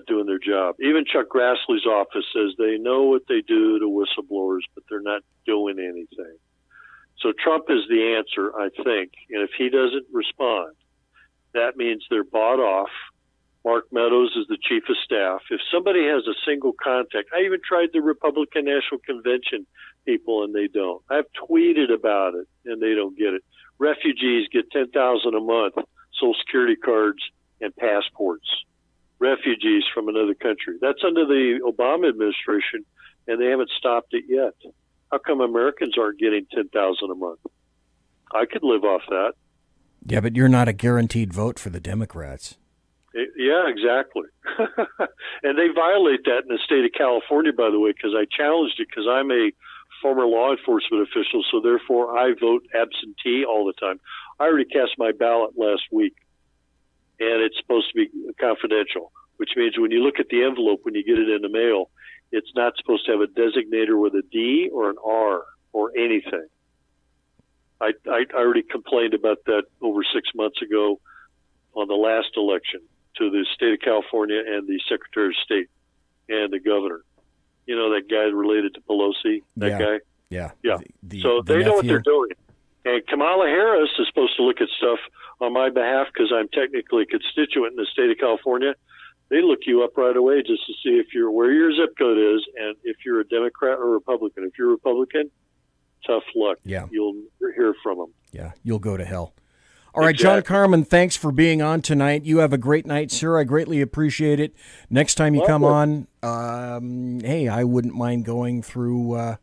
Speaker 5: doing their job. Even Chuck Grassley's office says they know what they do to whistleblowers, but they're not doing anything. So Trump is the answer, I think. And if he doesn't respond, that means they're bought off. Mark Meadows is the chief of staff. If somebody has a single contact, I even tried the Republican National Convention people, and they don't. I've tweeted about it, and they don't get it. Refugees get $10,000 a month, Social Security cards, and passports. Refugees from another country. That's under the Obama administration, and they haven't stopped it yet. How come Americans aren't getting $10,000 a month? I could live off that.
Speaker 7: Yeah, but you're not a guaranteed vote for the Democrats.
Speaker 5: Yeah, exactly. And they violate that in the state of California, by the way, because I challenged it, because I'm a former law enforcement official, so therefore I vote absentee all the time. I already cast my ballot last week, and it's supposed to be confidential, which means when you look at the envelope, when you get it in the mail, it's not supposed to have a designator with a D or an R or anything. I already complained about that over 6 months ago on the last election to the state of California and the Secretary of State and the governor. You know, that guy related to Pelosi, that guy?
Speaker 7: Yeah.
Speaker 5: Yeah. So they know what they're doing. And Kamala Harris is supposed to look at stuff on my behalf because I'm technically a constituent in the state of California. They look you up right away just to see if you're where your zip code is and if you're a Democrat or Republican. If you're a Republican, tough luck.
Speaker 7: Yeah.
Speaker 5: You'll hear from them.
Speaker 7: Yeah, you'll go to hell. All right, John Carman, thanks for being on tonight. You have a great night, sir. I greatly appreciate it. Next time you come on, hey, I wouldn't mind going through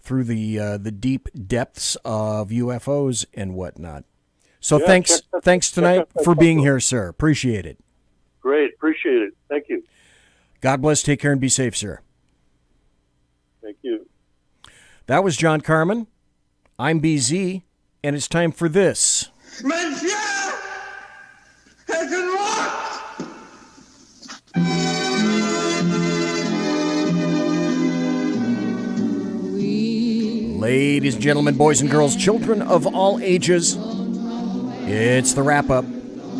Speaker 7: the deep depths of UFOs and whatnot. So thanks tonight for being here, sir. Appreciate it.
Speaker 5: Great, appreciate it. Thank you.
Speaker 7: God bless. Take care and be safe, sir.
Speaker 5: Thank you.
Speaker 7: That was John Carman. I'm BZ, and it's time for this.
Speaker 2: Monsieur has been locked.
Speaker 7: Ladies and gentlemen, boys and girls, children of all ages, it's the wrap-up.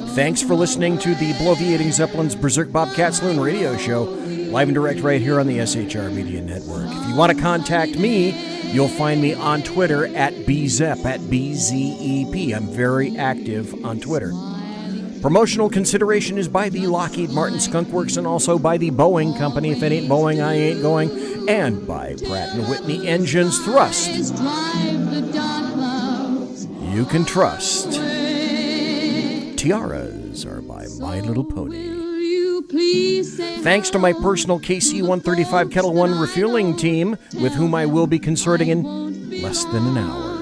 Speaker 7: Thanks for listening to the Bloviating Zeppelin's Berserk Bobcat Saloon radio show, live and direct right here on the SHR Media Network. If you want to contact me, you'll find me on Twitter at BZEP, at BZEP. I'm very active on Twitter. Promotional consideration is by the Lockheed Martin Skunk Works and also by the Boeing Company. If it ain't Boeing, I ain't going. And by Pratt & Whitney Engines Thrust. You can trust. Tiaras are by My Little Pony. Thanks to my personal KC-135 Kettle One refueling team, with whom I will be consorting in less than an hour.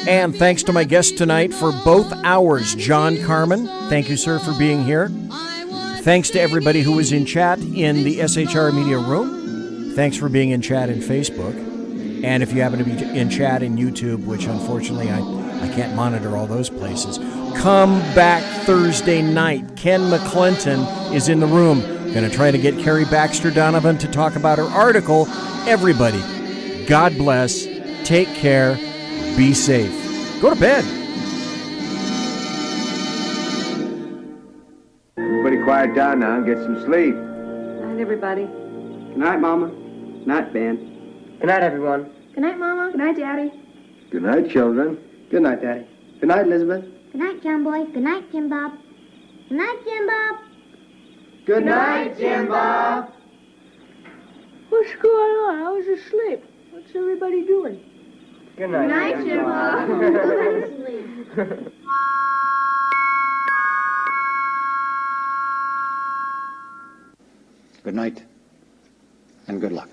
Speaker 7: And thanks to my guest tonight for both hours, John Carman. Thank you, sir, for being here. Thanks to everybody who was in chat in the SHR Media Room. Thanks for being in chat in Facebook. And if you happen to be in chat in YouTube, which unfortunately I can't monitor all those places, come back Thursday night. Ken McClinton is in the room. Going to try to get Carrie Baxter Donovan to talk about her article. Everybody, God bless. Take care. Be safe. Go to bed.
Speaker 1: Everybody quiet down now and get some sleep.
Speaker 22: Good night, everybody.
Speaker 1: Good night, Mama. Good night, Ben.
Speaker 22: Good night, everyone. Good night, Mama. Good night, Daddy.
Speaker 1: Good night, children. Good night, Daddy. Good night, Elizabeth.
Speaker 23: Good night, John Boy. Good night, Jim Bob. Good night, Jim Bob.
Speaker 1: Good night, Jim Bob.
Speaker 22: What's going on? I was asleep. What's everybody doing?
Speaker 1: Good
Speaker 23: Good night, Jim Bob. Go to sleep.
Speaker 1: Good night, and good luck.